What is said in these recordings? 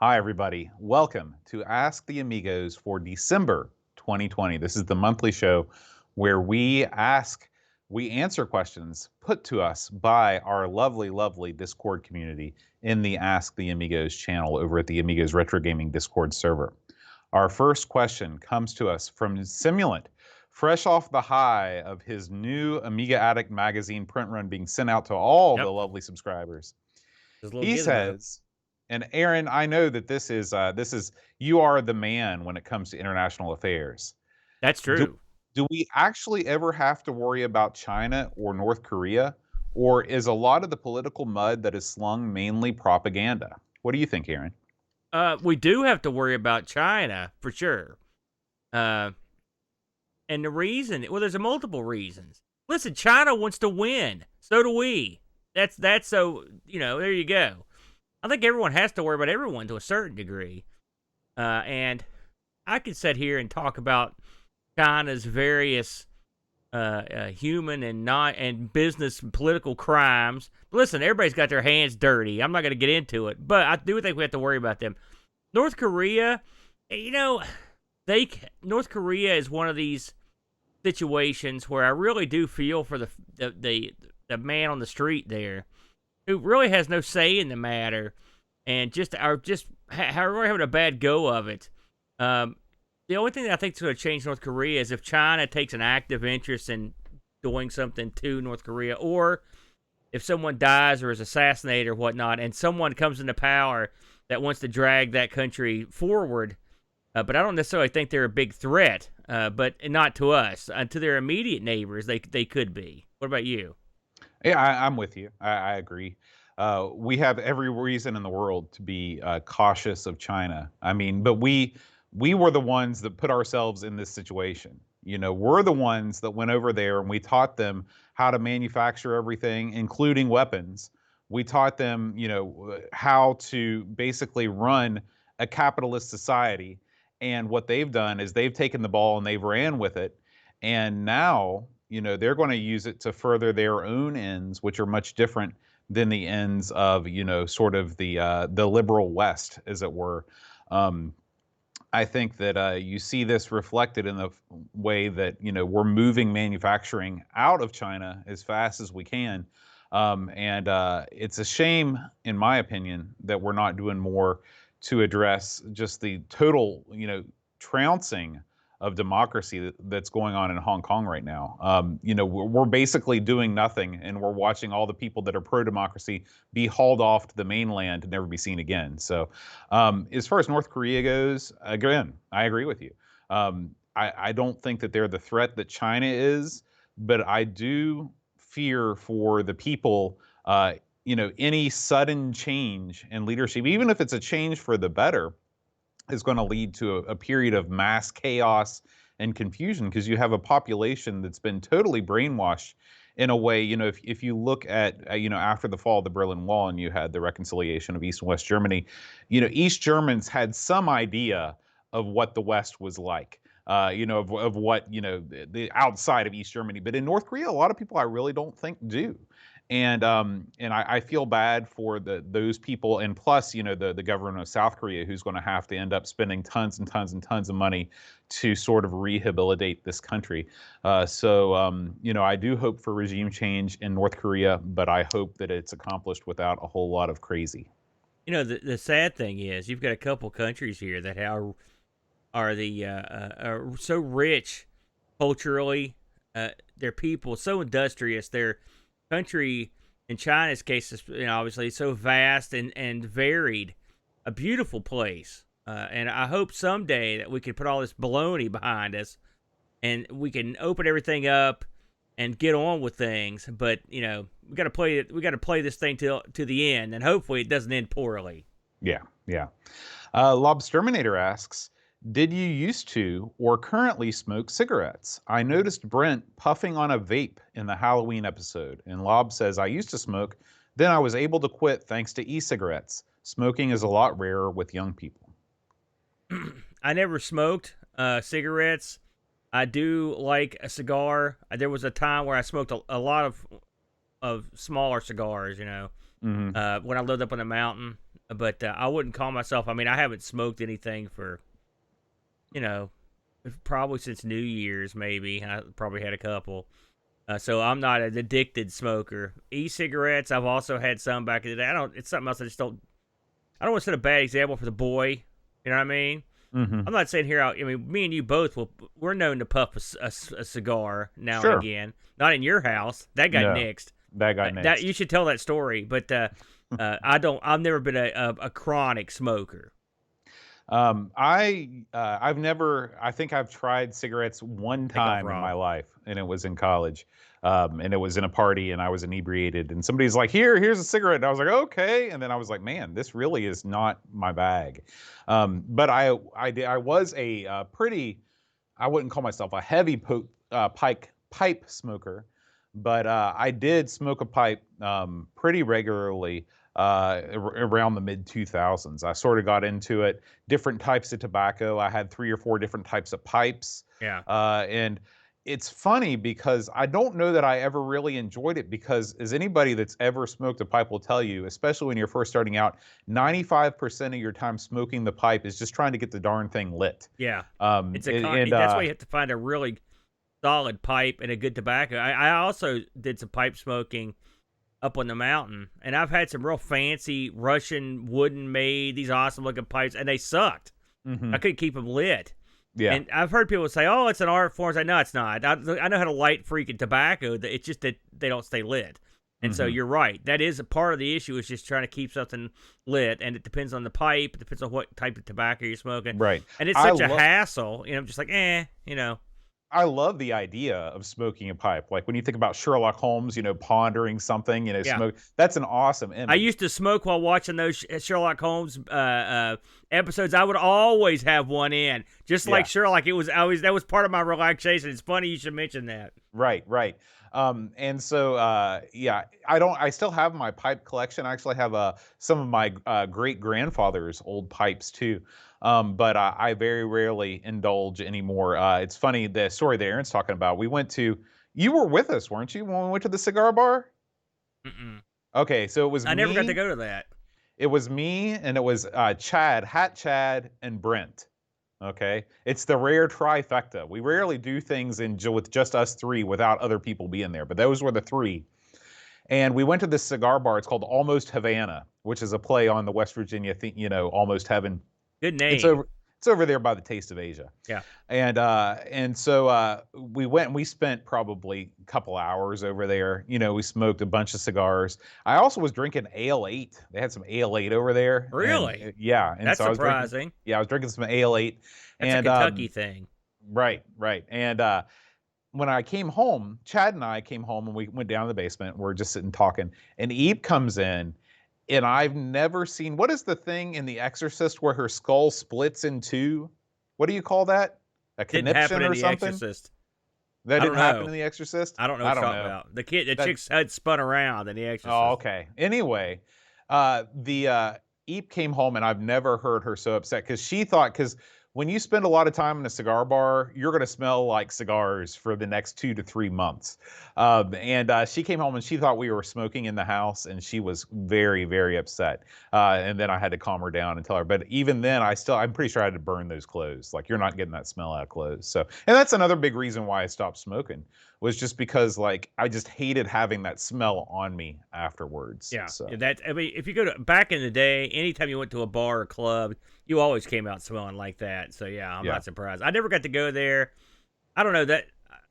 Hi, everybody. Welcome to Ask the Amigos for December 2020. This is the monthly show where we answer questions put to us by our lovely, lovely Discord community in the Ask the Amigos channel over at the Amigos Retro Gaming Discord server. Our first question comes to us from Simulant, fresh off the high of his new Amiga Addict magazine print run being sent out to all the lovely subscribers. This little He gizmo. says, and Aaron, I know that this is you are the man when it comes to international affairs. That's Do true. do we actually ever have to worry about China or North Korea, or is a lot of the political mud that is slung mainly propaganda? What do you think, Aaron? We do have to worry about China for sure. And the reason, well, there's multiple reasons. Listen, China wants to win. So do we. That's so, there you go. I think everyone has to worry about everyone to a certain degree. And I could sit here and talk about China's various human and business and political crimes. But listen, everybody's got their hands dirty. I'm not going to get into it, but I do think we have to worry about them. North Korea, North Korea is one of these situations where I really do feel for the man on the street there, who really has no say in the matter, and really having a bad go of it. The only thing that I think is going to change North Korea is if China takes an active interest in doing something to North Korea, or if someone dies or is assassinated or whatnot, and someone comes into power that wants to drag that country forward. But I don't necessarily think they're a big threat, but not to us. To their immediate neighbors, they could be. What about you? Yeah, I'm with you. I agree. We have every reason in the world to be cautious of China. I mean, but we were the ones that put ourselves in this situation. We're the ones that went over there and we taught them how to manufacture everything, including weapons. We taught them, how to basically run a capitalist society. And what they've done is they've taken the ball and they've ran with it. And now, they're going to use it to further their own ends, which are much different than the ends of, sort of the liberal West, as it were. I think that you see this reflected in the way that we're moving manufacturing out of China as fast as we can, and it's a shame, in my opinion, that we're not doing more to address just the total trouncing of democracy that's going on in Hong Kong right now. We're basically doing nothing, and we're watching all the people that are pro-democracy be hauled off to the mainland to never be seen again. So, as far as North Korea goes, again, I agree with you. I don't think that they're the threat that China is, but I do fear for the people. Any sudden change in leadership, even if it's a change for the better, is going to lead to a period of mass chaos and confusion, because you have a population that's been totally brainwashed in a way. If you look at after the fall of the Berlin Wall and you had the reconciliation of East and West Germany, East Germans had some idea of what the West was like. Of what the outside of East Germany, but in North Korea, a lot of people I really don't think do. And I feel bad for those people, and plus, the government of South Korea, who's going to have to end up spending tons and tons and tons of money to sort of rehabilitate this country. I do hope for regime change in North Korea, but I hope that it's accomplished without a whole lot of crazy. The sad thing is you've got a couple countries here that are so rich culturally. Their people so industrious. Their country, in China's case, is obviously so vast and varied, a beautiful place. And I hope someday that we can put all this baloney behind us, and we can open everything up and get on with things. But we got to play it. We got to play this thing to the end, and hopefully it doesn't end poorly. Yeah, yeah. Lobsterminator asks, did you used to or currently smoke cigarettes? I noticed Brent puffing on a vape in the Halloween episode, and Lob says, I used to smoke, then I was able to quit thanks to e-cigarettes. Smoking is a lot rarer with young people. I never smoked cigarettes. I do like a cigar. There was a time where I smoked a lot of smaller cigars, Mm-hmm. when I lived up on the mountain. but I wouldn't call myself. I mean, I haven't smoked anything for, you know, probably since New Year's. Maybe I probably had a couple. So I'm not an addicted smoker. E-cigarettes, I've also had some back in the day. It's something else I just don't. I don't want to set a bad example for the boy. You know what I mean? Mm-hmm. I'm not saying here. I mean, me and you both we're known to puff a cigar now and again. Not in your house. That got nixed. That got nixed. That you should tell that story. But I don't. I've never been a chronic smoker. I've never. I think I've tried cigarettes one time in my life, and it was in college. And it was in a party, and I was inebriated, and somebody's like, here's a cigarette. And I was like, okay. And then I was like, man, this really is not my bag. But I was a pretty, I wouldn't call myself a heavy pipe smoker, but I did smoke a pipe pretty regularly around the mid 2000s. I sort of got into it, different types of tobacco. I had 3 or 4 different types of pipes. Yeah. And it's funny because I don't know that I ever really enjoyed it, because as anybody that's ever smoked a pipe will tell you, especially when you're first starting out, 95% of your time smoking the pipe is just trying to get the darn thing lit. Yeah. That's why you have to find a really solid pipe and a good tobacco. I also did some pipe smoking up on the mountain, and I've had some real fancy Russian wooden made, these awesome looking pipes, and they sucked. Mm-hmm. I couldn't keep them lit. Yeah. And I've heard people say, "Oh, it's an art form." I say, "No, it's not. I know how to light freaking tobacco. It's just that they don't stay lit." And so you're right. That is a part of the issue, is just trying to keep something lit, and it depends on the pipe. It depends on what type of tobacco you're smoking. Right. And it's such a hassle. I'm just like, I love the idea of smoking a pipe. Like when you think about Sherlock Holmes, pondering something, smoke. That's an awesome image. I used to smoke while watching those Sherlock Holmes episodes. I would always have one in, just like Sherlock. That was part of my relaxation. It's funny you should mention that. Right. And so, I still have my pipe collection. I actually have some of my great grandfather's old pipes too. But I very rarely indulge anymore. It's funny, the story that Aaron's talking about. You were with us, weren't you, when we went to the cigar bar? Mm-mm. Okay, so it was I never got to go to that. It was me, and it was Chad, and Brent. Okay, it's the rare trifecta. We rarely do things with just us three without other people being there, but those were the three. And we went to this cigar bar. It's called Almost Havana, which is a play on the West Virginia, Almost Heaven. Good name. It's over there by the Taste of Asia. Yeah. And so we went and we spent probably a couple hours over there. We smoked a bunch of cigars. I also was drinking Ale 8. They had some Ale 8 over there. Really? And, yeah. And that's so surprising. I was drinking some Ale 8. That's a Kentucky thing. Right. And when I came home, Chad and I came home, and we went down to the basement. We're just sitting talking, and Eve comes in. And I've never seen, what is the thing in The Exorcist where her skull splits in two? What do you call that? A conniption or something? Exorcist. That didn't happen in The Exorcist? I don't know what you're talking about. The chick's head spun around in The Exorcist. Oh, okay. Anyway, Eve came home, and I've never heard her so upset, because she thought, because when you spend a lot of time in a cigar bar, you're going to smell like cigars for the next 2 to 3 months. And she came home, and she thought we were smoking in the house, and she was very, very upset. And then I had to calm her down and tell her. But even then, I'm pretty sure I had to burn those clothes. Like, you're not getting that smell out of clothes. So, and that's another big reason why I stopped smoking, was just because, like, I just hated having that smell on me afterwards. Yeah. So. If you go to back in the day, anytime you went to a bar or club, you always came out smelling like that. So yeah, I'm not surprised. I never got to go there. I don't know, that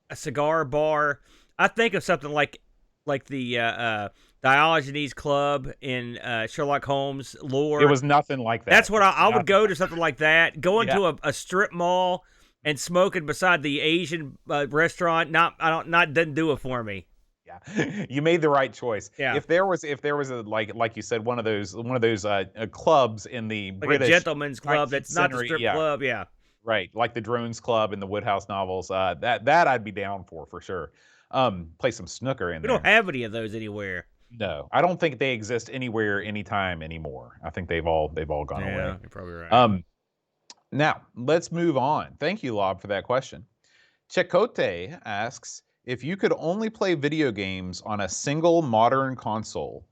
a cigar bar. I think of something like the Diogenes Club in Sherlock Holmes lore. It was nothing like that. That's what I would go to, something like that. Going to a strip mall and smoking beside the Asian restaurant. Didn't do it for me. Yeah, you made the right choice. Yeah. If there was a like you said, one of those clubs in the like British a gentleman's club that's not the strip club, yeah. Right, like the Drones Club in the Woodhouse novels. That I'd be down for sure. Play some snooker in there. We don't have any of those anywhere. No, I don't think they exist anywhere, anytime anymore. I think they've all gone away. Yeah, you're probably right. Now let's move on. Thank you, Lob, for that question. Checote asks, if you could only play video games on a single modern console,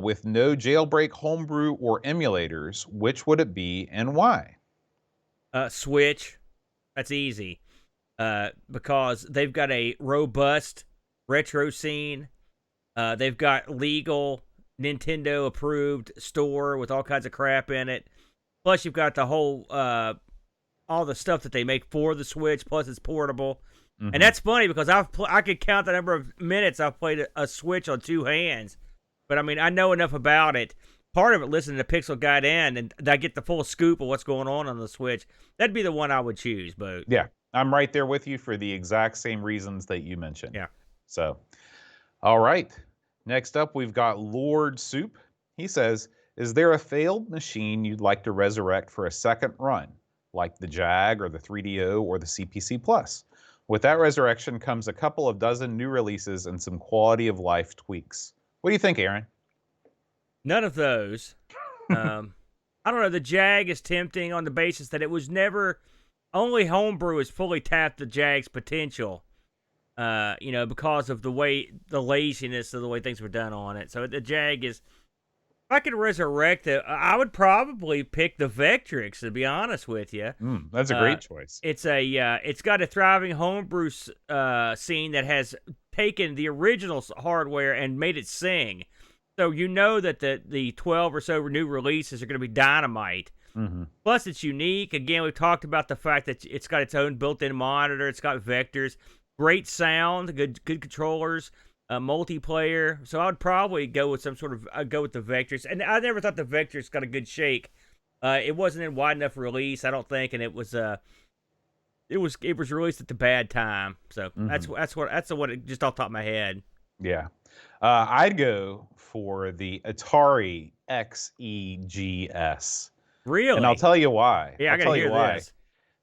with no jailbreak, homebrew, or emulators, which would it be and why? Switch. That's easy. Because they've got a robust retro scene. They've got legal Nintendo approved store with all kinds of crap in it. Plus, you've got the whole all the stuff that they make for the Switch. Plus, it's portable. Mm-hmm. And that's funny because I could count the number of minutes I've played a Switch on two hands. But I mean, I know enough about it. Part of it listening to Pixel Guide and I get the full scoop of what's going on the Switch. That'd be the one I would choose, Bo. Yeah, I'm right there with you for the exact same reasons that you mentioned. Yeah. So, all right. Next up, we've got Lord Soup. He says, is there a failed machine you'd like to resurrect for a second run, like the Jag or the 3DO or the CPC Plus? With that resurrection comes a couple of dozen new releases and some quality of life tweaks. What do you think, Aaron? None of those. I don't know. The Jag is tempting on the basis that it was never only homebrew has fully tapped the Jag's potential. Because of the laziness of the way things were done on it. So the Jag is. If I could resurrect it, I would probably pick the Vectrix. To be honest with you, that's a great choice. It's got a thriving homebrew scene that has taken the original hardware and made it sing. So you know that the 12 or so new releases are going to be dynamite. Mm-hmm. Plus, it's unique. Again, we've talked about the fact that it's got its own built-in monitor. It's got vectors, great sound, good controllers, multiplayer. So I would probably go with go with the Vectrix. And I never thought the Vectrix got a good shake. It wasn't in wide enough release, I don't think, and it was released at the bad time. So that's the one just off the top of my head. Yeah. I'd go for the Atari XEGS. Really? And I'll tell you why. Yeah, I gotta hear this.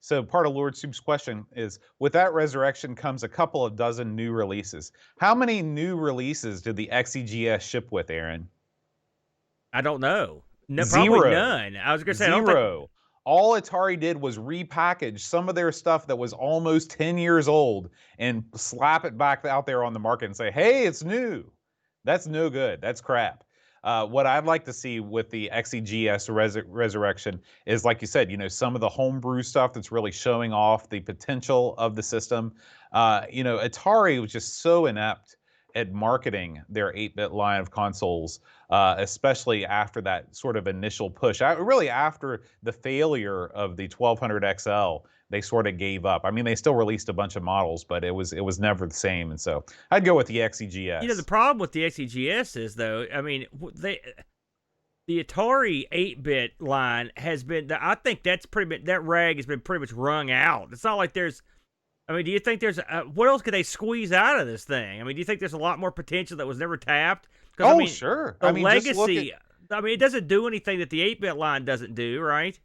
So part of Lord Soup's question is, with that resurrection comes a couple of dozen new releases. How many new releases did the XEGS ship with, Aaron? I don't know. No, Zero. Probably none. I was going to say zero. All Atari did was repackage some of their stuff that was almost 10 years old and slap it back out there on the market and say, hey, it's new. That's no good. That's crap. What I'd like to see with the XEGS resurrection is, like you said, some of the homebrew stuff that's really showing off the potential of the system. Atari was just so inept at marketing their 8-bit line of consoles, especially after that sort of initial push. Really, after the failure of the 1200 XL, they sort of gave up. I mean, they still released a bunch of models, but it was never the same. And so I'd go with the XEGS. The problem with the XEGS is, though, I mean, the Atari 8-bit line has been. I think that rag has been pretty much wrung out. It's not like there's. I mean, do you think there's what else could they squeeze out of this thing? I mean, do you think there's a lot more potential that was never tapped? Sure. The legacy. It doesn't do anything that the 8-bit line doesn't do, right?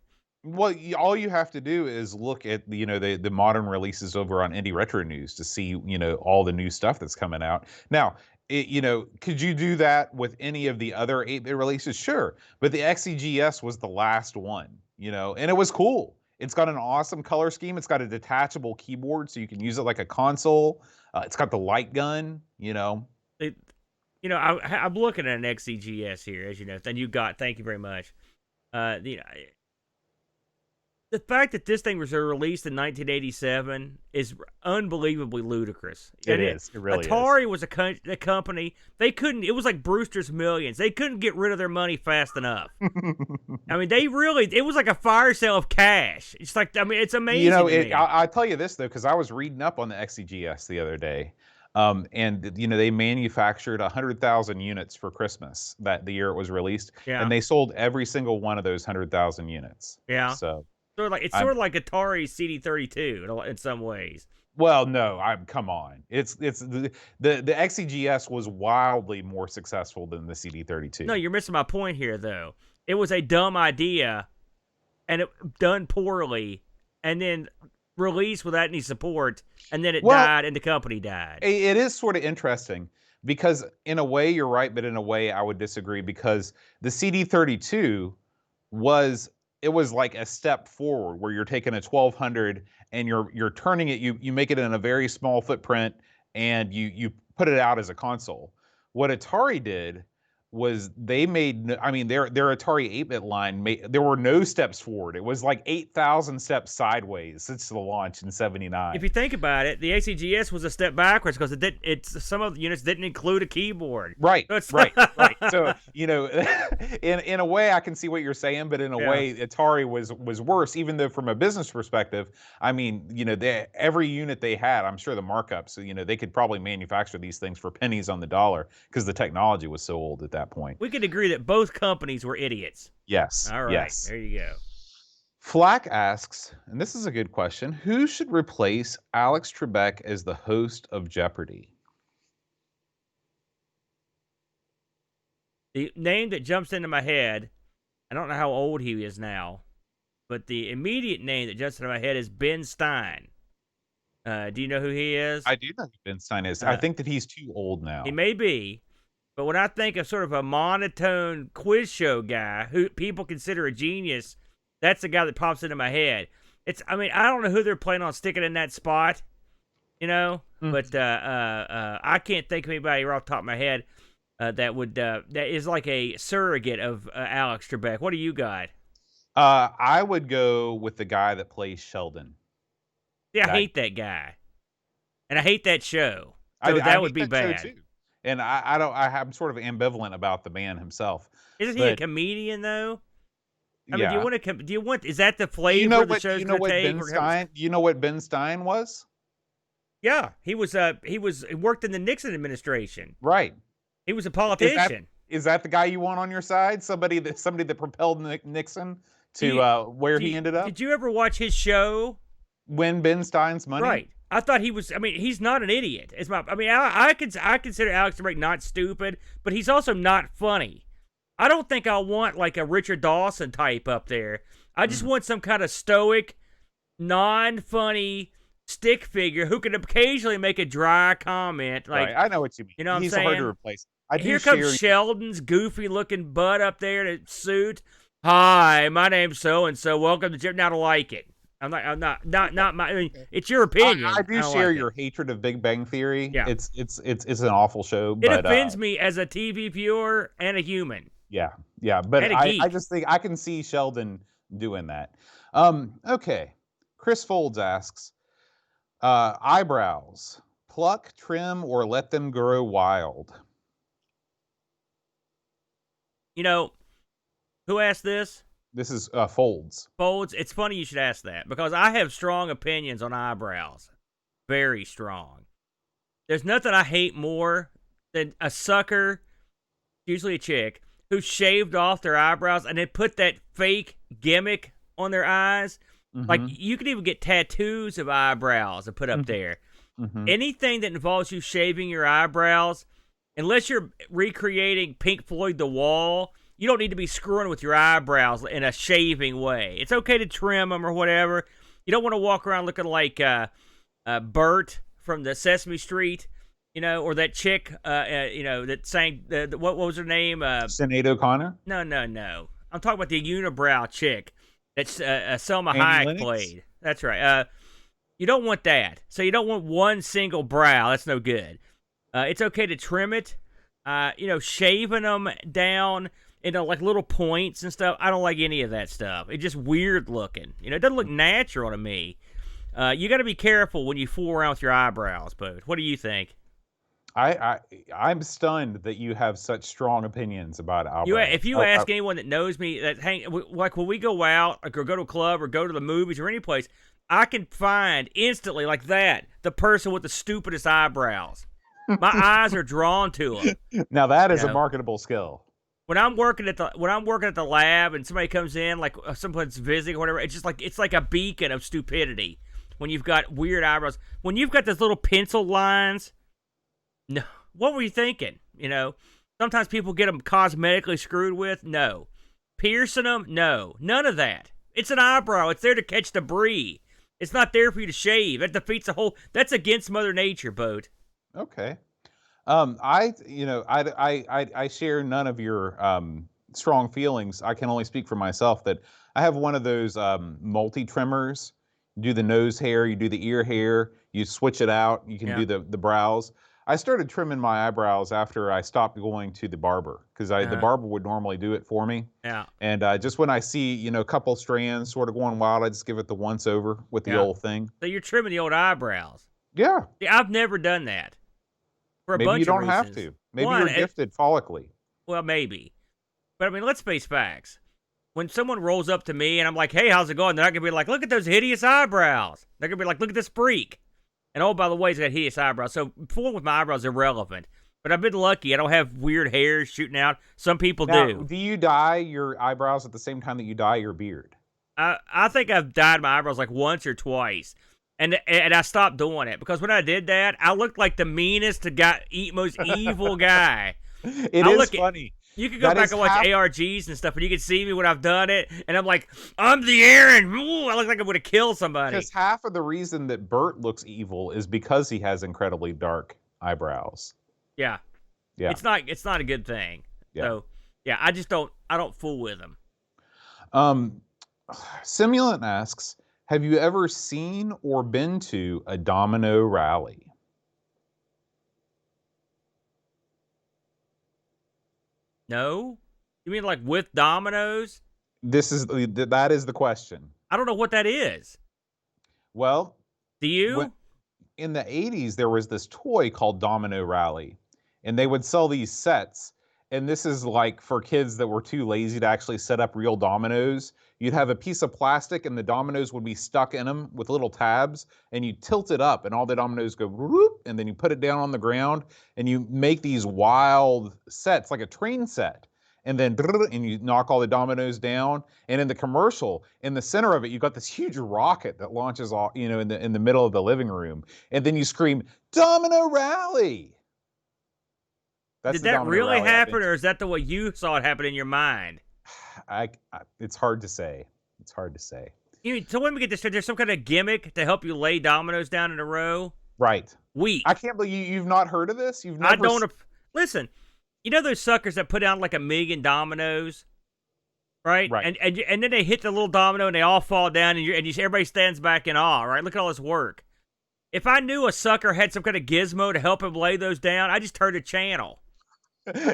Well, all you have to do is look at the modern releases over on Indie Retro News to see all the new stuff that's coming out. Now, could you do that with any of the other 8-bit releases? Sure, but the XEGS was the last one, and it was cool. It's got an awesome color scheme. It's got a detachable keyboard, so you can use it like a console. It's got the light gun. I'm looking at an XEGS here, as you know. Thank you very much. The fact that this thing was released in 1987 is unbelievably ludicrous. It is. It really Atari is. was a company, they couldn't, it was like Brewster's Millions. They couldn't get rid of their money fast enough. I mean, it was like a fire sale of cash. It's like, I mean, it's amazing. I'll tell you this, though, because I was reading up on the XEGS the other day. And they manufactured 100,000 units for Christmas the year it was released. Yeah. And they sold every single one of those 100,000 units. Yeah. So. It's sort of like Atari CD32 in some ways. Well, no, come on. It's the XEGS was wildly more successful than the CD32. No, you're missing my point here, though. It was a dumb idea, and it done poorly, and then released without any support, and then it died, and the company died. It is sort of interesting because, in a way, you're right, but in a way, I would disagree because the CD32 was like a step forward where you're taking a 1200 and you're turning it, you make it in a very small footprint and you put it out as a console. What Atari did was they made, I mean, their Atari 8-bit line there were no steps forward. It was like 8,000 steps sideways since the launch in '79. If you think about it, the ACGS was a step backwards because some of the units didn't include a keyboard. Right, So right. So, you know, in a way, I can see what you're saying, but in a way, Atari was worse. Even though, from a business perspective, I mean, you know, every unit they had, I'm sure the markups, you know, they could probably manufacture these things for pennies on the dollar because the technology was so old at that point. We could agree that both companies were idiots. Yes. All right. Yes. There you go. Flack asks, and this is a good question: who should replace Alex Trebek as the host of Jeopardy? The name that jumps into my head, I don't know how old he is now, but the immediate name that jumps into my head is Ben Stein. Do you know who he is? I do know who Ben Stein is. I think that he's too old now. He may be, but when I think of sort of a monotone quiz show guy who people consider a genius, that's the guy that pops into my head. I mean, I don't know who they're planning on sticking in that spot, you know, but I can't think of anybody right off the top of my head that is like a surrogate of Alex Trebek. What do you got? I would go with the guy that plays Sheldon. Yeah, I hate that guy, and I hate that show. So that would be bad. Too. And I'm sort of ambivalent about the man himself. Isn't he a comedian though? I mean, do you want? Is that the flavor the show's you know what take? Ben Stein? You know what Ben Stein was? Yeah, he worked in the Nixon administration. Right. He was a politician. Is that the guy you want on your side? Somebody that propelled Nixon to where he ended up? Did you ever watch his show? Win Ben Stein's money? Right. I thought he was. I mean, he's not an idiot. I consider Alex Trebek not stupid, but he's also not funny. I don't think I want like a Richard Dawson type up there. I just want some kind of stoic, non-funny stick figure who can occasionally make a dry comment. Like, right. I know what you mean. You know what he's I'm saying? Hard to replace. Here comes Sheldon's goofy-looking butt up there in a suit. Hi, my name's so and so. Welcome to Jeopardy. Not like it. I'm not my. I mean, it's your opinion. I do share your hatred of Big Bang Theory. Yeah. It's an awful show. It but, offends me as a TV viewer and a human. Yeah. But I just think I can see Sheldon doing that. Okay. Chris Folds asks, eyebrows, pluck, trim, or let them grow wild? You know, who asked this? This is Folds. Folds, it's funny you should ask that because I have strong opinions on eyebrows. Very strong. There's nothing I hate more than a sucker, usually a chick, who shaved off their eyebrows and then put that fake gimmick on their eyes. Mm-hmm. Like, you can even get tattoos of eyebrows and put up there. Mm-hmm. Anything that involves you shaving your eyebrows, unless you're recreating Pink Floyd The Wall, you don't need to be screwing with your eyebrows in a shaving way. It's okay to trim them or whatever. You don't want to walk around looking like Bert from the Sesame Street, you know, or that chick, you know, that sang, what was her name? Sinead O'Connor? No. I'm talking about the unibrow chick that Selma Hayek played. That's right. You don't want that. So you don't want one single brow. That's no good. It's okay to trim it. You know, shaving them down into like little points and stuff. I don't like any of that stuff. It's just weird looking. You know, it doesn't look natural to me. You got to be careful when you fool around with your eyebrows, Booth. What do you think? I'm stunned that you have such strong opinions about eyebrows. If you ask anyone that knows me, like when we go out or go to a club or go to the movies or any place, I can find instantly like that the person with the stupidest eyebrows. My eyes are drawn to them. Now that is a marketable skill. When I'm working at the lab and somebody comes in, like someone's visiting or whatever, it's like a beacon of stupidity. When you've got weird eyebrows, when you've got those little pencil lines, no, what were you thinking? You know, sometimes people get them cosmetically screwed with. No, piercing them. No, none of that. It's an eyebrow. It's there to catch debris. It's not there for you to shave. That defeats the whole. That's against Mother Nature, Boat. Okay. I share none of your strong feelings. I can only speak for myself that I have one of those multi-trimmers. You do the nose hair, you do the ear hair, you switch it out, you can do the brows. I started trimming my eyebrows after I stopped going to the barber because the barber would normally do it for me. Yeah. And just when I see, a couple strands sort of going wild, I just give it the once over with the old thing. So you're trimming the old eyebrows. Yeah. Yeah, I've never done that. For a Maybe bunch you don't of reasons. have to. Maybe you're gifted follically. Well, maybe. But I mean, let's face facts. When someone rolls up to me and I'm like, hey, how's it going? They're not going to be like, look at those hideous eyebrows. They're going to be like, look at this freak. And oh, by the way, he's got hideous eyebrows. So fooling with my eyebrows is irrelevant. But I've been lucky. I don't have weird hairs shooting out. Some people do. Do you dye your eyebrows at the same time that you dye your beard? I think I've dyed my eyebrows like once or twice. And I stopped doing it. Because when I did that, I looked like the meanest, most evil guy. It is funny. You can go back and watch ARGs and stuff, and you can see me when I've done it, and I'm like, I'm the Aaron. Ooh, I look like I'm going to kill somebody. Because half of the reason that Bert looks evil is because he has incredibly dark eyebrows. Yeah. It's not a good thing. Yeah. So, yeah, I don't fool with him. Simulant asks, have you ever seen or been to a Domino rally? No? You mean like with dominoes? That is the question. I don't know what that is. Well, do you? In the 80s, there was this toy called Domino Rally, and they would sell these sets. And this is like for kids that were too lazy to actually set up real dominoes. You'd have a piece of plastic and the dominoes would be stuck in them with little tabs, and you tilt it up and all the dominoes go whoop, and then you put it down on the ground and you make these wild sets like a train set. And then and you knock all the dominoes down. And in the commercial, in the center of it, you got this huge rocket that launches off, in the middle of the living room. And then you scream, "Domino Rally!" Did that really happen, or is that the way you saw it happen in your mind? It's hard to say. It's hard to say. So let me get this straight. There's some kind of gimmick to help you lay dominoes down in a row? Right. Weak. I can't believe you've not heard of this? You've never... Listen, you know those suckers that put down like 1 million dominoes? Right? Right. And then they hit the little domino and they all fall down and everybody stands back in awe, right? Look at all this work. If I knew a sucker had some kind of gizmo to help him lay those down, I just turned a channel.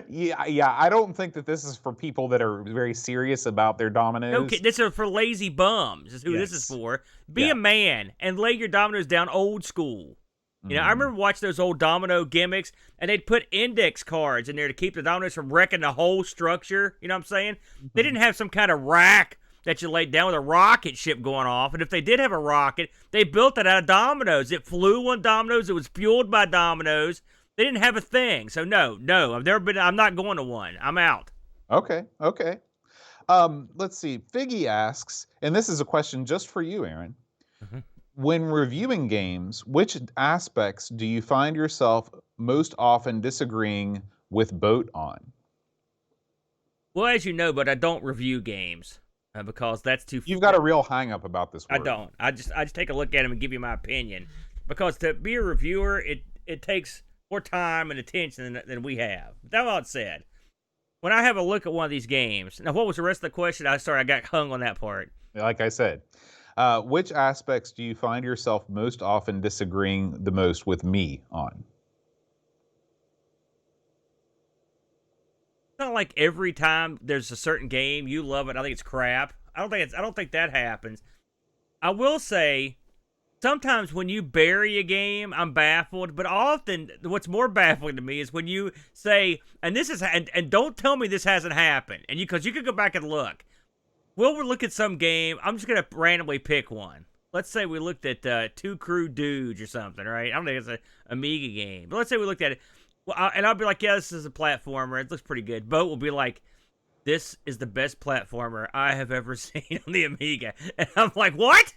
Yeah. I don't think that this is for people that are very serious about their dominoes. Okay, this is for lazy bums. Is who this is for. Be a man and lay your dominoes down old school. I remember watching those old domino gimmicks, and they'd put index cards in there to keep the dominoes from wrecking the whole structure. You know what I'm saying? They didn't have some kind of rack that you laid down with a rocket ship going off. And if they did have a rocket, they built it out of dominoes. It flew on dominoes. It was fueled by dominoes. They didn't have a thing. So no, I'm not going to one. I'm out. Okay. Let's see. Figgy asks, and this is a question just for you, Aaron. When reviewing games, which aspects do you find yourself most often disagreeing with Boat on? Well, as you know, but I don't review games because that's too... You've got a real hang-up about this word. I don't. I just take a look at them and give you my opinion. Because to be a reviewer, it takes more time and attention than we have. That all said, when I have a look at one of these games... Now, what was the rest of the question? I got hung on that part. Like I said, which aspects do you find yourself most often disagreeing the most with me on? It's not like every time there's a certain game you love it, I think it's crap. I don't think that happens. I will say, sometimes when you bury a game, I'm baffled. But often, what's more baffling to me is when you say, and don't tell me this hasn't happened, and because you could go back and look. We'll look at some game. I'm just gonna randomly pick one. Let's say we looked at Two Crew Dudes or something, right? I don't think it's an Amiga game, but let's say we looked at it. Well, I'll be like, yeah, this is a platformer. It looks pretty good. Boat will be like, this is the best platformer I have ever seen on the Amiga. And I'm like, what?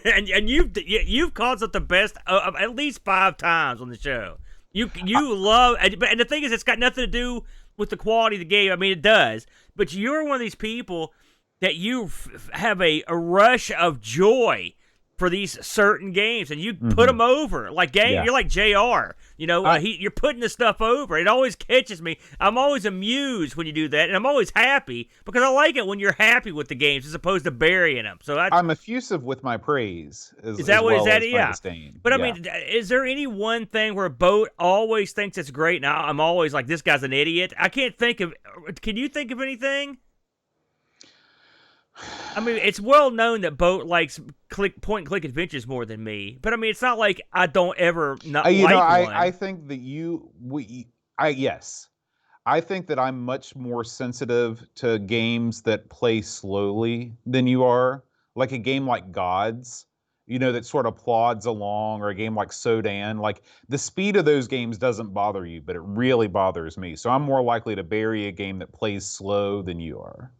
and you've called it the best at least 5 times on the show. You love, and the thing is, it's got nothing to do with the quality of the game. I mean, it does, but you're one of these people that you have a rush of joy for these certain games, and you put them over like game. Yeah. You're like JR. You're putting this stuff over. It always catches me. I'm always amused when you do that, and I'm always happy because I like it when you're happy with the games as opposed to burying them. So I'm effusive with my praise. Is that what? Well Is that? as Yeah. disdain. But I mean, is there any one thing where Boat always thinks it's great? Now I'm always like, this guy's an idiot. I can't think of. Can you think of anything? I mean, it's well known that Boat likes point and click adventures more than me. But I mean, it's not like I don't ever not like one. I think that yes. I think that I'm much more sensitive to games that play slowly than you are. Like a game like Gods, that sort of plods along, or a game like Sodan. Like, the speed of those games doesn't bother you, but it really bothers me. So I'm more likely to bury a game that plays slow than you are.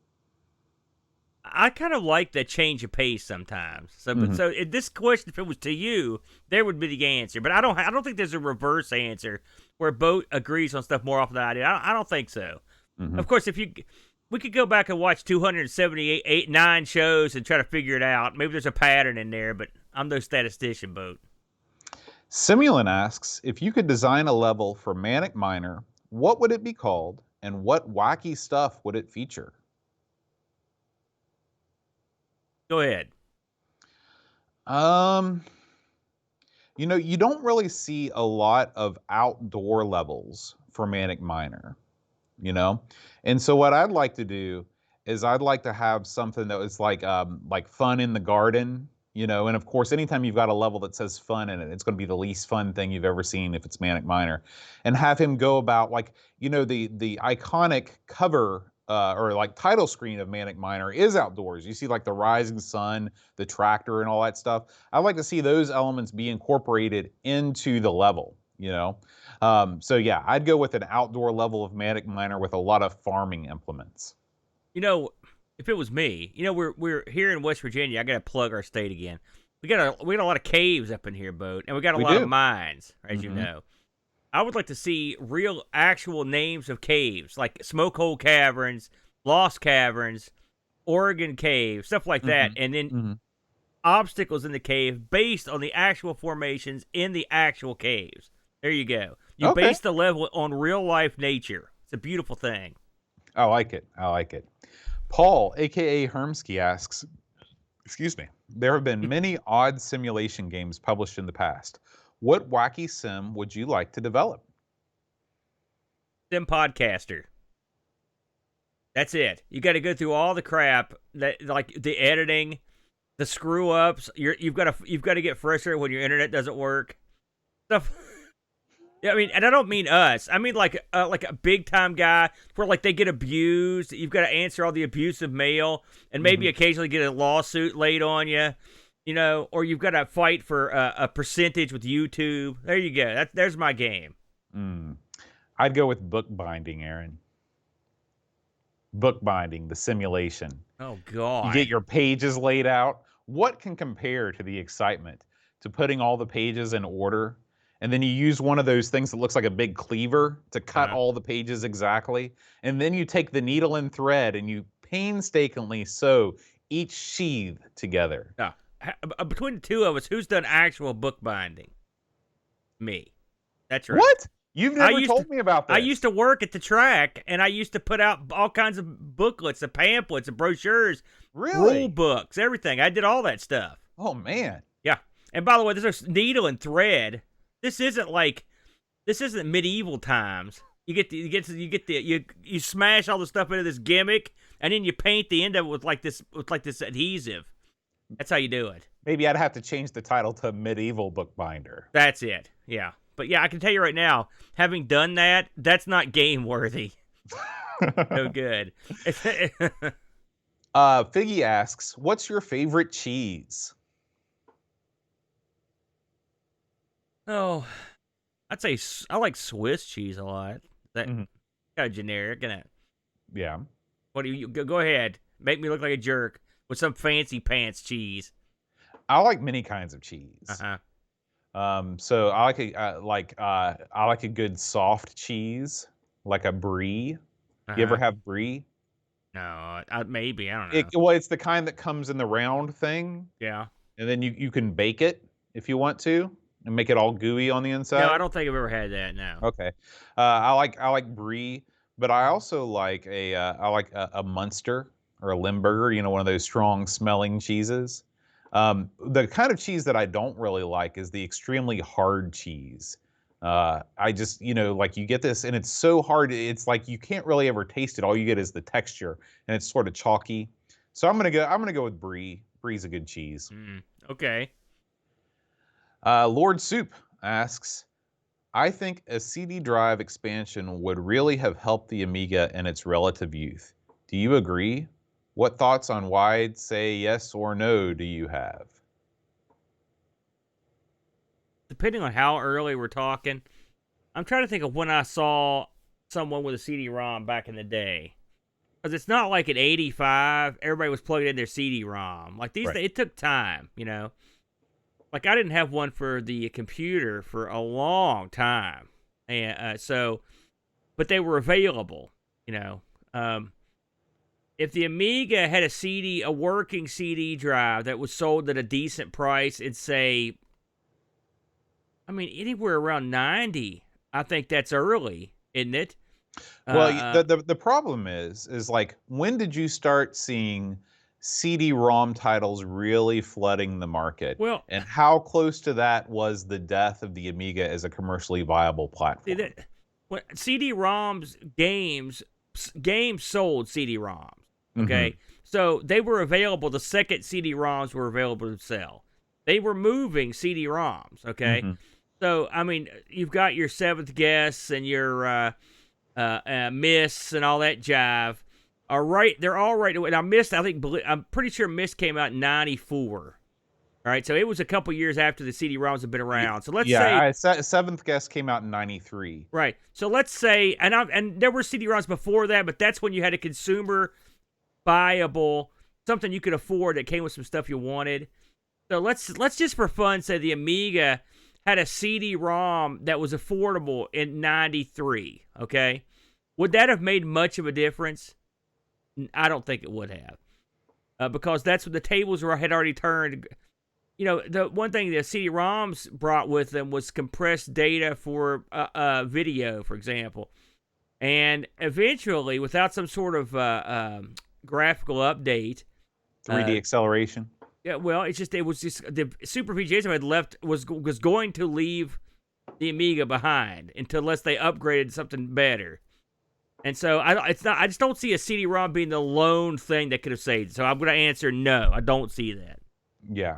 I kind of like that change of pace sometimes. So, so if this question, if it was to you, there would be the answer. But I don't think there's a reverse answer where Boat agrees on stuff more often than I do. I don't think so. Of course, we could go back and watch 278, 9 shows and try to figure it out. Maybe there's a pattern in there, but I'm no statistician, Boat. Simulant asks, if you could design a level for Manic Miner, what would it be called, and what wacky stuff would it feature? Go ahead. You don't really see a lot of outdoor levels for Manic Miner, And so what I'd like to do is I'd like to have something that was like fun in the garden, and of course, anytime you've got a level that says fun in it, it's going to be the least fun thing you've ever seen if it's Manic Miner. And have him go about the iconic cover or like title screen of Manic Miner is outdoors. You see like the rising sun, the tractor, and all that stuff. I'd like to see those elements be incorporated into the level, So yeah, I'd go with an outdoor level of Manic Miner with a lot of farming implements. If it was me, we're here in West Virginia. I got to plug our state again. We got a lot of caves up in here, Boat, and we got a lot of mines, as you know. I would like to see real, actual names of caves, like Smokehole Caverns, Lost Caverns, Oregon Cave, stuff like that, and then obstacles in the cave based on the actual formations in the actual caves. There you go. You base the level on real-life nature. It's a beautiful thing. I like it. Paul, a.k.a. Hermsky, asks, excuse me, there have been many odd simulation games published in the past. What wacky sim would you like to develop? Sim Podcaster. That's it. You got to go through all the crap, that like the editing, the screw ups. You've got to get frustrated when your internet doesn't work. Stuff. Yeah, I mean, and I don't mean us. I mean like a big time guy where like they get abused. You've got to answer all the abusive mail, and maybe occasionally get a lawsuit laid on you. Or you've got to fight for a percentage with YouTube. There you go. There's my game. I'd go with bookbinding, Aaron. Bookbinding, the simulation. Oh, God. You get your pages laid out. What can compare to the excitement to putting all the pages in order? And then you use one of those things that looks like a big cleaver to cut all the pages exactly. And then you take the needle and thread and you painstakingly sew each sheath together. Yeah. Between the two of us, who's done actual bookbinding? Me. That's right. What? You've never told me about this. I used to work at the track, and I used to put out all kinds of booklets, and pamphlets, and brochures, rule books, everything. I did all that stuff. Oh, man. Yeah. And by the way, there's a needle and thread. This isn't medieval times. You smash all the stuff into this gimmick, and then you paint the end of it with this adhesive. That's how you do it. Maybe I'd have to change the title to Medieval Bookbinder. That's it. Yeah. But yeah, I can tell you right now, having done that, that's not game worthy. No good. Figgy asks, what's your favorite cheese? Oh, I'd say I like Swiss cheese a lot. That kind of generic, isn't it? Yeah. What do you go ahead? Make me look like a jerk with some fancy pants cheese. I like many kinds of cheese. So I like a good soft cheese, like a brie. You ever have brie? No, maybe I don't know. Well, it's the kind that comes in the round thing. Yeah. and then you can bake it if you want to and make it all gooey on the inside. No, I don't think I've ever had that. No. Okay. I like brie, but I also like a Munster or a Limburger. You know, one of those strong smelling cheeses. The kind of cheese that I don't really like is the extremely hard cheese. I just, like you get this and it's so hard. It's like you can't really ever taste it. All you get is the texture, and it's sort of chalky. So I'm gonna go with brie. Brie's a good cheese. Okay. Lord Soup asks, I think a CD drive expansion would really have helped the Amiga in its relative youth. Do you agree? What thoughts on wide say yes or no do you have? Depending on how early we're talking, I'm trying to think of when I saw someone with a CD-ROM back in the day. Because it's not like in '85, everybody was plugging in their CD-ROM. Like these, Right. it took time, Like I didn't have one for the computer for a long time, and but they were available, If the Amiga had a working CD drive that was sold at a decent price, it'd say, anywhere around 90. I think that's early, isn't it? Well, the problem is like, when did you start seeing CD-ROM titles really flooding the market? Well, and how close to that was the death of the Amiga as a commercially viable platform? When CD-ROMs games sold CD-ROMs. Okay, so they were available. The second CD-ROMs were available to sell. They were moving CD-ROMs. Okay, so you've got your Seventh Guess and your Miss and all that jive. All right, they're all right. And I'm pretty sure Miss came out in '94. All right, so it was a couple years after the CD-ROMs have been around. So let's say Seventh Guess came out in '93. Right. So let's say, and there were CD-ROMs before that, but that's when you had a consumer buyable, something you could afford that came with some stuff you wanted. So let's just for fun say the Amiga had a CD-ROM that was affordable in '93. Okay, would that have made much of a difference? I don't think it would have, because that's when the tables had already turned. The one thing the CD-ROMs brought with them was compressed data for video, for example, and eventually, without some sort of graphical update, 3D acceleration. Yeah, well, it was just the Super VGA had left was going to leave the Amiga behind unless they upgraded something better. And so I just don't see a CD-ROM being the lone thing that could have saved it. So I'm going to answer no. I don't see that. Yeah.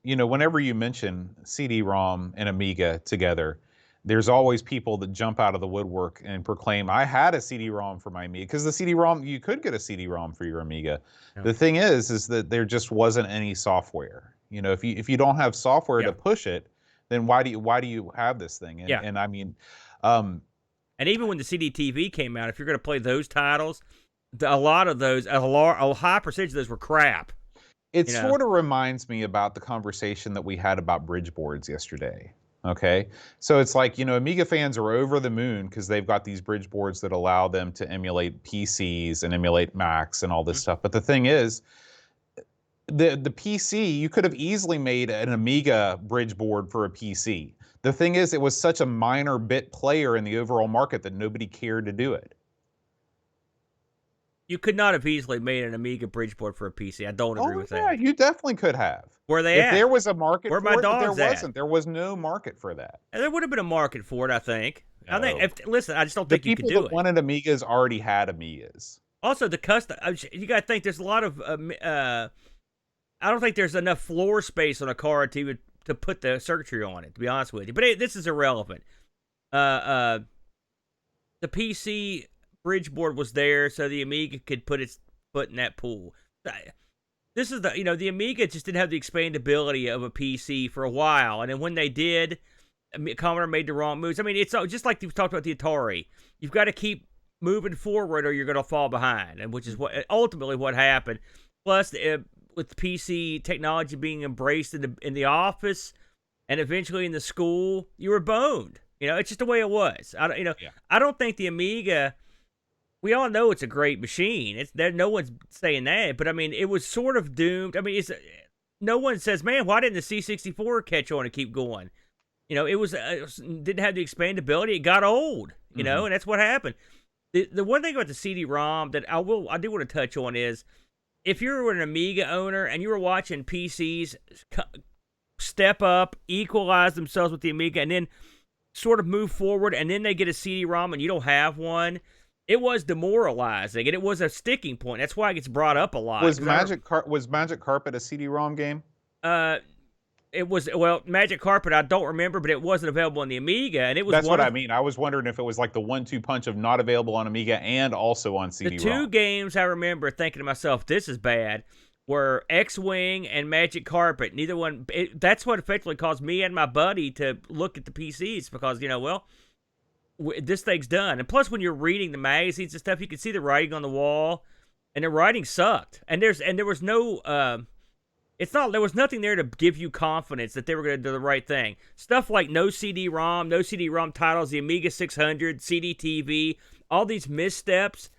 Whenever you mention CD-ROM and Amiga together, there's always people that jump out of the woodwork and proclaim, I had a CD-ROM for my Amiga. Because the CD-ROM, you could get a CD-ROM for your Amiga. Yeah. The thing is that there just wasn't any software. If you don't have software to push it, then why do you have this thing? And even when the CD-TV came out, if you're going to play those titles, a lot of those, a high percentage of those were crap. It sort of reminds me about the conversation that we had about bridge boards yesterday. Okay, so it's like, Amiga fans are over the moon because they've got these bridge boards that allow them to emulate PCs and emulate Macs and all this stuff. But the thing is, the PC, you could have easily made an Amiga bridge board for a PC. The thing is, it was such a minor bit player in the overall market that nobody cared to do it. You could not have easily made an Amiga bridge board for a PC. I don't agree with that. Yeah, you definitely could have. Where they at? If there was a market for it, but there at? wasn't. There was no market for that. And there would have been a market for it, I think. No. I just don't think you could do it. The people that wanted Amigas already had Amigas. Also, the custom. You got to think there's a lot of. I don't think there's enough floor space on a card to put the circuitry on it. To be honest with you, but this is irrelevant. The PC bridge board was there, so the Amiga could put its foot in that pool. This is the Amiga just didn't have the expandability of a PC for a while, and then when they did, Commodore made the wrong moves. It's just like we talked about the Atari. You've got to keep moving forward, or you're going to fall behind, and which is ultimately what happened. Plus, with PC technology being embraced in the office and eventually in the school, you were boned. It's just the way it was. I don't think the Amiga. We all know it's a great machine. No one's saying that, but it was sort of doomed. no one says, man, why didn't the C64 catch on and keep going? It was didn't have the expandability. It got old, and that's what happened. The one thing about the CD-ROM that I do want to touch on is, if you were an Amiga owner and you were watching PCs step up, equalize themselves with the Amiga, and then sort of move forward, and then they get a CD-ROM and you don't have one, it was demoralizing, and it was a sticking point. That's why it gets brought up a lot. Was Magic Carpet a CD-ROM game? It was, Magic Carpet, I don't remember, but it wasn't available on the Amiga, and it was. That's what I mean. I was wondering if it was like the 1-2 punch of not available on Amiga and also on CD-ROM. The two games I remember thinking to myself, this is bad, were X-Wing and Magic Carpet. Neither one. That's what effectively caused me and my buddy to look at the PCs, because this thing's done. And plus, when you're reading the magazines and stuff, you can see the writing on the wall, and the writing sucked. And there was no. There was nothing there to give you confidence that they were going to do the right thing. Stuff like no CD-ROM titles, the Amiga 600, CD-TV, all these missteps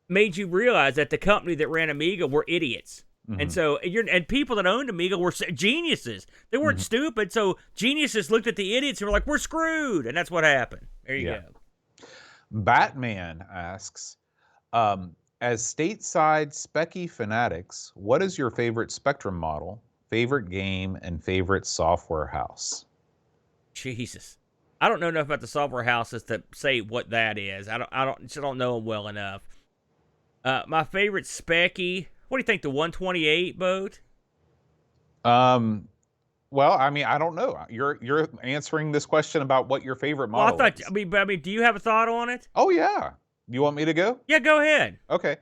made you realize that the company that ran Amiga were idiots. And so, and people that owned Amiga were geniuses. They weren't stupid, so geniuses looked at the idiots and were like, we're screwed, and that's what happened. There you go. Batman asks, as stateside specky fanatics, what is your favorite Spectrum model, favorite game, and favorite software house? Jesus, I don't know enough about the software houses to say what that is. I don't know them well enough. My favorite specky. What do you think? The 128 boat? Well, I mean, I don't know. You're answering this question about what your favorite model is. I mean, do you have a thought on it? Oh yeah. You want me to go? Yeah, go ahead. Okay.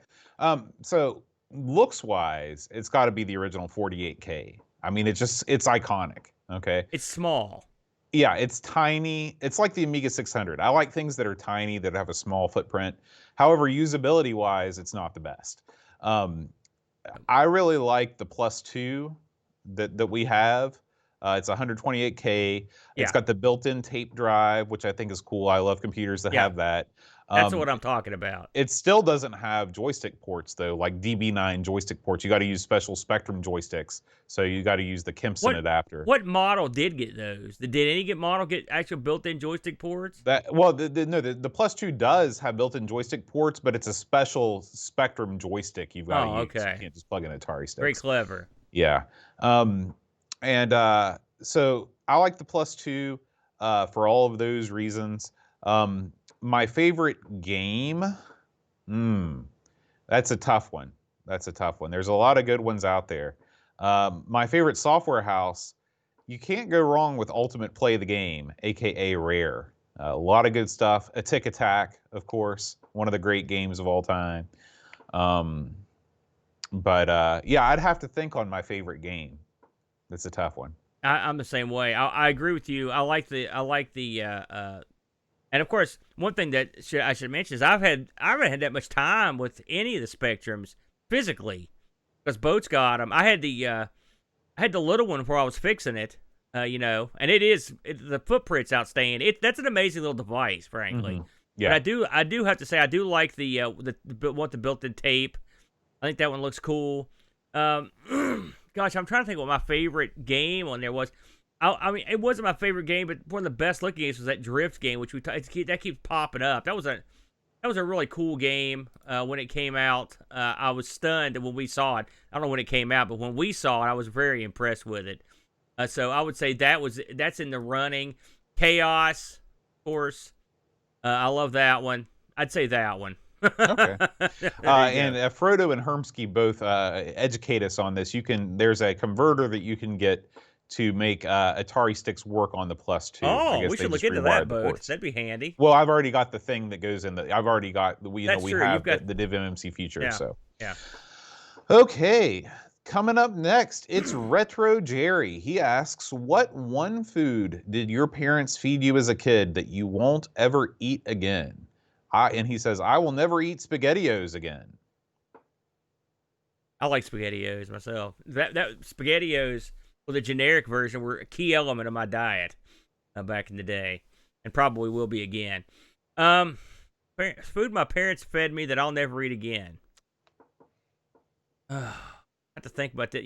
So looks-wise, it's got to be the original 48K. I mean, it's iconic. Okay. It's small. Yeah, it's tiny. It's like the Amiga 600. I like things that are tiny, that have a small footprint. However, usability-wise, it's not the best. I really like the +2 that we have. It's 128K. Yeah. It's got the built-in tape drive, which I think is cool. I love computers that have that. That's what I'm talking about. It still doesn't have joystick ports, though, like DB9 joystick ports. You got to use special Spectrum joysticks, so you got to use the Kempson adapter. What model did get those? Did any model get actual built-in joystick ports? The +2 does have built-in joystick ports, but it's a special Spectrum joystick you've got to use. Okay. You can't just plug in Atari sticks. Very clever. Yeah. So I like the +2 for all of those reasons. My favorite game, that's a tough one. There's a lot of good ones out there. My favorite software house, you can't go wrong with Ultimate Play the Game, aka Rare. A lot of good stuff. A Tick Attack, of course, one of the great games of all time. Yeah, I'd have to think on my favorite game. That's a tough one. I'm the same way. I agree with you. I like the and of course, one thing that I should mention is I haven't had that much time with any of the Spectrums physically, because Boat's got them. I had the little one where I was fixing it, and the footprint's outstanding. That's an amazing little device, frankly. Yeah. But I do have to say I do like the built-in tape. I think that one looks cool. Gosh, I'm trying to think what my favorite game on there was. I mean, it wasn't my favorite game, but one of the best looking games was that Drift game, which that keeps popping up. That was a really cool game when it came out. I was stunned when we saw it. I don't know when it came out, but when we saw it, I was very impressed with it. So I would say that's in the running. Chaos, of course. I love that one. I'd say that one. Okay. And Frodo and Hermsky both educate us on this. There's a converter that you can get to make Atari sticks work on the +2. Oh, we should look into that, Boat. That'd be handy. Well, I've already got the thing that goes in I've already got we have the Div MMC feature. Yeah. So yeah. Okay, coming up next, it's Retro Jerry. He asks, what one food did your parents feed you as a kid that you won't ever eat again? And he says, I will never eat SpaghettiOs again. I like SpaghettiOs myself. That SpaghettiOs, well, the generic version, were a key element of my diet back in the day, and probably will be again. Food my parents fed me that I'll never eat again. I have to think about that.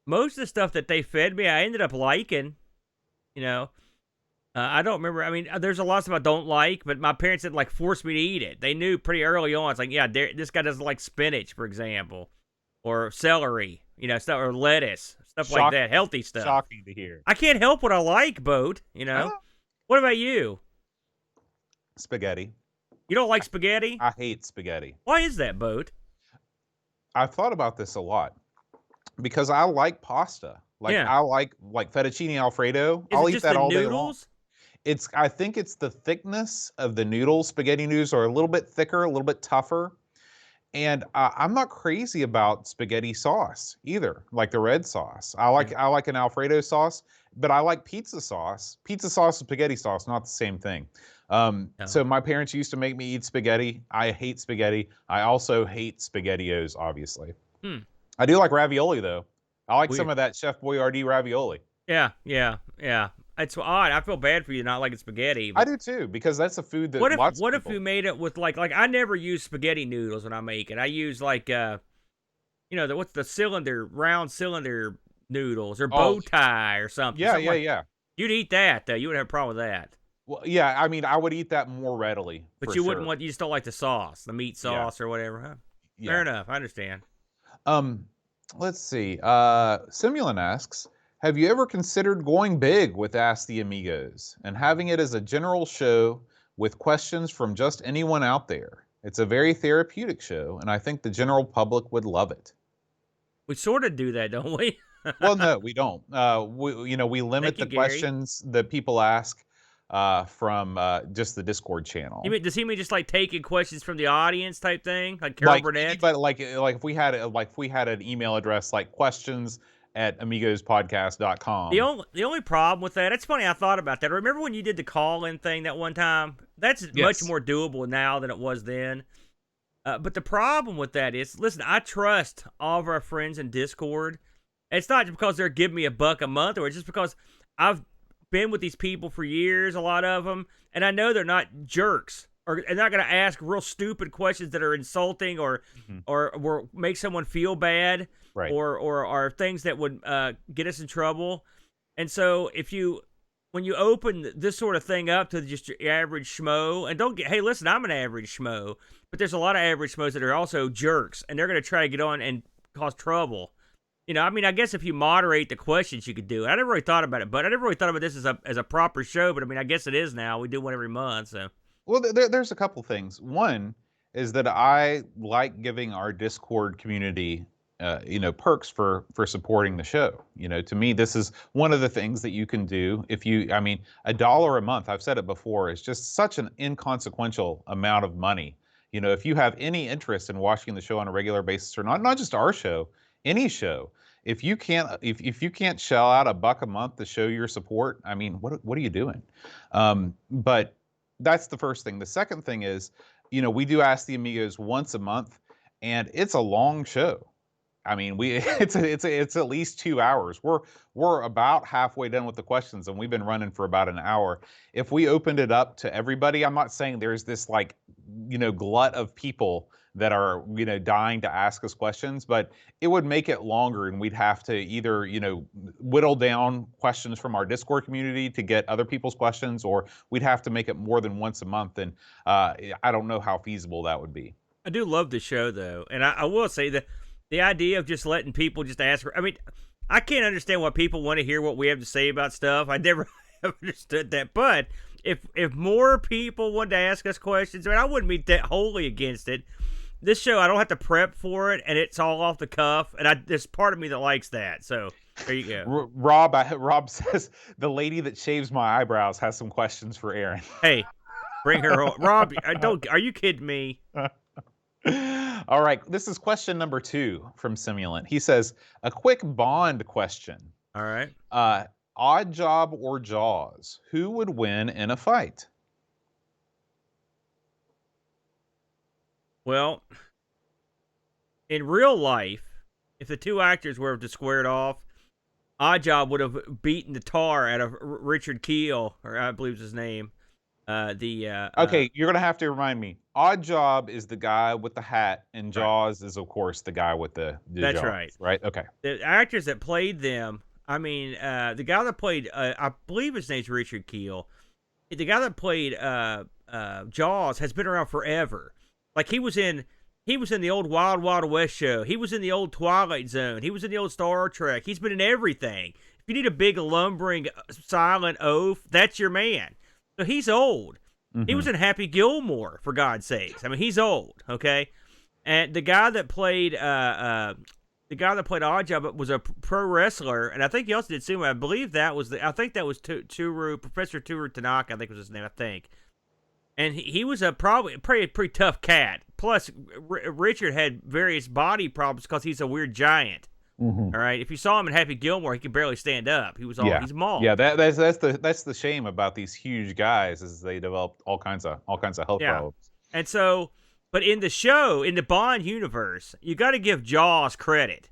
most of the stuff that they fed me, I ended up liking. You know, I don't remember. I mean, there's a lot of stuff I don't like, but my parents didn't like force me to eat it. They knew pretty early on. It's like, yeah, this guy doesn't like spinach, for example, or celery. You know, stuff or lettuce, stuff like that, healthy stuff. Shocking to hear. I can't help what I like, Boat. You know. What about you? Spaghetti. You don't like spaghetti? I hate spaghetti. Why is that, Boat? I've thought about this a lot because I like pasta. Like I like fettuccine Alfredo. I'll eat that all day long. I think it's the thickness of the noodles. Spaghetti noodles are a little bit thicker, a little bit tougher. And I'm not crazy about spaghetti sauce either, like the red sauce. I like an Alfredo sauce, but I like pizza sauce. Pizza sauce and spaghetti sauce, not the same thing. So my parents used to make me eat spaghetti. I hate spaghetti. I also hate SpaghettiOs, obviously. I do like ravioli, though. I like some of that Chef Boyardee ravioli. Yeah. It's odd. I feel bad for you not liking spaghetti. I do too, because that's a food that what if you made it with like I never use spaghetti noodles when I make it. I use like what's the round cylinder noodles or bow tie or something. Yeah. You'd eat that though. You wouldn't have a problem with that. Well, yeah, I mean, I would eat that more readily. But you wouldn't you just don't like the sauce, the meat sauce or whatever, huh? Yeah. Fair enough. I understand. Let's see. Simulant asks, have you ever considered going big with Ask the Amigos and having it as a general show with questions from just anyone out there? It's a very therapeutic show, and I think the general public would love it. We sort of do that, don't we? Well, no, we don't. We limit the questions that people ask from just the Discord channel. Does he mean just like taking questions from the audience type thing, like Carol Burnett? But like if we had an email address like questions@amigospodcast.com. The only problem with that, it's funny, I thought about that. Remember when you did the call-in thing that one time? That's much more doable now than it was then. But the problem with that is, listen, I trust all of our friends in Discord. It's not just because they're giving me $1 a month, or it's just because I've been with these people for years, a lot of them, and I know they're not jerks, or they're not going to ask real stupid questions that are insulting or make someone feel bad, right, or are things that would get us in trouble. And so when you open this sort of thing up to just your average schmo, and hey, listen, I'm an average schmo, but there's a lot of average schmoes that are also jerks, and they're going to try to get on and cause trouble. I mean, I guess if you moderate the questions, you could do it. I never really thought about it, but I never really thought about this as a proper show. But I mean, I guess it is now. We do one every month, so. Well, there's a couple things. One is that I like giving our Discord community, perks for supporting the show. To me, this is one of the things that you can do. $1 a month, I've said it before, is just such an inconsequential amount of money. If you have any interest in watching the show on a regular basis or not just our show, any show, if you can't shell out $1 a month to show your support, I mean, what are you doing? But that's the first thing. The second thing is, we do Ask the Amigos once a month, and it's a long show. I mean, it's at least 2 hours. We're about halfway done with the questions, and we've been running for about an hour. If we opened it up to everybody, I'm not saying there's this glut of people that are dying to ask us questions, but it would make it longer, and we'd have to either whittle down questions from our Discord community to get other people's questions, or we'd have to make it more than once a month, and I don't know how feasible that would be. I do love the show though, and I will say that the idea of just letting people just ask. I mean, I can't understand why people want to hear what we have to say about stuff. I never understood that, but if more people wanted to ask us questions, I mean, I wouldn't be that wholly against it. This show, I don't have to prep for it, and it's all off the cuff, and there's part of me that likes that. So there you go. Rob says the lady that shaves my eyebrows has some questions for Aaron. Hey, bring her on. Rob, are you kidding me? All right, this is question number 2 from Simulant. He says, a quick Bond question. All right. Odd Job or Jaws? Who would win in a fight? Well, in real life, if the two actors were to square it off, Odd Job would have beaten the tar out of Richard Keel, or I believe is his name. Okay, you're going to have to remind me. Odd Job is the guy with the hat, and Right. Jaws is, of course, the guy with the That's jaws, right. right? Okay. The actors that played them, I mean, the guy that played, I believe his name's Richard Keel. The guy that played Jaws has been around forever. Like he was in the old Wild Wild West show. He was in the old Twilight Zone. He was in the old Star Trek. He's been in everything. If you need a big lumbering silent oaf, that's your man. So he's old. He was in Happy Gilmore, for God's sakes. I mean, he's old, okay? And the guy that played Oddjob was a pro wrestler, and I think he also did sumo. I believe that was Professor Turu Tanaka, I think was his name, I think. And he was probably a pretty tough cat. Plus, Richard had various body problems because he's a weird giant. All right, if you saw him in Happy Gilmore, he could barely stand up. He's mauled. Yeah, that's the shame about these huge guys is they developed all kinds of health problems. And so, but in the show, in the Bond universe, you got to give Jaws credit.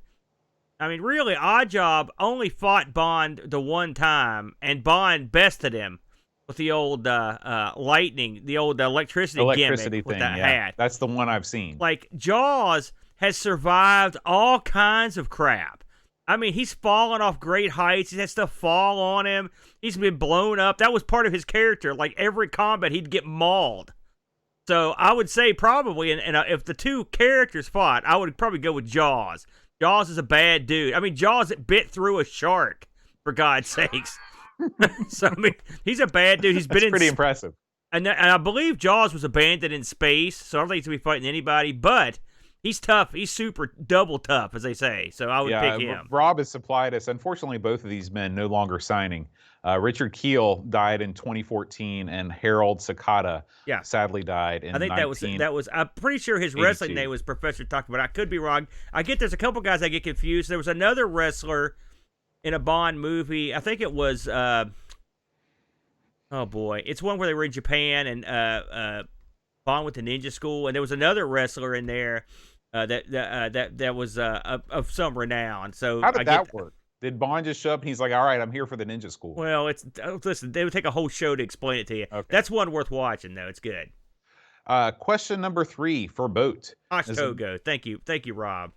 I mean, really, Oddjob only fought Bond the one time, and Bond bested him with the old lightning, the old electricity gimmick thing, with that hat. That's the one I've seen. Like, Jaws has survived all kinds of crap. I mean, he's fallen off great heights. He's had stuff fall on him. He's been blown up. That was part of his character. Like, every combat, he'd get mauled. So I would say probably, and if the two characters fought, I would probably go with Jaws. Jaws is a bad dude. I mean, Jaws bit through a shark, for God's sakes. So, I mean, he's a bad dude. He's been pretty impressive. And I believe Jaws was abandoned in space, so I don't think he's going to be fighting anybody, but he's tough. He's super double tough, as they say. So I would pick him. Rob has supplied us. Unfortunately, both of these men no longer signing. Richard Keel died in 2014, and Harold Sakata sadly died in 1982. I think that was. I'm pretty sure his wrestling name was Professor Tuck, but I could be wrong. There's a couple guys I get confused. There was another wrestler in a Bond movie. I think it was. Oh boy, it's one where they were in Japan and Bond with the Ninja School, and there was another wrester in there that was of some renown. So how did that work? Did Bond just show up and he's like, "All right, I'm here for the Ninja School"? Well, listen, they would take a whole show to explain it to you. Okay. That's one worth watching, though. It's good. Question number 3 for Boat. Togo. Thank you, Rob.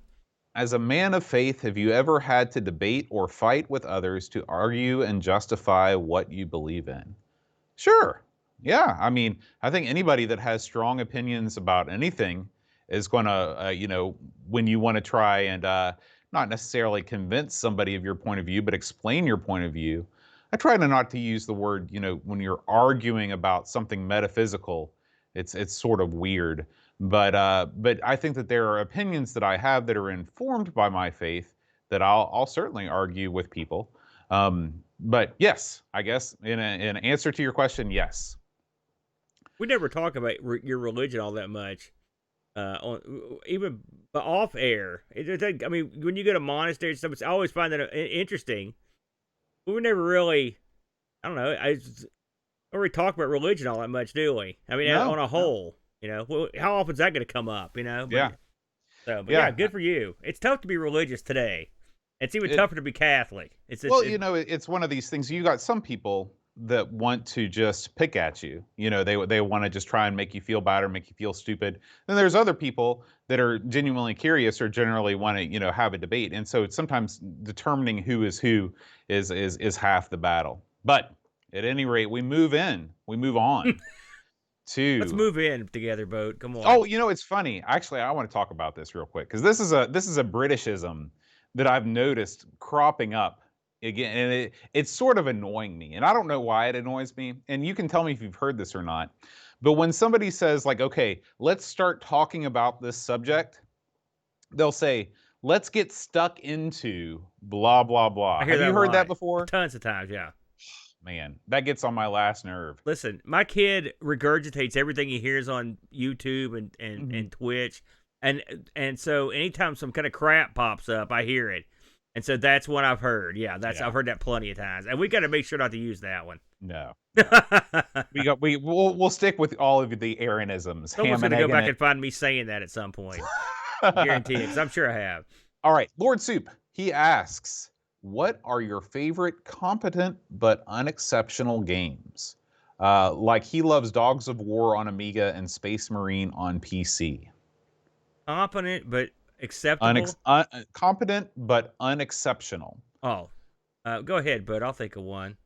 As a man of faith, have you ever had to debate or fight with others to argue and justify what you believe in? Sure. Yeah. I mean, I think anybody that has strong opinions about anything is going to, when you want to try and not necessarily convince somebody of your point of view, but explain your point of view. I try not to use the word, when you're arguing about something metaphysical, it's sort of weird. But I think that there are opinions that I have that are informed by my faith that I'll certainly argue with people. But yes, I guess in answer to your question, yes. We never talk about your religion all that much, even off air. I mean, when you go to monasteries and stuff, I always find that interesting. But we never really, I don't know, I don't really talk about religion all that much, do we? I mean, on a whole, how often is that going to come up? But, yeah, good for you. It's tough to be religious today. It's even tougher to be Catholic. It's one of these things. You got some people that want to just pick at you. They want to just try and make you feel bad or make you feel stupid. Then there's other people that are genuinely curious or generally want to, have a debate. And so sometimes determining who is half the battle. But at any rate, we move on. Let's move in together, Boat. Come on. Oh, it's funny. Actually, I want to talk about this real quick because this is a Britishism that I've noticed cropping up again, and it's sort of annoying me. And I don't know why it annoys me. And you can tell me if you've heard this or not. But when somebody says like, "Okay, let's start talking about this subject," they'll say, "Let's get stuck into blah blah blah." Have you heard that before? Tons of times, yeah. Man, that gets on my last nerve. Listen, my kid regurgitates everything he hears on YouTube and Twitch. And so anytime some kind of crap pops up, I hear it. And so that's what I've heard. Yeah, I've heard that plenty of times. And we got to make sure not to use that one. No. We'll stick with all of the Aaronisms. Someone's going to go back and find me saying that at some point. Guarantee it, because I'm sure I have. All right, Lord Soup, he asks, what are your favorite competent but unexceptional games? Like he loves Dogs of War on Amiga and Space Marine on PC. Competent but acceptable. Competent but unexceptional. Oh, go ahead, bud. I'll think of one.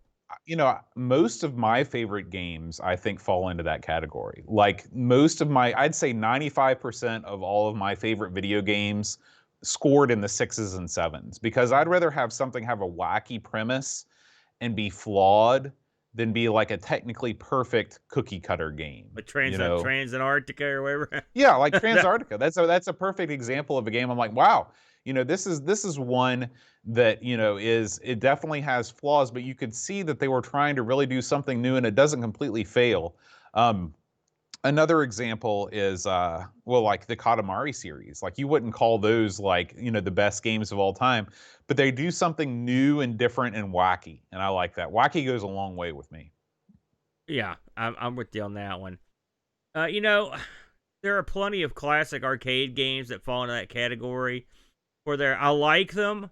Most of my favorite games, I think, fall into that category. Like most of I'd say 95% of all of my favorite video games scored in the sixes and sevens because I'd rather have something have a wacky premise and be flawed than be like a technically perfect cookie cutter game. Like Transantarctica or whatever. Yeah, like Transantarctica. That's a perfect example of a game. I'm like, wow, this is one that it definitely has flaws, but you could see that they were trying to really do something new, and it doesn't completely fail. Another example is like the Katamari series. Like you wouldn't call those like the best games of all time, but they do something new and different and wacky, and I like that. Wacky goes a long way with me. Yeah, I'm with you on that one. There are plenty of classic arcade games that fall into that category where I like them,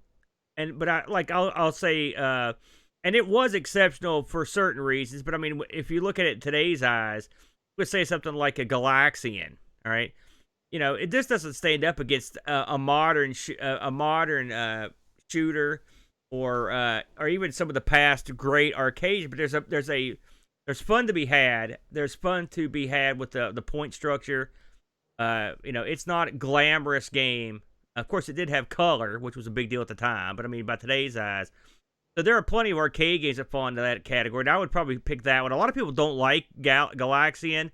but I'll say and it was exceptional for certain reasons, but I mean if you look at it in today's eyes, let's say something like a Galaxian, all right? This doesn't stand up against a modern shooter or even some of the past great arcades, but there's fun to be had. There's fun to be had with the point structure. It's not a glamorous game. Of course, it did have color, which was a big deal at the time, but I mean, by today's eyes. So there are plenty of arcade games that fall into that category, and I would probably pick that one. A lot of people don't like Galaxian,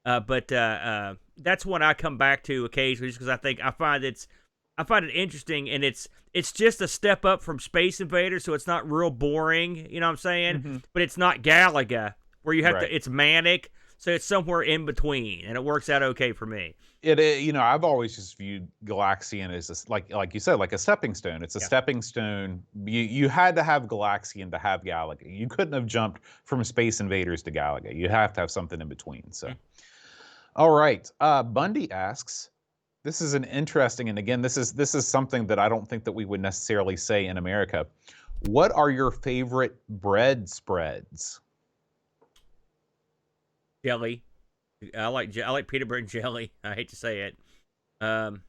but that's one I come back to occasionally just because I find it interesting, and it's just a step up from Space Invaders, so it's not real boring, you know what I'm saying? Mm-hmm. But it's not Galaga, where you have Right. to, it's Manic, so it's somewhere in between, and it works out okay for me. I've always just viewed Galaxian as like you said, like a stepping stone. It's a stepping stone. You had to have Galaxian to have Galaga. You couldn't have jumped from Space Invaders to Galaga. You have to have something in between. So, all right. Bundy asks, this is an interesting, and again, this is something that I don't think that we would necessarily say in America. What are your favorite bread spreads? Jelly. I like peanut butter and jelly. I hate to say it. When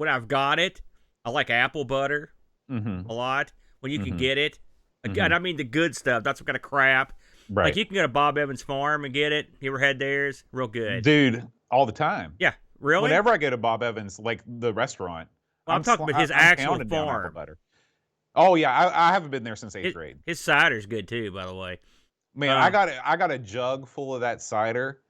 I've got it, I like apple butter a lot when you can get it. Again, I mean the good stuff. That's some kind of crap. Right. Like you can go to Bob Evans Farm and get it. You ever had theirs? Real good. Dude, all the time. Yeah, really? Whenever I go to Bob Evans, like the restaurant, well, I'm talking about his actual farm. Butter. Oh yeah, I haven't been there since 8th grade. His cider's good too, by the way. Man, I got a jug full of that cider,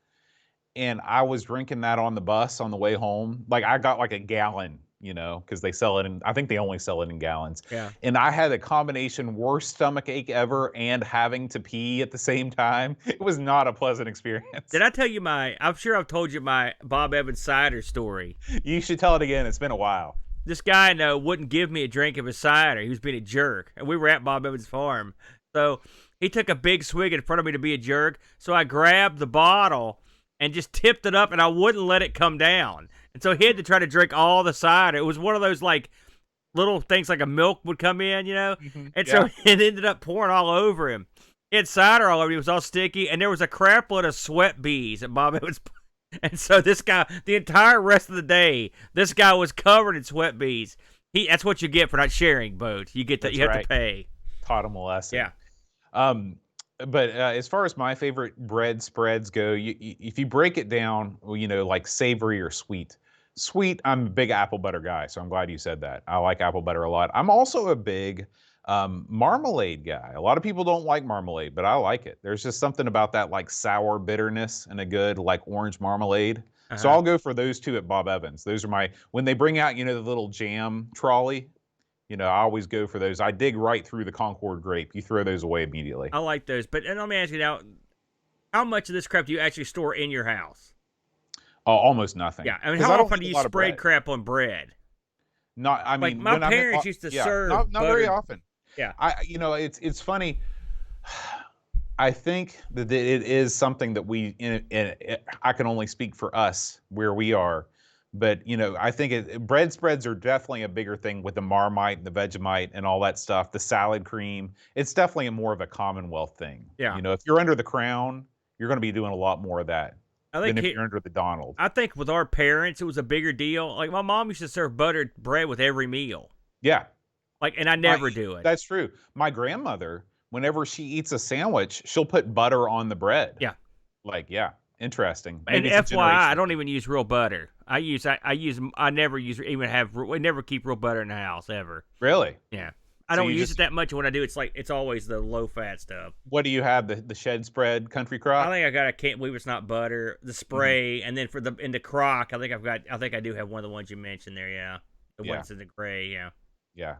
and I was drinking that on the bus on the way home. Like I got like a gallon, because they sell it in. I think they only sell it in gallons. Yeah. And I had a combination worst stomach ache ever and having to pee at the same time. It was not a pleasant experience. Did I tell you I'm sure I've told you my Bob Evans cider story. You should tell it again. It's been a while. This guy wouldn't give me a drink of his cider. He was being a jerk, and we were at Bob Evans Farm, so. He took a big swig in front of me to be a jerk, so I grabbed the bottle and just tipped it up, and I wouldn't let it come down. And so he had to try to drink all the cider. It was one of those, like, little things like a milk would come in, And so it ended up pouring all over him. He had cider all over him. It was all sticky, and there was a crap load of sweat bees at Bob Evans. And so this guy, the entire rest of the day, this guy was covered in sweat bees. That's what you get for not sharing, Boat. You get that. You have to pay. Taught him a lesson. Yeah. But as far as my favorite bread spreads go, if you break it down, like savory or sweet. Sweet, I'm a big apple butter guy, so I'm glad you said that. I like apple butter a lot. I'm also a big marmalade guy. A lot of people don't like marmalade, but I like it. There's just something about that like sour bitterness and a good like orange marmalade. So I'll go for those two at Bob Evans. Those are when they bring out, the little jam trolley. I always go for those. I dig right through the Concord grape. You throw those away immediately. I like those. But let me ask you now, how much of this crap do you actually store in your house? Almost nothing. Yeah. I mean, how often do you spread crap on bread? I mean, like my parents used to serve not very often. Yeah. It's funny. I think that it is something that I can only speak for us where we are. But I think bread spreads are definitely a bigger thing with the Marmite and the Vegemite and all that stuff. The salad cream, it's definitely more of a Commonwealth thing. Yeah. If you're under the Crown, you're going to be doing a lot more of that I than think if you're under the Donald. I think with our parents, it was a bigger deal. Like my mom used to serve buttered bread with every meal. Yeah. And I never do it. That's true. My grandmother, whenever she eats a sandwich, she'll put butter on the bread. Yeah. Yeah. Interesting. And Maybe it's a FYI, I generation don't thing. even use real butter. I never keep real butter in the house ever. Really? Yeah. I So don't you use just- it that much. When I do, it's always the low fat stuff. What do you have? The shed spread country I crock? think I can't believe it's not butter. The spray, and then in the crock, I think I do have one of the ones you mentioned there. Yeah, the Yeah. ones in the gray. Yeah. Yeah.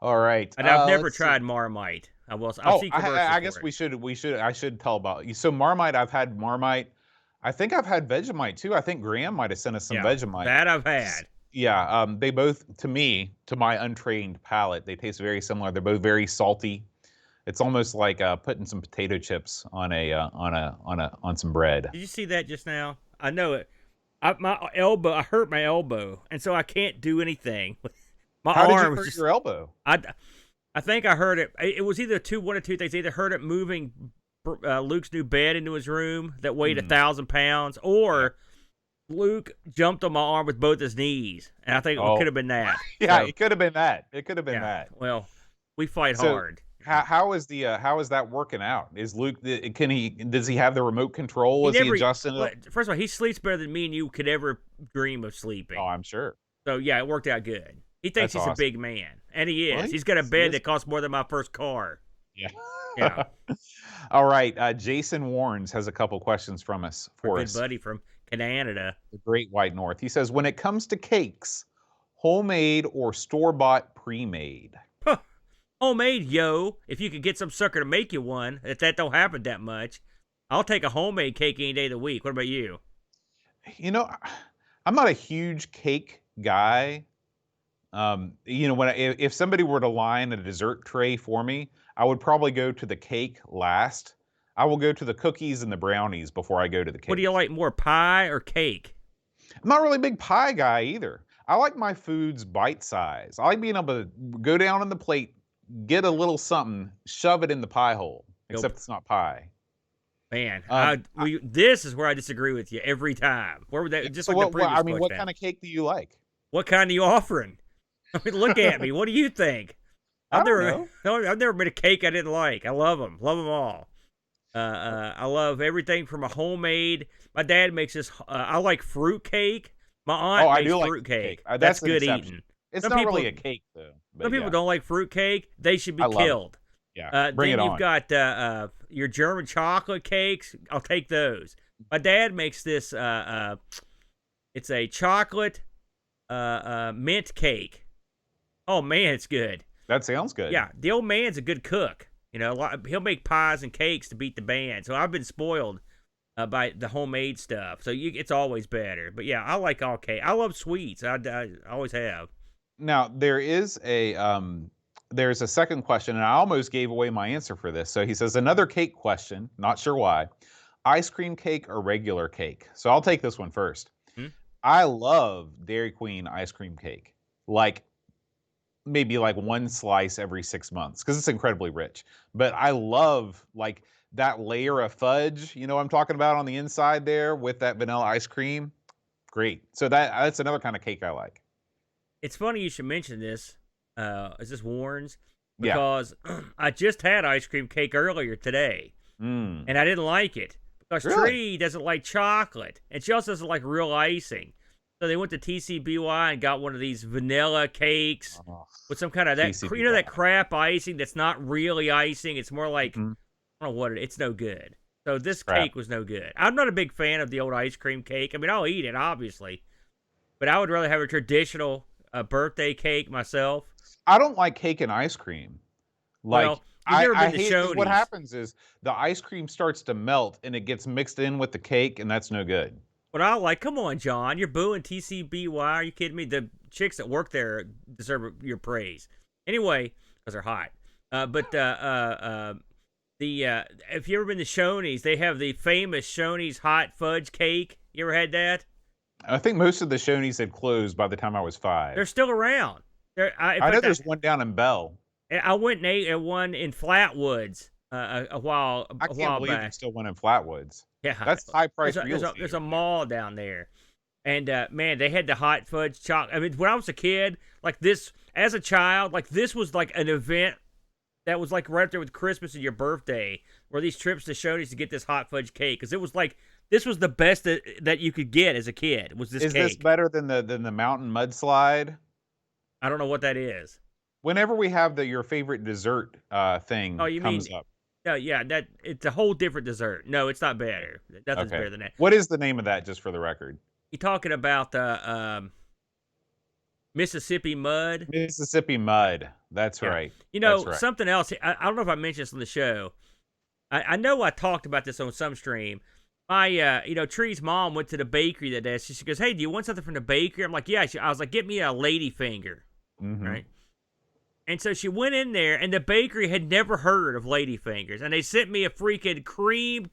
All right. And I've never let's see. tried Marmite. I'll see commercials I guess for it. I should tell about you. So Marmite, I've had Marmite. I think I've had Vegemite too. I think Graham might have sent us some Vegemite. That I've had. Yeah, they both, to my untrained palate, they taste very similar. They're both very salty. It's almost like putting some potato chips on some bread. Did you see that just now? I know it. I hurt my elbow, and so I can't do anything. My How did you arm hurt just, your elbow? I think I heard it. It was either one of two things. I either heard it moving Luke's new bed into his room that weighed 1,000 pounds, or Luke jumped on my arm with both his knees, and I think it could have been that. Yeah, So, it could have been that. It could have been that. Well, we fight hard. How is that working out? Is Luke does he have the remote control? Is he adjusting it? First of all, he sleeps better than me and you could ever dream of sleeping. Oh, I'm sure. So yeah, it worked out good. He thinks That's he's awesome. a big man, and he is. Well, He's got a bed that costs more than my first car. Yeah. Yeah. All right. Jason Warnes has a couple questions from us for us. Good buddy from Canada. The Great White North. He says, when it comes to cakes, homemade or store-bought pre-made? Homemade, yo. If you could get some sucker to make you one, if that don't happen that much, I'll take a homemade cake any day of the week. What about you? I'm not a huge cake guy. If somebody were to line a dessert tray for me, I would probably go to the cake last. I will go to the cookies and the brownies before I go to the cake. What do you like more, pie or cake? I'm not really a big pie guy either. I like my foods bite size. I like being able to go down on the plate, get a little something, shove it in the pie hole. Except it's not pie. Man, this is where I disagree with you every time. Where would that? Just So like the previous what kind of cake do you like? What kind are you offering? I mean, look at me. What do you think? I don't know. I've never made a cake I didn't like. I love them. Love them all. I love everything from a homemade. My dad makes this. I like fruit cake. My aunt makes fruit cake. That's good eating. It's not really a cake though. Some people don't like fruit cake. They should be killed. Yeah, bring it on. Then you've got your German chocolate cakes. I'll take those. My dad makes this. It's a chocolate mint cake. Oh man, it's good. That sounds good. Yeah, the old man's a good cook. He'll make pies and cakes to beat the band. So I've been spoiled by the homemade stuff. So it's always better. But yeah, I like all cake. I love sweets. I always have. Now there's a second question, and I almost gave away my answer for this. So he says, another cake question, not sure why. Ice cream cake or regular cake? So I'll take this one first. I love Dairy Queen ice cream cake. Maybe one slice every 6 months because it's incredibly rich. But I love that layer of fudge, I'm talking about on the inside there with that vanilla ice cream. Great. So that's another kind of cake I like. It's funny you should mention this. Is this Warren's? Because I just had ice cream cake earlier today, and I didn't like it because Tree doesn't like chocolate, and she also doesn't like real icing. So they went to TCBY and got one of these vanilla cakes with some kind of that crap icing that's not really icing. It's more like I don't know what it's no good. So this cake was no good. I'm not a big fan of the old ice cream cake. I mean, I'll eat it obviously, but I would rather have a traditional birthday cake myself. I don't like cake and ice cream. You've never been to Shoney's. What happens is the ice cream starts to melt and it gets mixed in with the cake, and that's no good. But I like, come on, John, you're booing TCBY. Are you kidding me? The chicks that work there deserve your praise. Anyway, because they're hot. If you ever been to Shoney's, they have the famous Shoney's hot fudge cake. You ever had that? I think most of the Shoney's had closed by the time I was They're 5. still around. I know there's one down in Bell. I went and ate at one in Flatwoods I a can't while believe there's back. still one in Flatwoods. Yeah, That's high there's price a real there's a estate there's a over there. mall down there, and man, they had the hot fudge chocolate. I mean, when I was a kid, like this, as a child, like this was like an event that was like right up there with Christmas and your birthday, where these trips to Shoney's to get this hot fudge cake, because it was like this was the best that you could get as a kid. Was this Is cake? this better than the mountain mudslide? I don't know what that is. Whenever we have your favorite dessert thing Oh, you comes mean? up. No, yeah, that it's a whole different dessert. No, it's not better. Nothing's Okay. better than that. What is the name of that, just for the record? You talking about the Mississippi Mud? Mississippi Mud. That's Yeah. right. You know, That's right. something else. I don't know if I mentioned this on the show. I know I talked about this on some stream. My, Tree's mom went to the bakery that day. She goes, "Hey, do you want something from the bakery?" I'm like, "Yeah." I was like, "Get me a ladyfinger," right? And so she went in there, and the bakery had never heard of ladyfingers, and they sent me a freaking cream.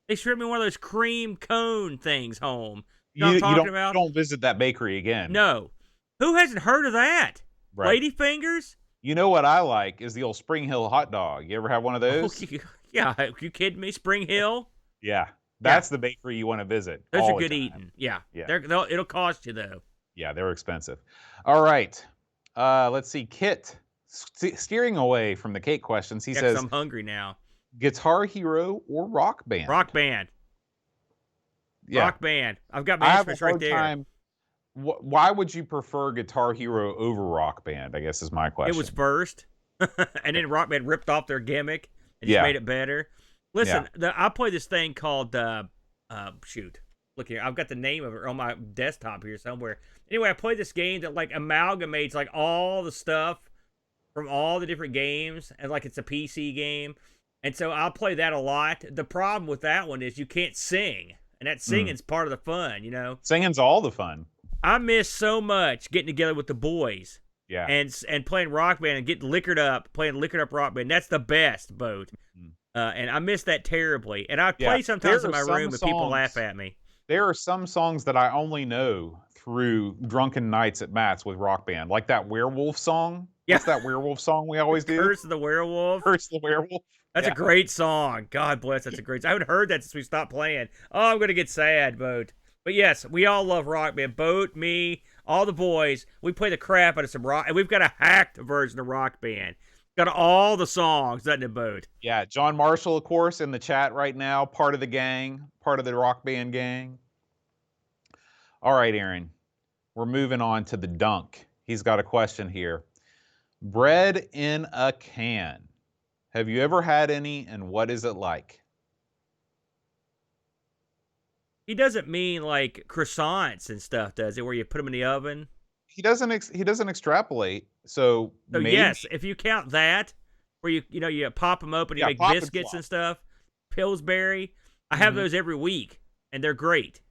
They sent me one of those cream cone things home. You know what I'm talking about? You don't visit that bakery again. No. Who hasn't heard of that? Right. Ladyfingers? You know what I like is the old Spring Hill hot dog. You ever have one of those? Yeah, you kidding me? Spring Hill? Yeah. That's the bakery you want to visit. Those are good eating. Yeah. It'll cost you, though. Yeah, they're expensive. All right. Let's see. Kit, steering away from the cake questions, he says, I'm hungry now. Guitar Hero or Rock Band? Rock Band. Yeah. Rock Band. I've got my instruments right there. Time. Why would you prefer Guitar Hero over Rock Band, I guess is my question. It was first, and then Rock Band ripped off their gimmick and just made it better. Listen, I play this thing called, look here, I've got the name of it on my desktop here somewhere. Anyway, I play this game that like amalgamates like all the stuff from all the different games, and like it's a PC game. And so I'll play that a lot. The problem with that one is you can't sing, and that singing's part of the fun, you know? Singing's all the fun. I miss so much getting together with the boys. Yeah. And playing Rock Band and getting liquored up, playing liquored up Rock Band. That's the best, Boat. And I miss that terribly. And I play sometimes in my room and people laugh at me. There are some songs that I only know through drunken nights at Matt's with Rock Band, like that werewolf song. Yeah. What's that werewolf song we always do? Curse of the Werewolf. Curse the Werewolf. That's a great song. God bless, that's a great song. I haven't heard that since we stopped playing. Oh, I'm going to get sad, Boat. But yes, we all love Rock Band. Boat, me, all the boys. We play the crap out of some rock. And we've got a hacked version of Rock Band. Got all the songs, doesn't it, Boat? Yeah, John Marshall, of course, in the chat right now, part of the gang, part of the Rock Band gang. All right, Aaron, we're moving on to the dunk. He's got a question here. Bread in a can. Have you ever had any, and what is it like? He doesn't mean like croissants and stuff, does it? Where you put them in the oven? He doesn't extrapolate. So maybe. Yes, if you count that, where you pop them open, you make biscuits and stuff. Pillsbury, I have those every week, and they're great.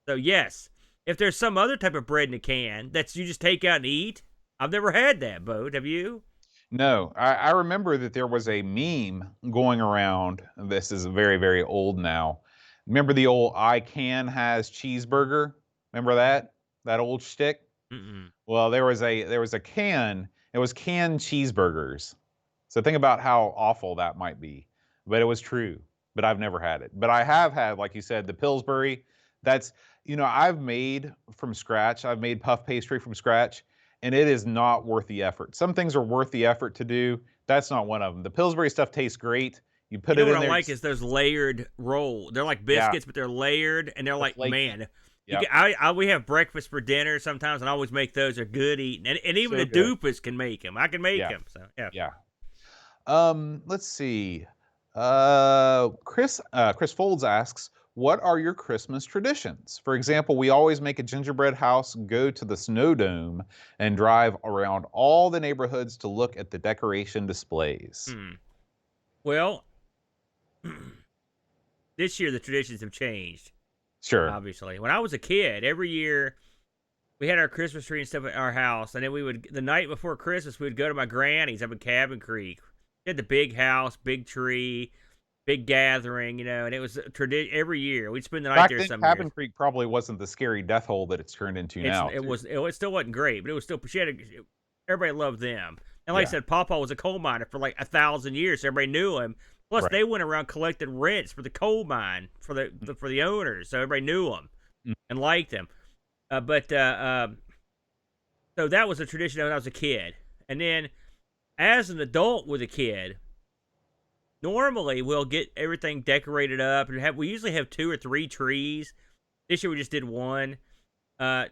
So yes, if there's some other type of bread in a can that you just take out and eat, I've never had that, Boat. Have you? No, I remember that there was a meme going around. This is very, very old now. Remember the old I Can Has cheeseburger? Remember that old shtick? Well, there was a can. It was canned cheeseburgers. So think about how awful that might be. But it was true. But I've never had it. But I have had, like you said, the Pillsbury. That's, I've made from scratch. I've made puff pastry from scratch. And it is not worth the effort. Some things are worth the effort to do. That's not one of them. The Pillsbury stuff tastes great. You put it in there. What I like is those layered roll. They're like biscuits, but they're layered, and they're like, man. We have breakfast for dinner sometimes, and I always make those. They're good eating, and even the doofus can make them. I can make them. So yeah. Let's see. Chris Folds asks, what are your Christmas traditions? For example, we always make a gingerbread house, go to the snow dome, and drive around all the neighborhoods to look at the decoration displays. Well, this year the traditions have changed. Sure. Obviously. When I was a kid, every year we had our Christmas tree and stuff at our house, and then the night before Christmas, we would go to my granny's up in Cabin Creek. We had the big house, big tree. big gathering, and it was a tradition every year. We'd spend the night Back there then, some years. Cabin Creek probably wasn't the scary death hole that it's turned into It's now, it too. was it still wasn't great, but it was still everybody loved them. And like I Yeah. said, Papa was a coal miner for like 1,000 years. So everybody knew him. Plus, Right. they went around collecting rents for the coal mine for the owners, so everybody knew him Mm. and liked him. So that was a tradition when I was a kid. And then, as an adult with a kid, normally we'll get everything decorated up and we usually have 2 or 3 trees. This year we just did 1.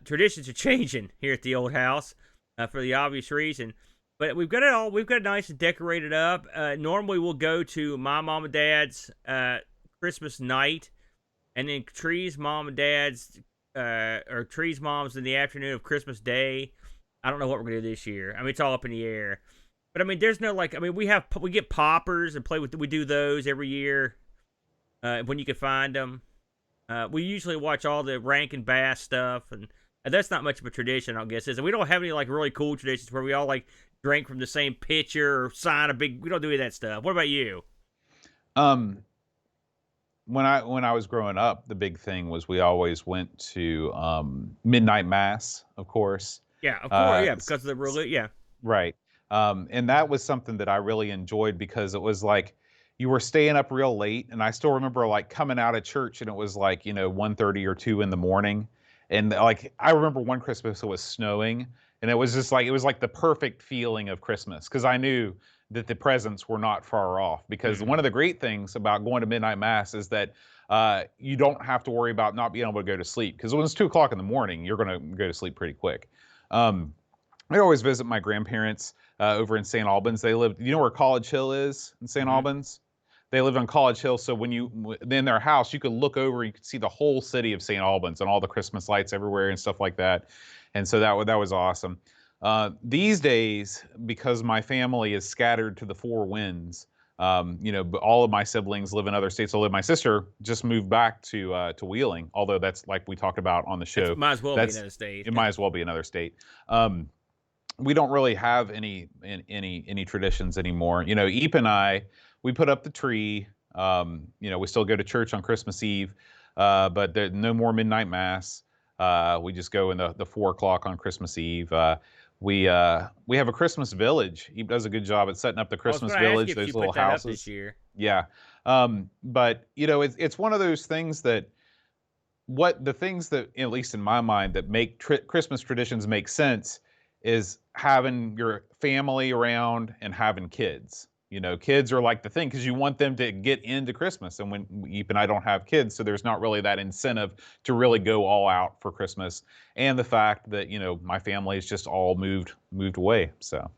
Traditions are changing here at the old house for the obvious reason. But we've got it all. We've got it nice and decorated up. Normally we'll go to my mom and dad's Christmas night, and then Tree's mom and dad's or Tree's mom's in the afternoon of Christmas Day. I don't know what we're gonna do this year. I mean, it's all up in the air. But I mean, there's no we get poppers and we do those every year when you can find them. We usually watch all the Rankin Bass stuff, and that's not much of a tradition, I guess. Is we don't have any like really cool traditions where we all like drink from the same pitcher or sign a big. We don't do any of that stuff. What about you? Um, when I was growing up, the big thing was we always went to midnight mass, of course. Yeah, of course, yeah, because of the yeah. Right. And that was something that I really enjoyed because it was like you were staying up real late. And I still remember like coming out of church and it was like, 1:30 or 2 in the morning. And like I remember one Christmas it was snowing and it was just like it was like the perfect feeling of Christmas because I knew that the presents were not far off. Because one of the great things about going to midnight mass is that you don't have to worry about not being able to go to sleep because when it's 2 o'clock in the morning, you're going to go to sleep pretty quick. I always visit my grandparents over in St. Albans. They lived, you know where College Hill is in St. Albans? They lived on College Hill. So when in their house, you could look over, you could see the whole city of St. Albans and all the Christmas lights everywhere and stuff like that. And so that was awesome. These days, because my family is scattered to the 4 winds, but all of my siblings live in other states. Although my sister just moved back to Wheeling, although that's like we talked about on the show. Might as well be another state. It might as well be another state. We don't really have any traditions anymore. Eep and I, we put up the tree. We still go to church on Christmas Eve, but there's no more midnight mass. We just go in the 4 o'clock on Christmas Eve. We have a Christmas village. He does a good job at setting up the Christmas village. Those little houses. This year. Yeah, but it's one of those things that the things that, at least in my mind, that make Christmas traditions make sense is having your family around and having kids. Kids are like the thing because you want them to get into Christmas. And when Eep and I don't have kids, so there's not really that incentive to really go all out for Christmas. And the fact that, my family is just all moved away. So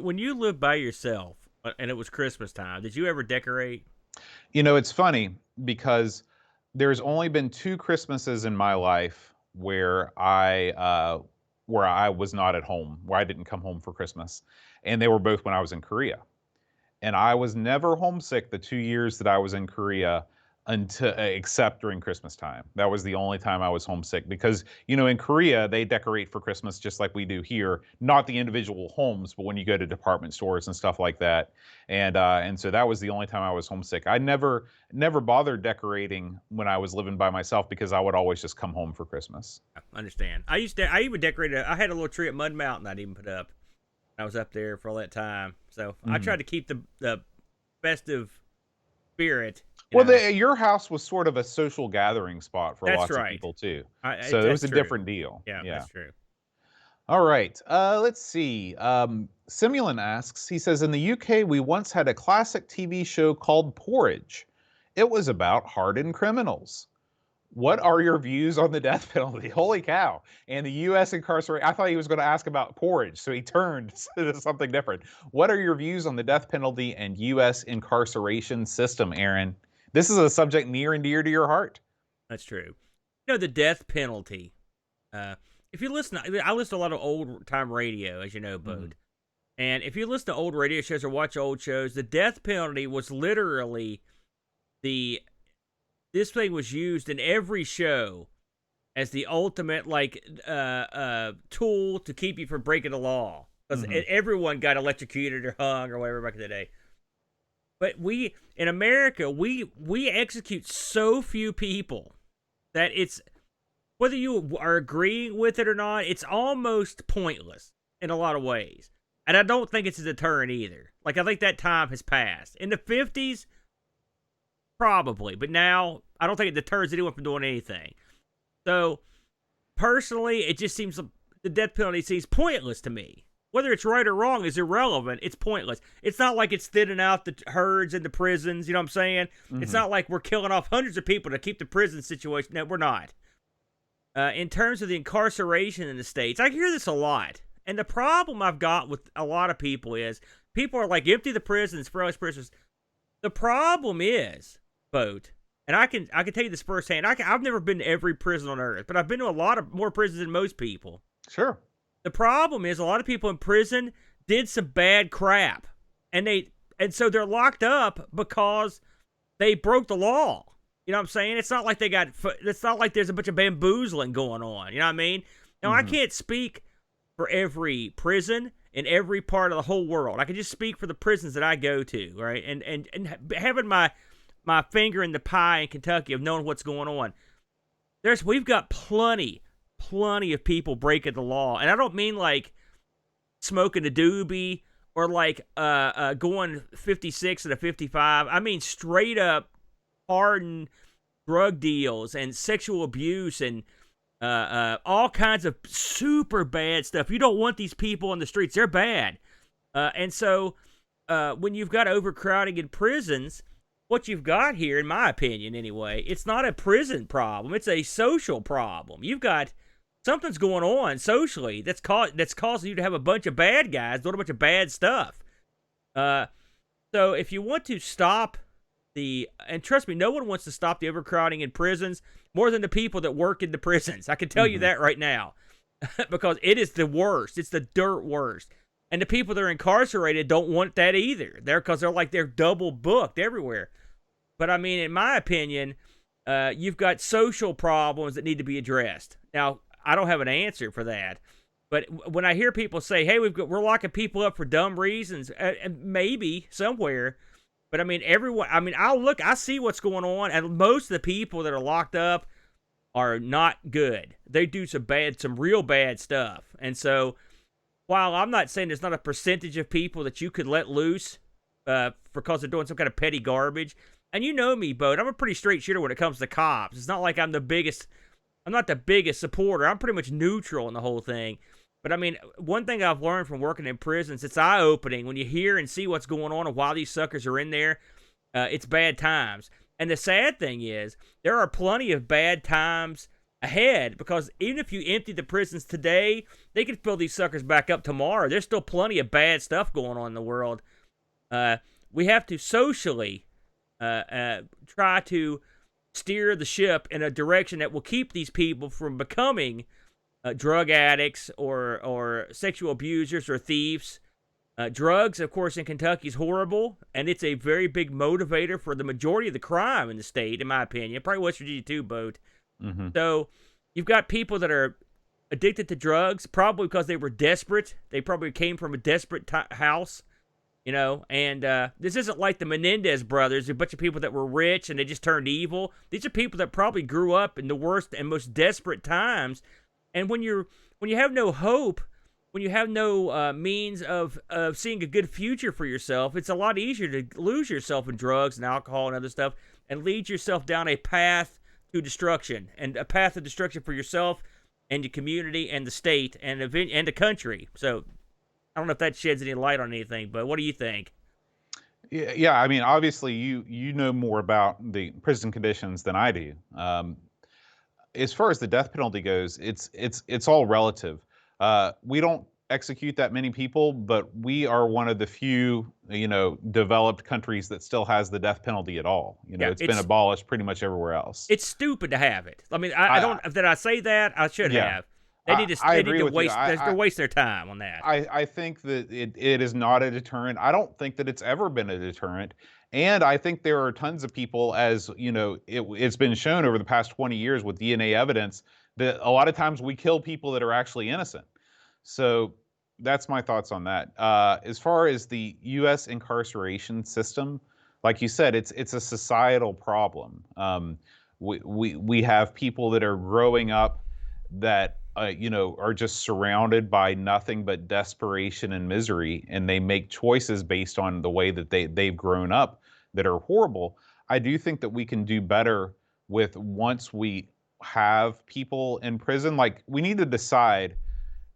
when you lived by yourself and it was Christmas time, did you ever decorate? It's funny because there's only been 2 Christmases in my life where I was not at home, where I didn't come home for Christmas. And they were both when I was in Korea. And I was never homesick the 2 years that I was in Korea except during Christmas time. That was the only time I was homesick because, in Korea, they decorate for Christmas just like we do here, not the individual homes, but when you go to department stores and stuff like that. And so that was the only time I was homesick. I never bothered decorating when I was living by myself because I would always just come home for Christmas. I understand. I even decorated. I had a little tree at Mud Mountain I'd even put up. I was up there for all that time. So I tried to keep the festive spirit. Your house was sort of a social gathering spot for lots of people too. So it was a different deal. Yeah, that's true. All right. Let's see. Simulan asks, he says, in the UK, we once had a classic TV show called Porridge. It was about hardened criminals. What are your views on the death penalty? Holy cow. And the U.S. incarceration. I thought he was going to ask about porridge, so he turned to something different. What are your views on the death penalty and U.S. incarceration system, Aaron? This is a subject near and dear to your heart. That's true. The death penalty. If you listen, I listen to a lot of old-time radio, as you know, Bud. And if you listen to old radio shows or watch old shows, the death penalty was literally this thing was used in every show as the ultimate tool to keep you from breaking the law. Because everyone got electrocuted or hung or whatever back in the day. But we in America, we execute so few people that it's whether you are agreeing with it or not, it's almost pointless in a lot of ways. And I don't think it's a deterrent either. Like I think that time has passed. In the 50s, probably, but now I don't think it deters anyone from doing anything. So personally, it just seems the death penalty seems pointless to me. Whether it's right or wrong is irrelevant. It's pointless. It's not like it's thinning out the herds in the prisons. You know what I'm saying? Mm-hmm. It's not like we're killing off hundreds of people to keep the prison situation. No, we're not. In terms of the incarceration in the States, I hear this a lot. And the problem I've got with a lot of people is people are like, empty the prisons, for us prisoners. The problem is, Boat, and I can tell you this firsthand. I've never been to every prison on earth, but I've been to a lot of more prisons than most people. Sure. The problem is a lot of people in prison did some bad crap, and so they're locked up because they broke the law. You know what I'm saying? It's not like it's not like there's a bunch of bamboozling going on. You know what I mean? Now, I can't speak for every prison in every part of the whole world. I can just speak for the prisons that I go to, right? And having my finger in the pie in Kentucky of knowing what's going on. We've got plenty of people breaking the law. And I don't mean like smoking a doobie or like going 56 and a 55. I mean straight up hardened drug deals and sexual abuse and all kinds of super bad stuff. You don't want these people on the streets. They're bad. And so when you've got overcrowding in prisons, what you've got here, in my opinion anyway, it's not a prison problem. It's a social problem. You've got something's going on socially that's causing you to have a bunch of bad guys doing a bunch of bad stuff. So if you want to stop and trust me, no one wants to stop the overcrowding in prisons more than the people that work in the prisons. I can tell you that right now because it is the worst. It's the dirt worst. And the people that are incarcerated don't want that either. They're double booked everywhere. But I mean, in my opinion, you've got social problems that need to be addressed. Now, I don't have an answer for that. But when I hear people say, "Hey, we're locking people up for dumb reasons," maybe somewhere. But I mean, everyone. I mean, I see what's going on, and most of the people that are locked up are not good. They do some real bad stuff. And so, while I'm not saying there's not a percentage of people that you could let loose because they're doing some kind of petty garbage, and you know me, Bo, I'm a pretty straight shooter when it comes to cops. It's not like I'm not the biggest supporter. I'm pretty much neutral in the whole thing. But I mean, one thing I've learned from working in prisons, it's eye-opening when you hear and see what's going on and why these suckers are in there. It's bad times. And the sad thing is, there are plenty of bad times ahead because even if you empty the prisons today, they could fill these suckers back up tomorrow. There's still plenty of bad stuff going on in the world. We have to socially try to steer the ship in a direction that will keep these people from becoming drug addicts or sexual abusers or thieves. Drugs, of course, in Kentucky is horrible, and it's a very big motivator for the majority of the crime in the state, in my opinion. Probably West Virginia too, Boat. Mm-hmm. So you've got people that are addicted to drugs, probably because they were desperate. They probably came from a desperate house, you know. And this isn't like the Menendez brothers, a bunch of people that were rich and they just turned evil. These are people that probably grew up in the worst and most desperate times. And when you have no hope, when you have no means of seeing a good future for yourself, it's a lot easier to lose yourself in drugs and alcohol and other stuff and lead yourself down a path to destruction, and a path of destruction for yourself and your community and the state and the country. So I don't know if that sheds any light on anything, but what do you think? Yeah. I mean, obviously, you know more about the prison conditions than I do. As far as the death penalty goes, it's all relative. We don't execute that many people, but we are one of the few, developed countries that still has the death penalty at all. It's been abolished pretty much everywhere else. It's stupid to have it. I mean, I don't. Did I say that? I should have. They need to waste their time on that. I think that it is not a deterrent. I don't think that it's ever been a deterrent. And I think there are tons of people, as it's been shown over the past 20 years with DNA evidence, that a lot of times we kill people that are actually innocent. So that's my thoughts on that. As far as the U.S. incarceration system, like you said, it's a societal problem. We have people that are growing up that are just surrounded by nothing but desperation and misery, and they make choices based on the way that they've grown up that are horrible. I do think that we can do better with, once we have people in prison, like we need to decide.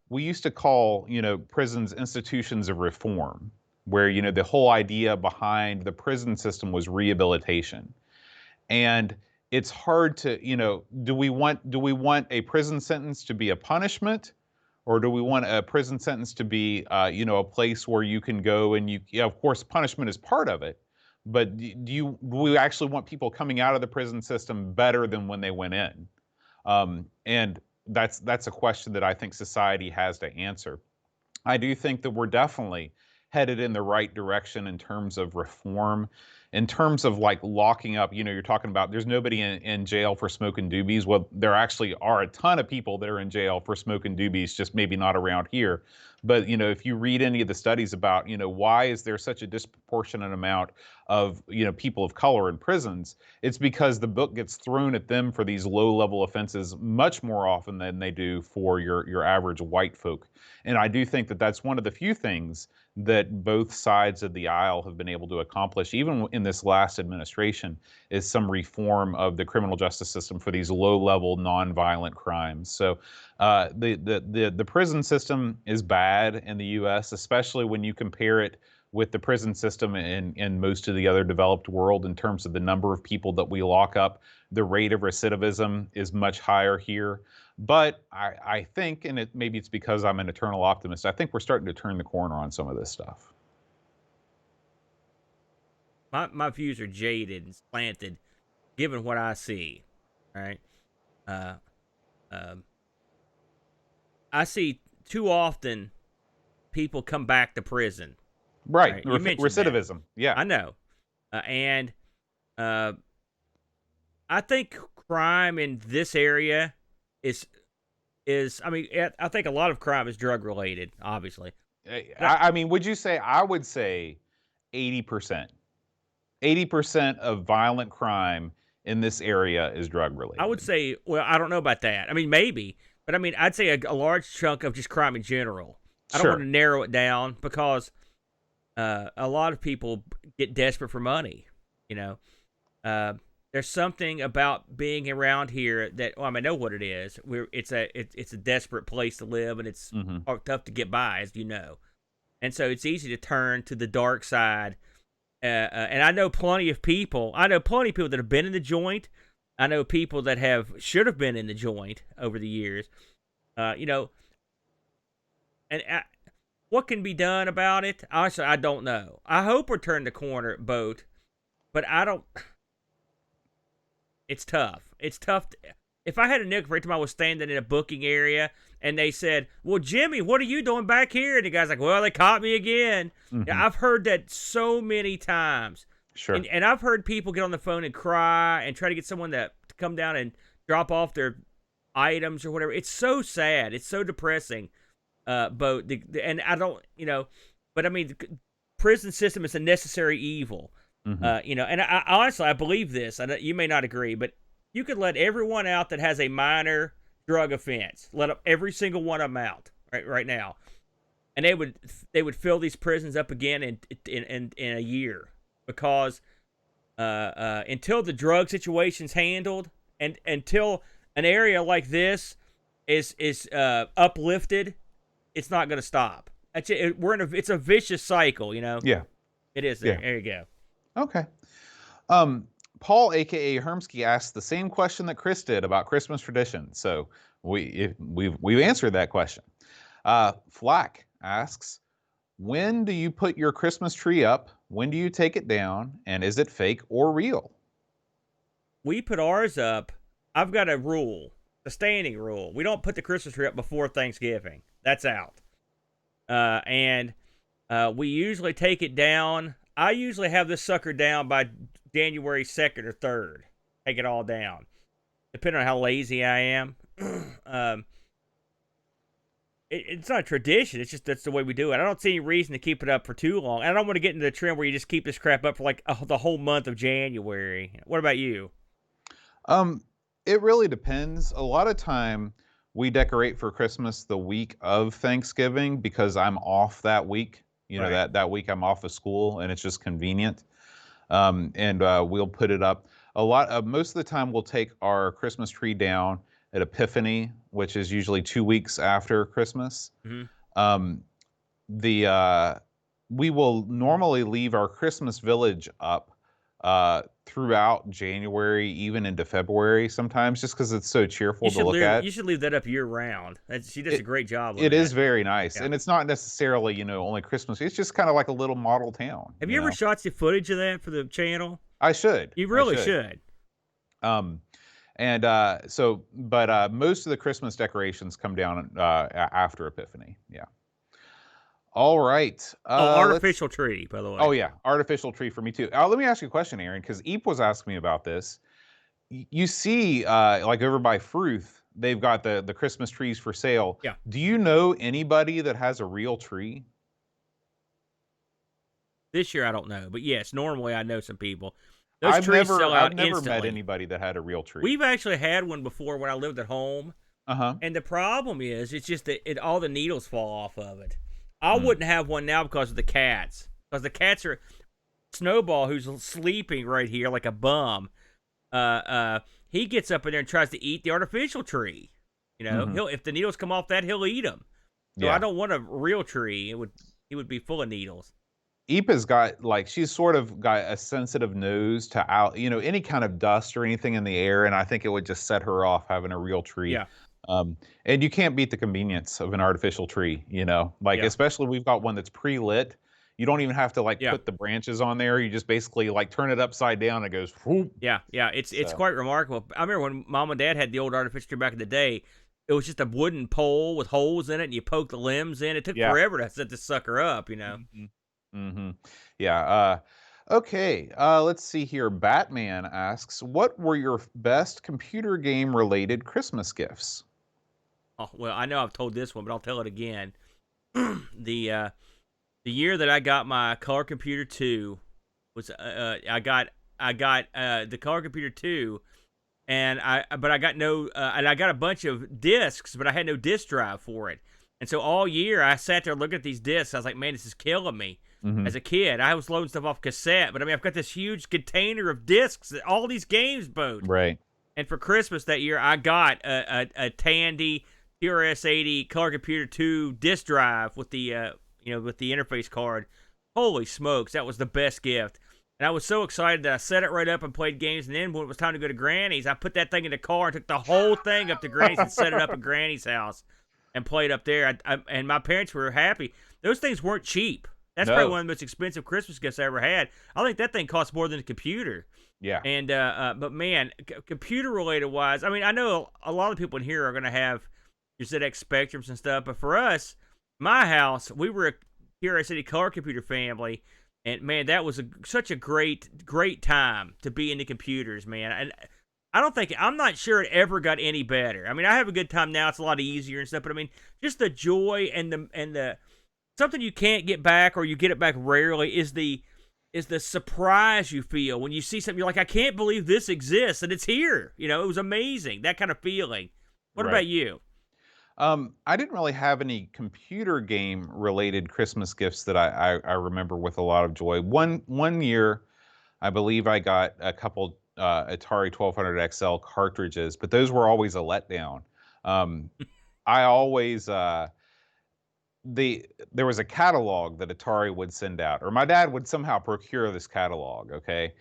We used to call, prisons institutions of reform, where, the whole idea behind the prison system was rehabilitation. And it's hard to, do we want a prison sentence to be a punishment, or do we want a prison sentence to be, a place where you can go and of course, punishment is part of it, but do we actually want people coming out of the prison system better than when they went in? And that's a question that I think society has to answer. I do think that we're definitely headed in the right direction in terms of reform, in terms of like locking up. You're talking about there's nobody in jail for smoking doobies. Well, there actually are a ton of people that are in jail for smoking doobies, just maybe not around here. But if you read any of the studies about why is there such a disproportionate amount of people of color in prisons, it's because the book gets thrown at them for these low level offenses much more often than they do for your average white folk. And I do think that that's one of the few things that both sides of the aisle have been able to accomplish, even in this last administration, is some reform of the criminal justice system for these low-level, non-violent crimes. So the prison system is bad in the U.S., especially when you compare it with the prison system in most of the other developed world in terms of the number of people that we lock up. The rate of recidivism is much higher here. But I think, and maybe it's because I'm an eternal optimist, I think we're starting to turn the corner on some of this stuff. My views are jaded and slanted, given what I see. Right. Uh, um, I see too often people come back to prison. Right. You mentioned that. Recidivism. Yeah. I know. And I think crime in this area is I mean, I think a lot of crime is drug related, obviously. I mean, I would say 80%. 80% of violent crime in this area is drug related. I would say, well, I don't know about that. I mean, maybe, but I mean, I'd say a large chunk of just crime in general. I don't want to narrow it down because a lot of people get desperate for money. There's something about being around here that, well, I know what it is. It's a desperate place to live, and it's tough to get by, as you know. And so it's easy to turn to the dark side. And I know plenty of people. I know plenty of people that have been in the joint. I know people that should have been in the joint over the years. And what can be done about it? Honestly, I don't know. I hope we're turning the corner, boat, but I don't. It's tough. It's tough. If I had a nickel for every time I was standing in a booking area and they said, "Well, Jimmy, what are you doing back here?" And the guy's like, "Well, they caught me again." Yeah, I've heard that so many times. Sure. And I've heard people get on the phone and cry and try to get someone to come down and drop off their items or whatever. It's so sad. It's so depressing. And I don't, but I mean, the prison system is a necessary evil. And I honestly, I believe this. You may not agree, but you could let everyone out that has a minor drug offense. Let every single one of them out right now, and they would fill these prisons up again in a year, because until the drug situation's handled and until an area like this is uplifted, it's not going to stop. It's a vicious cycle, Yeah. It is. There you go. Okay. Paul, aka Hermsky, asked the same question that Chris did about Christmas traditions. So we've answered that question. Flack asks, when do you put your Christmas tree up? When do you take it down? And is it fake or real? We put ours up. I've got a rule, a standing rule. We don't put the Christmas tree up before Thanksgiving. That's out. And we usually take it down. I usually have this sucker down by January 2nd or 3rd. Take it all down, depending on how lazy I am. it's not a tradition. It's just that's the way we do it. I don't see any reason to keep it up for too long. I don't want to get into the trend where you just keep this crap up for like the whole month of January. What about you? Um, it really depends. A lot of time we decorate for Christmas the week of Thanksgiving because I'm off that week. You know, Right. that week I'm off of school and it's just convenient. And we'll put it up. Most of the time we'll take our Christmas tree down at Epiphany, which is usually 2 weeks after Christmas. Hmm. Um, the We will normally leave our Christmas village up throughout January, even into February sometimes, just because it's so cheerful to look at. You should leave that up year round. She does a It great job with it is that. very nice, Yeah. and it's not necessarily only Christmas. It's just kind of like a little model town. Have you ever shot the footage of that for the channel? I should. You I really should. should. Um, and but most of the Christmas decorations come down after Epiphany. Yeah. All right. Artificial tree, by the way. Oh yeah, artificial tree for me too. Let me ask you a question, Aaron, because Eep was asking me about this. You see, like over by Fruth, they've got the Christmas trees for sale. Yeah. Do you know anybody that has a real tree? This year I don't know, but yes, normally I know some people. Those trees sell I've out never met instantly. anybody that had a real tree. We've actually had one before when I lived at home, Uh-huh. and the problem is it's just that all the needles fall off of it. I wouldn't have one now because of the cats. Because the cats are Snowball, who's sleeping right here like a bum. He gets up in there and tries to eat the artificial tree. You know, Mhm. if the needles come off that, he'll eat them. So Yeah. I don't want a real tree. It would be full of needles. Eepa's got she's sort of got a sensitive nose to any kind of dust or anything in the air, and I think it would just set her off having a real tree. Yeah. And you can't beat the convenience of an artificial tree, Yeah. especially we've got one that's pre-lit. You don't even have to Yeah. put the branches on there. You just basically turn it upside down and it goes whoop. Yeah, it's So. quite remarkable. I remember when Mom and Dad had the old artificial tree back in the day. It was just a wooden pole with holes in it, and you poke the limbs in. It took forever to set this sucker up, Mm-hmm. Mm-hmm. Yeah. Okay. Let's see here. Batman asks, "What were your best computer game related Christmas gifts?" Oh, well, I know I've told this one, but I'll tell it again. The year that I got my Color Computer 2 was I got the Color Computer 2, and I got no and I got a bunch of discs, but I had no disk drive for it. And so all year I sat there looking at these discs. I was like, man, this is killing me. Mm-hmm. As a kid, I was loading stuff off cassette, but I mean, I've got this huge container of discs that all these games boat. Right. And for Christmas that year, I got a Tandy TRS-80 Color Computer 2 disc drive with the with the interface card. Holy smokes, that was the best gift. And I was so excited that I set it right up and played games. And then when it was time to go to Granny's, I put that thing in the car and took the whole thing up to Granny's and set it up at Granny's house and played up there. And my parents were happy. Those things weren't cheap. That's probably one of the most expensive Christmas gifts I ever had. I think that thing cost more than a computer. Yeah. And but man, computer related wise, I mean, I know a lot of people in here are going to have your ZX Spectrums and stuff, but for us, my house, we were a City Color Computer family, and man, that was such a great time to be into computers, man. And I'm not sure it ever got any better. I mean, I have a good time now; it's a lot easier and stuff. But I mean, just the joy and the something you can't get back, or you get it back rarely, is the surprise you feel when you see something. You're like, I can't believe this exists and it's here. You know, it was amazing. That kind of feeling. What about you? I didn't really have any computer game related Christmas gifts that I remember with a lot of joy. One year, I believe I got a couple Atari 1200 XL cartridges, but those were always a letdown. I always there was a catalog that Atari would send out, or my dad would somehow procure this catalog, okay?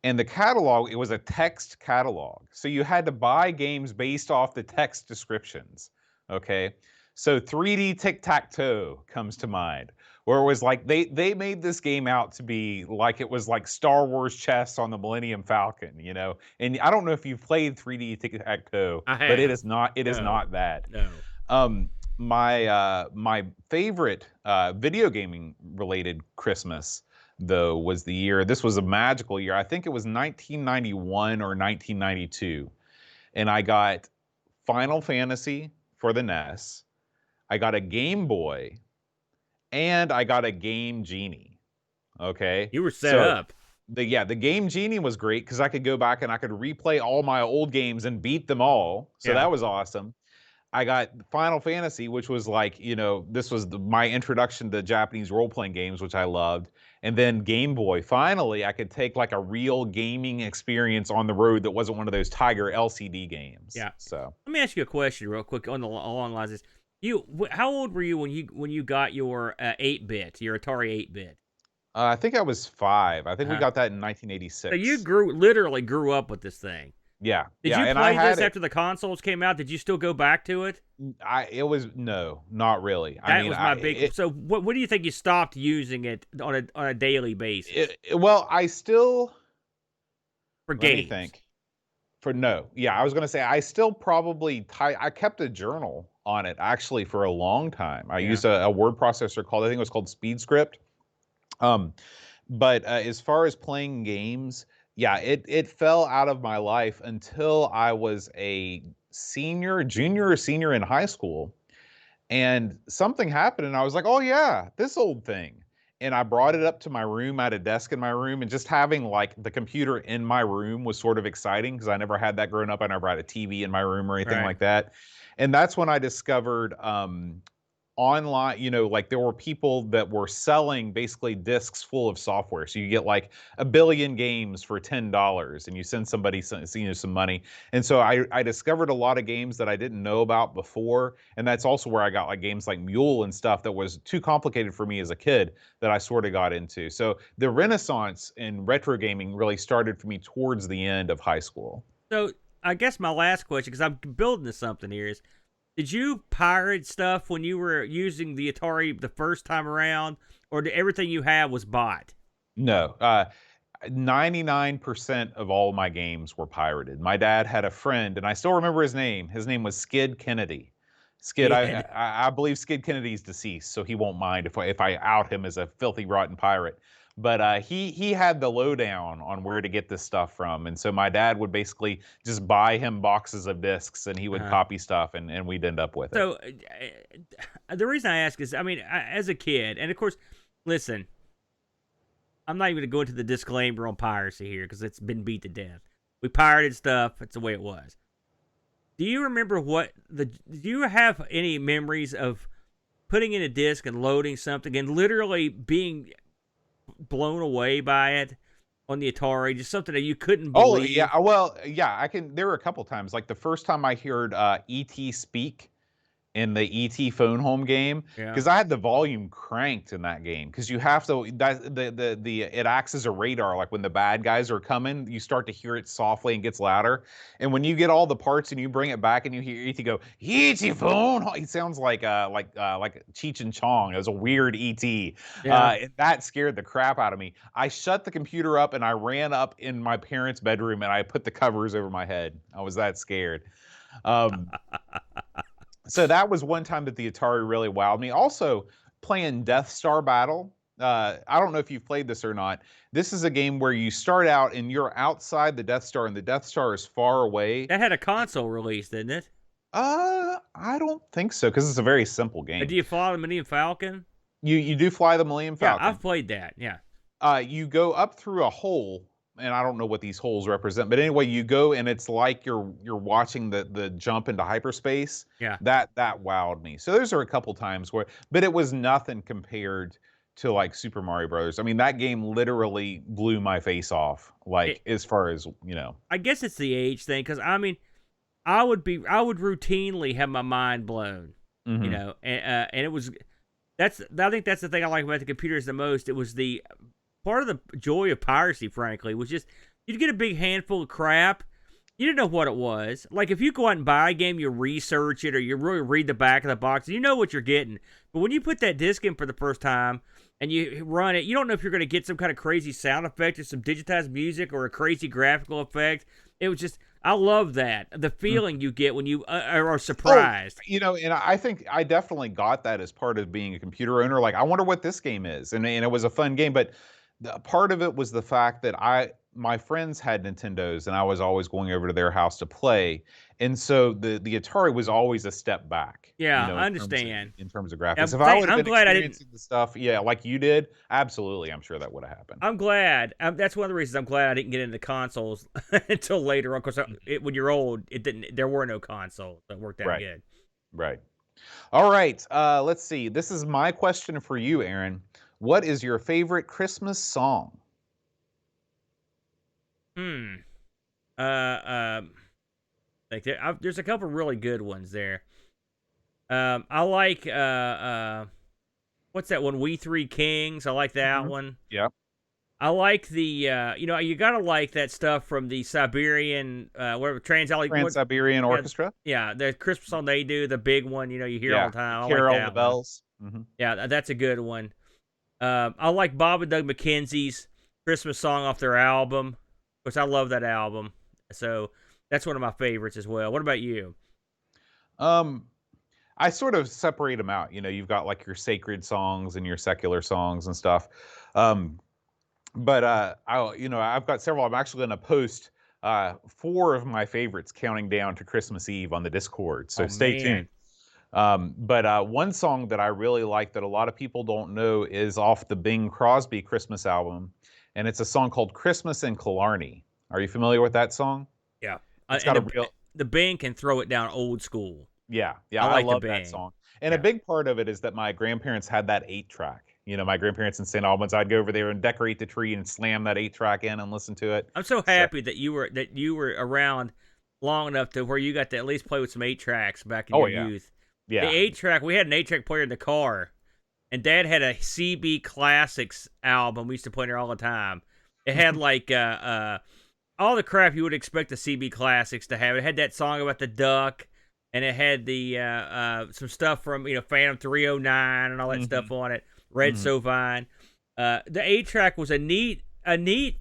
And the catalog, it was a text catalog. So you had to buy games based off the text descriptions, okay? So 3D Tic-Tac-Toe comes to mind, where it was like they made this game out to be like it was like Star Wars chess on the Millennium Falcon, you know? And I don't know if you've played 3D Tic-Tac-Toe, but it is not that. No. My favorite video gaming related Christmas though was the year. This was a magical year. I think it was 1991 or 1992, and I got Final Fantasy for the NES. I got a Game Boy, and I got a Game Genie. Okay, You were set so up. the Game Genie was great because I could go back and I could replay all my old games and beat them all. So Yeah. that was awesome. I got Final Fantasy, which was like, this was my introduction to Japanese role-playing games, which I loved. And then Game Boy. Finally, I could take like a real gaming experience on the road that wasn't one of those Tiger LCD games. Yeah. So, Let me ask you a question real quick on the along lines of this. How old were you when you got your 8-bit, your Atari 8-bit? I think I was 5. I think we Uh-huh. got that in So you 1986. literally grew up with this thing. Yeah, Did yeah, you and I play had this it. after the consoles came out? Did you still go back to it? It was no, not really. I That mean, was my big. So what do you think you stopped using it on a daily basis well, I still, for let me games? think. For no, yeah, I was gonna say I still probably I kept a journal on it actually for a long time. I Yeah. used a word processor called, I think it was called SpeedScript. Um, but as far as playing games, yeah, it fell out of my life until I was a junior or senior in high school, and something happened, and I was like, "Oh yeah, this old thing." And I brought it up to my room. I had a desk in my room, and just having like the computer in my room was sort of exciting because I never had that growing up. I never had a TV in my room or anything Right. like that. And that's when I discovered online, like there were people that were selling basically discs full of software. So you get like a billion games for $10 and you send somebody some money. And so I discovered a lot of games that I didn't know about before. And that's also where I got like games like Mule and stuff that was too complicated for me as a kid that I sort of got into. So the renaissance in retro gaming really started for me towards the end of high school. So I guess my last question, because I'm building to something here, is: did you pirate stuff when you were using the Atari the first time around, or did everything you had was bought? No, 99% of all my games were pirated. My dad had a friend, and I still remember his name. His name was Skid Kennedy. Skid, Did I believe Skid Kennedy's deceased, so he won't mind if I out him as a filthy, rotten pirate. But he had the lowdown on where to get this stuff from, and so my dad would basically just buy him boxes of discs, and he would uh, copy stuff, and we'd end up with it. so the reason I ask is, I mean, as a kid, and of course, listen, I'm not even going to go into the disclaimer on piracy here because it's been beat to death. We pirated stuff. It's the way it was. Do you remember do you have any memories of putting in a disc and loading something and literally being blown away by it on the Atari? Just something that you couldn't Oh believe. yeah, well yeah, I can. There were a couple times, like the first time I heard ET speak in the ET phone home game, Yeah. because I had the volume cranked in that game because you have to that the it acts as a radar. Like when the bad guys are coming, you start to hear it softly and gets louder. And when you get all the parts and you bring it back and you hear ET go ET phone, it sounds like Cheech and Chong. It was a weird ET. Yeah. That scared the crap out of me. I shut the computer up and I ran up in my parents' bedroom and I put the covers over my head. I was that scared. Um, so that was one time that the Atari really wowed me. Also, playing Death Star Battle. I don't know if you've played this or not. This is a game where you start out and you're outside the Death Star, and the Death Star is far away. That had a console release, didn't it? I don't think so because it's a very simple Do game. you follow the Millennium Falcon? You do fly the Millennium Yeah, Falcon. I've played that. Yeah. You go up through a hole, and I don't know what these holes represent, but anyway, you go and it's like you're watching the jump into hyperspace. Yeah. That wowed me. So those are a couple times where, but it was nothing compared to like Super Mario Brothers. I mean, that game literally blew my face off. Like It, as far as you know. I guess it's the age thing, because I mean, I would routinely have my mind blown, Hmm. and it was I think that's the thing I like about the computers the most. It was the part of the joy of piracy, frankly, was just you'd get a big handful of crap. You didn't know what it was. Like if you go out and buy a game, you research it or you really read the back of the box, you know what you're getting. But when you put that disc in for the first time and you run it, you don't know if you're going to get some kind of crazy sound effect or some digitized music or a crazy graphical effect. It was just, I love that. The feeling you get when you are Oh, surprised. and I think I definitely got that as part of being a computer owner. Like, I wonder what this game is, and it was a fun game. But part of it was the fact that my friends had Nintendos, and I was always going over to their house to play, and so the Atari was always a step back, Yeah, I in terms of understand. graphics. If I would have I'm been glad I didn't. experiencing the stuff, yeah, like you did, absolutely, I'm sure that would have happened. I'm glad. That's one of the reasons I'm glad I didn't get into consoles until later on. Because when you're old, it didn't. There were no consoles, so it worked out Right, good. right. All right, let's see. This is my question for you, Aaron. What is your favorite Christmas song? Hmm. Like there's a couple really good ones there. I like what's that one? We Three Kings. I like that Mhm. one. Yeah. I like the you gotta like that stuff from the Siberian whatever what Trans-Siberian yeah Orchestra? yeah the Christmas song they do, the big one, you hear all Yeah. the time. I like Carol of the that one. Bells? Mhm. Yeah, that's a good one. I like Bob and Doug McKenzie's Christmas song off their album, which I love that album. So that's one of my favorites as well. What about you? Um, I sort of separate them out. You've got like your sacred songs and your secular songs and stuff. Um, but I've got several. I'm actually going to post four of my favorites counting down to Christmas Eve on the Discord. So Oh stay tuned. man. But one song that I really like that a lot of people don't know is off the Bing Crosby Christmas album, and it's a song called "Christmas in Killarney." Are you familiar with that song? Yeah. It's And got a real the band can throw it down old school. Yeah, I I like the love that band. song. And a Yeah. big part of it is that my grandparents had that 8-track. My grandparents in St. Albans, I'd go over there and decorate the tree and slam that 8-track in and listen to it. I'm so So, happy that you were around long enough to where you got to at least play with some 8-tracks back in oh your yeah, youth. The yeah. 8-track, we had an 8-track player in the car, and Dad had a CB Classics album we used to play there all the time. It had like all the crap you would expect the CB Classics to have. It had that song about the duck, and it had the some stuff from Phantom 309 and all that Mhm, stuff on it. Red mhm. Sovine. The 8-track was a neat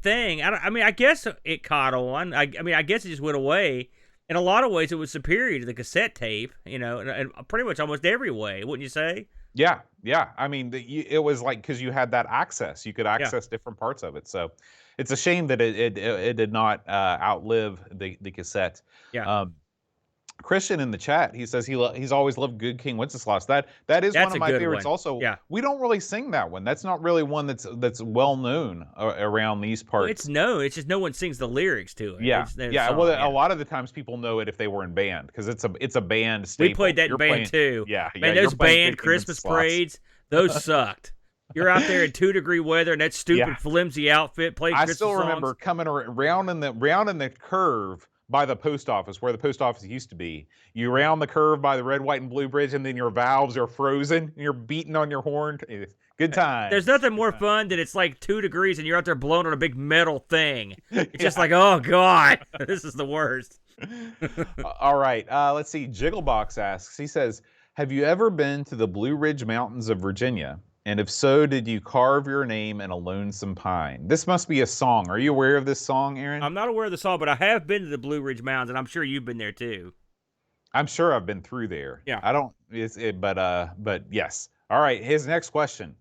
thing. I guess it caught on. I guess it just went away. In a lot of ways, it was superior to the cassette tape. And pretty much almost every way, wouldn't you say? Yeah, yeah. I mean, it was like because you had that access, you could Yeah, access different parts of it. So it's a shame that it did not outlive the cassette. yeah. Um, Christian in the chat, he says he's always loved Good King Wenceslas. That is one That's of a my good favorites. one. Also, Yeah. we don't really sing that one. That's not really one that's well known around these Well, it's parts. known. It's just no one sings the lyrics to it. Yeah, It's their yeah. song. Well, Yeah. a lot of the times people know it if they were in band because it's a band We staple. played that in You're band playing, too. yeah, Man, You're those playing band Good King Christmas Wenceslas. parades, those sucked. You're out there in 2-degree weather in that stupid Yeah, flimsy outfit playing I Christmas still remember songs. coming round in the curve by the post office where the post office used to be. You round the curve by the red, white, and blue bridge, and then your valves are frozen, and you're beating on your horn. Good There's times. nothing Good more times. fun than it's like 2 degrees and you're out there blowing on a big metal thing. It's just Yeah. like, oh god, this is the worst. All right. Let's see. Jigglebox asks. He says, "Have you ever been to the Blue Ridge Mountains of Virginia? And if so, did you carve your name in a lonesome pine?" This must be a song. Are you aware of this song, Aaron? I'm not aware of the song, but I have been to the Blue Ridge Mountains, and I'm sure you've been there too. I'm sure I've been through there. Yeah. I don't. But yes. All right. His next question.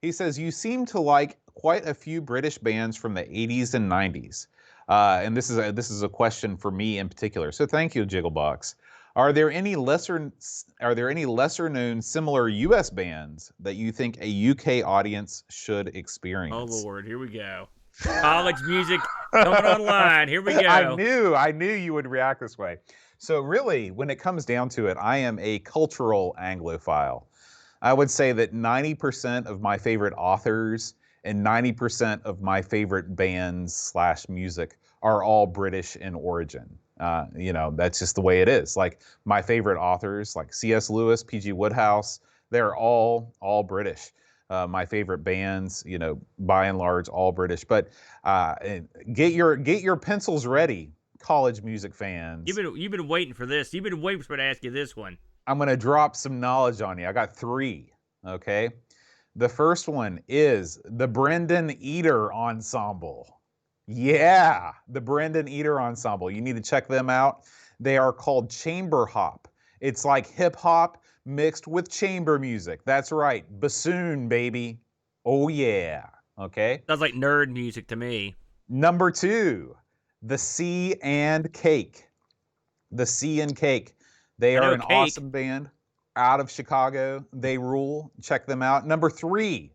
He says, "You seem to like quite a few British bands from the 80s and 90s." And this is a question for me in particular. So thank you, Jigglebox. Are there any lesser known similar US bands that you think a UK audience should Oh experience? Lord, here we go. College music coming online. Here we I go. knew you would react this way. So really, when it comes down to it, I am a cultural Anglophile. I would say that 90% of my favorite authors and 90% of my favorite bands/music are all British in origin. That's just the way it is. Like my favorite authors, like C.S. Lewis, P.G. Wodehouse, they're all British. My favorite bands, by and large, all British. But get your pencils ready, college music fans. You've been waiting for this. You've been waiting for me to ask you this one. I'm going to drop some knowledge on you. I got 3, okay? The first one is the Brendan Eater Ensemble. Yeah, the Brendan Eater Ensemble. You need to check them out. They are called chamber hop. It's like hip hop mixed with chamber music. That's right, bassoon, baby. Oh yeah. Okay. Sounds like nerd music to me. Number 2, the Sea and Cake. The Sea and Cake. They I are know an Cake. awesome band out of Chicago. They rule. Check them out. Number 3,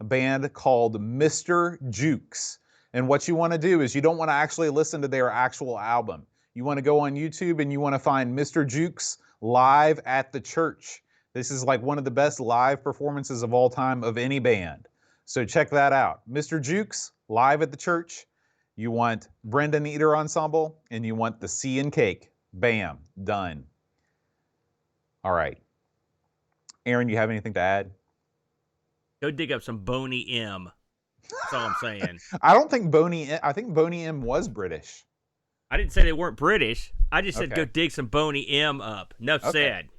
a band called Mr. Jukes. And what you want to do is you don't want to actually listen to their actual album. You want to go on YouTube and you want to find Mr. Jukes live at the church. This is like one of the best live performances of all time of any band. So check that out. Mr. Jukes live at the church. You want Brendan Eater Ensemble and you want the Sea and Cake. Bam, done. All right. Aaron, you have anything to add? Go dig up some Boney M. That's all I'm saying. I think Boney M was British. I didn't say they weren't British. I just said Okay. go dig some Boney M up. Enough said.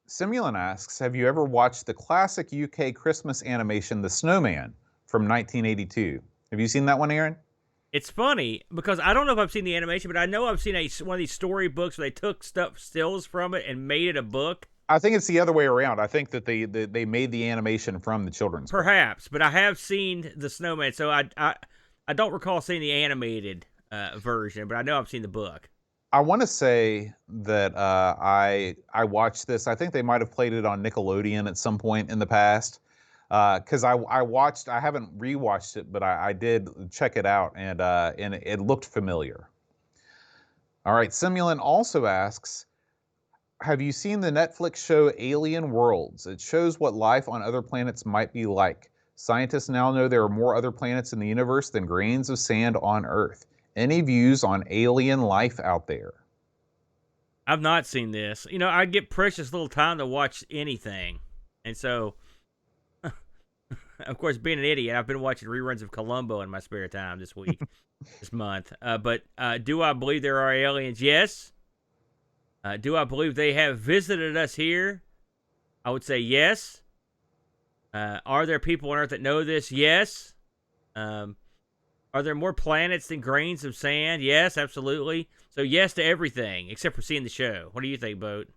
Simulan asks, have you ever watched the classic UK Christmas animation, The Snowman, from 1982? Have you seen that one, Aaron? It's funny because I don't know if I've seen the animation, but I know I've seen one of these storybooks where they took stills from it and made it a book. I think it's the other way around. I think that they made the animation from the children's book. Perhaps, but I have seen The Snowman, so I don't recall seeing the animated version, but I know I've seen the book. I want to say that I watched this. I think they might have played it on Nickelodeon at some point in the past. Because I haven't rewatched it, but I did check it out, and it looked familiar. All right, Simulan also asks, have you seen the Netflix show Alien Worlds? It shows what life on other planets might be like. Scientists now know there are more other planets in the universe than grains of sand on Earth. Any views on alien life out there? I've not seen this. You know, I get precious little time to watch anything, and so, of course, being an idiot, I've been watching reruns of Columbo in my spare time this week, this month. But do I believe there are aliens? Yes. Do I believe they have visited us here? I would say yes. Are there people on Earth that know this? Yes. Are there more planets than grains of sand? Yes, absolutely. So yes to everything, except for seeing the show. What do you think, Boat?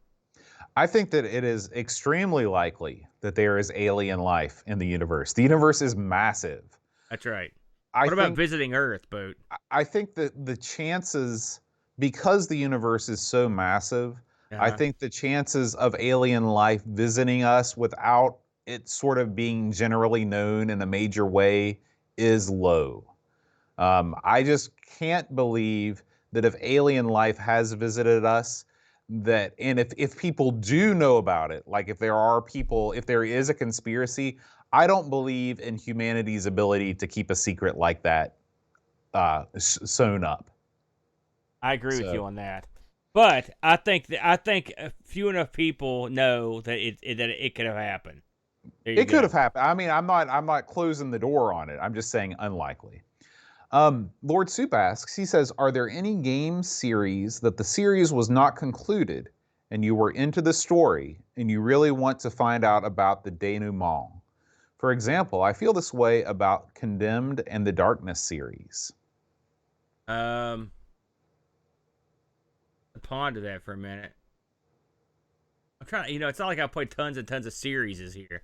I think that it is extremely likely that there is alien life in the universe. The universe is massive. That's right. What about visiting Earth, Boat? I think that the chances, because the universe is so massive, I think the chances of alien life visiting us without it sort of being generally known in a major way is low. I just can't believe that if alien life has visited us, and if people do know about it, like if there is a conspiracy, I don't believe in humanity's ability to keep a secret like that sewn up. I agree with you on that, but I think few enough people know that it could have happened. It could have happened. I mean, I'm not closing the door on it. I'm just saying unlikely. Lord Soup asks, he says, are there any game series that the series was not concluded and you were into the story and you really want to find out about the denouement? For example, I feel this way about Condemned and the Darkness series. Ponder that for a minute. I'm trying, it's not like I played tons and tons of series here.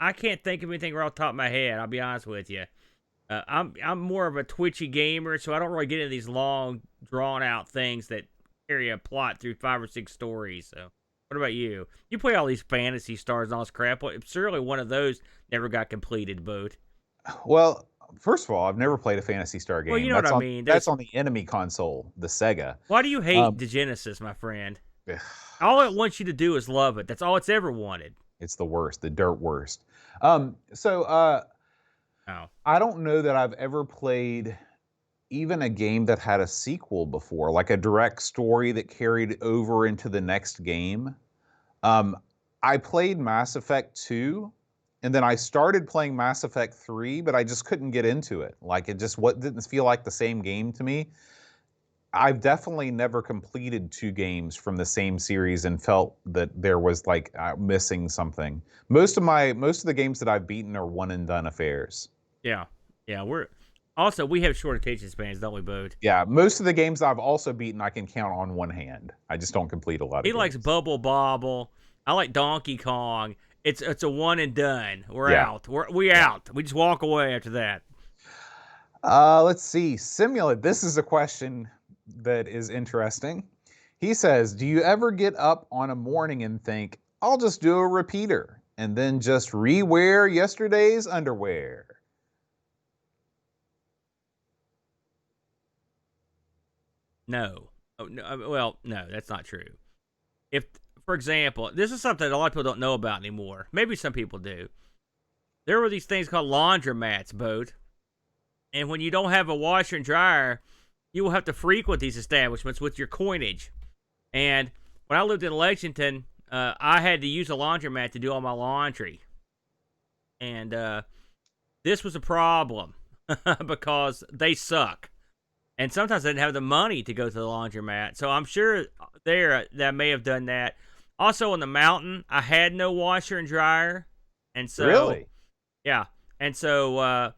I can't think of anything right off the top of my head. I'll be honest with you. I'm more of a twitchy gamer, so I don't really get into these long, drawn-out things that carry a plot through 5 or 6 stories. So, what about you? You play all these Fantasy Stars and all this crap. Surely one of those never got completed, Boat. Well, first of all, I've never played a Phantasy Star game. Well, you know what I mean. That's on the Enemy console, the Sega. Why do you hate the Genesis, my friend? All it wants you to do is love it. That's all it's ever wanted. It's the worst, the dirt worst. I don't know that I've ever played even a game that had a sequel before, like a direct story that carried over into the next game. I played Mass Effect 2, and then I started playing Mass Effect 3, but I just couldn't get into it. Like, it just didn't feel like the same game to me. I've definitely never completed 2 games from the same series and felt that there was like missing something. Most of the games that I've beaten are one and done affairs. Yeah, we have short attention spans, don't we, Bode? Yeah, most of the games I've also beaten I can count on one hand. I just don't complete a lot of games. He likes Bubble Bobble. I like Donkey Kong. it's a one and done. We're Yeah. out. We out. We just walk away after that. Let's see. Simulate. This is a question that is interesting. He says, do you ever get up on a morning and think, I'll just do a repeater and then just re-wear yesterday's underwear? No. Oh, no. Well, no, that's not true. If, for example, this is something that a lot of people don't know about anymore. Maybe some people do. There were these things called laundromats, Boat. And when you don't have a washer and dryer, you will have to frequent these establishments with your coinage. And when I lived in Lexington, I had to use a laundromat to do all my laundry. And this was a problem because they suck. And sometimes I didn't have the money to go to the laundromat. So I'm sure that I may have done that. Also on the mountain, I had no washer and dryer. And so, really? Yeah. And so,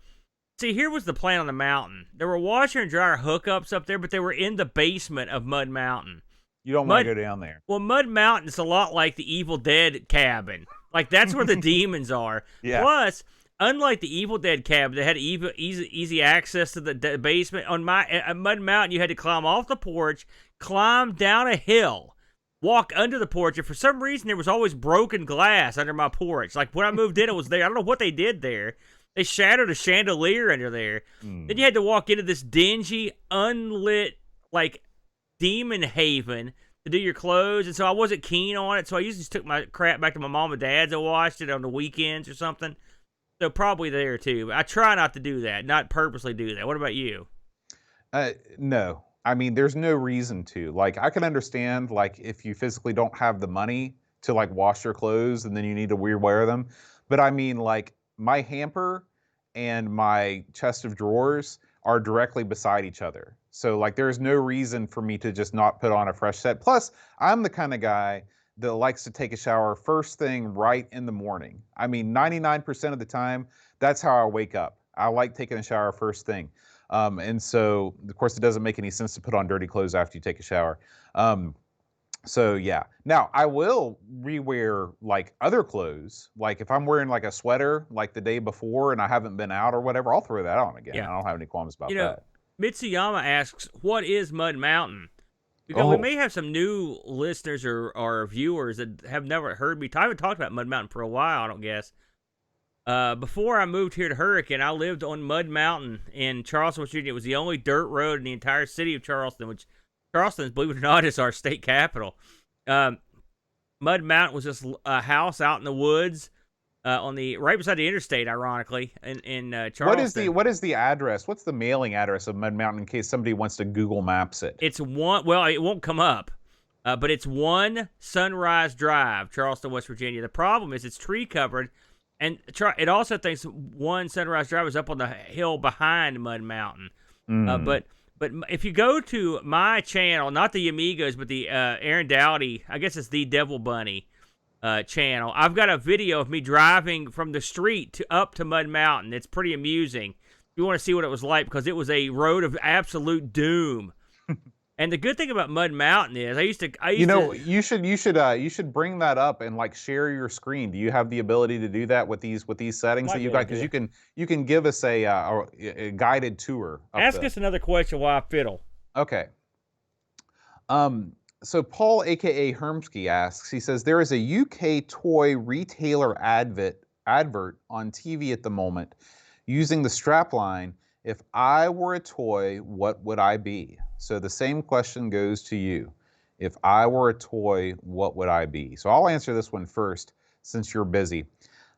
see, here was the plan on the mountain. There were washer and dryer hookups up there, but they were in the basement of Mud Mountain. You don't want to go down there. Well, Mud Mountain is a lot like the Evil Dead cabin. Like, that's where the demons are. Yeah. Plus, unlike the Evil Dead cabin that had easy access to the basement, at Mud Mountain, you had to climb off the porch, climb down a hill, walk under the porch, and for some reason, there was always broken glass under my porch. Like, when I moved in, it was there. I don't know what they did there. They shattered a chandelier under there. Then you had to walk into this dingy, unlit, like, demon haven to do your clothes, and so I wasn't keen on it, so I usually just took my crap back to my mom and dad's and washed it on the weekends or something. So probably there, too. But I try not to do that, not purposely do that. What about you? No. I mean, there's no reason to. Like, I can understand, like, if you physically don't have the money to, like, wash your clothes and then you need to rewear them. But I mean, like, my hamper and my chest of drawers are directly beside each other. So, like, there's no reason for me to just not put on a fresh set. Plus, I'm the kind of guy that likes to take a shower first thing right in the morning. I mean, 99% of the time, that's how I wake up. I like taking a shower first thing. And so, of course, it doesn't make any sense to put on dirty clothes after you take a shower. So yeah. Now I will rewear like other clothes. Like if I'm wearing like a sweater like the day before and I haven't been out or whatever, I'll throw that on again. Yeah. I don't have any qualms about You know, that. Mitsuyama asks, what is Mud Mountain? Because we may have some new listeners or viewers that have never heard me. I haven't talked about Mud Mountain for a while, I don't guess. Before I moved here to Hurricane, I lived on Mud Mountain in Charleston, Virginia. It was the only dirt road in the entire city of Charleston, which Charleston, believe it or not, is our state capital. Mud Mountain was just a house out in the woods, right beside the interstate, ironically, in Charleston. What is the address? What's the mailing address of Mud Mountain in case somebody wants to Google Maps it? It's well, it won't come up, but it's 1 Sunrise Drive, Charleston, West Virginia. The problem is it's tree covered, and it also thinks 1 Sunrise Drive is up on the hill behind Mud Mountain. But if you go to my channel, not the Amigos, but the Aaron Dowdy, I guess it's the Devil Bunny channel, I've got a video of me driving from the street up to Mud Mountain. It's pretty amusing. If you want to see what it was like, because it was a road of absolute doom. And the good thing about Mud Mountain is, you should bring that up and like share your screen. Do you have the ability to do that with these settings that you got? Because you can give us a guided tour. Ask us another question while I fiddle. Okay. So Paul, aka Hermsky, asks. He says there is a UK toy retailer advert on TV at the moment, using the strapline, "If I were a toy, what would I be?" So the same question goes to you. If I were a toy, what would I be? So I'll answer this one first, since you're busy.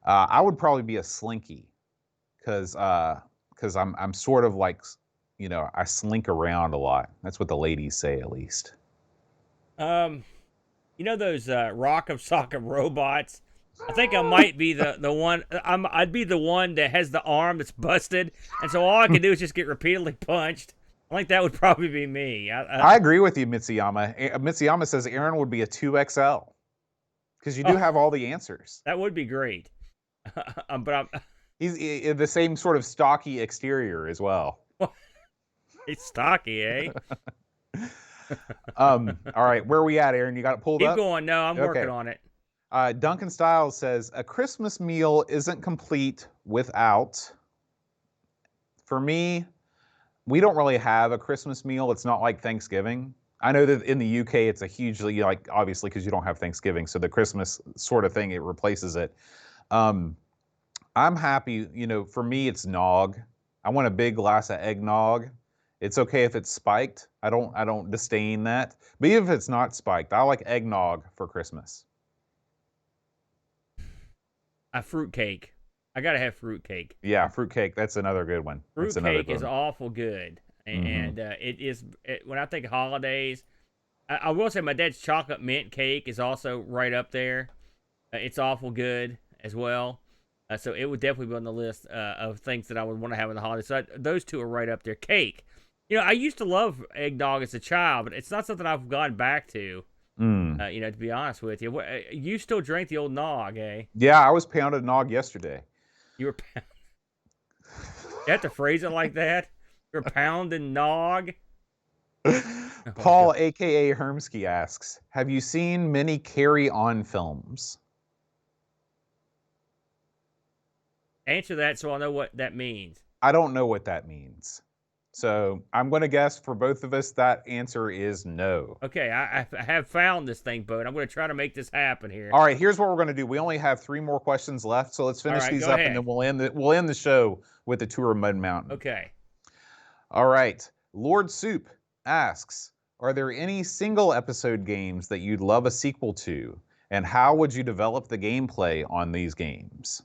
I would probably be a Slinky, because I'm sort of like, I slink around a lot. That's what the ladies say, at least. Those Rock'em Sock'em robots? I think I might be the one. I'd be the one that has the arm that's busted, and so all I can do is just get repeatedly punched. I think that would probably be me. I agree with you, Mitsuyama. Mitsuyama says Aaron would be a 2XL, because you do have all the answers. That would be great. But he's the same sort of stocky exterior as well. It's stocky, eh? All right, where are we at, Aaron? You got it pulled up? Keep going. No, I'm working on it. Duncan Styles says, a Christmas meal isn't complete without, for me, we don't really have a Christmas meal. It's not like Thanksgiving. I know that in the UK, it's a hugely, like, obviously, because you don't have Thanksgiving. So the Christmas sort of thing, it replaces it. I'm happy, for me, it's nog. I want a big glass of eggnog. It's okay if it's spiked. I don't disdain that. But even if it's not spiked, I like eggnog for Christmas. A fruitcake. I gotta have fruitcake. Yeah, fruitcake. That's another good one. Fruitcake is awful good, and it is. When I think of holidays, I will say my dad's chocolate mint cake is also right up there. It's awful good as well. So it would definitely be on the list of things that I would want to have in the holidays. So those two are right up there. Cake. I used to love eggnog as a child, but it's not something I've gone back to. To be honest with you. You still drink the old nog, eh? Yeah, I was pounded nog yesterday. You were pounding. You have to phrase it like that? You're pounding nog? Paul, a.k.a. Hermsky, asks, have you seen many carry-on films? Answer that so I'll know what that means. I don't know what that means. So I'm going to guess for both of us that answer is no. Okay, I have found this thing, Bo, and I'm going to try to make this happen here. All right, here's what we're going to do. We only have 3 more questions left, so let's finish these up, and then we'll end the show with the tour of Mud Mountain. Okay. All right. Lord Soup asks, are there any single episode games that you'd love a sequel to, and how would you develop the gameplay on these games?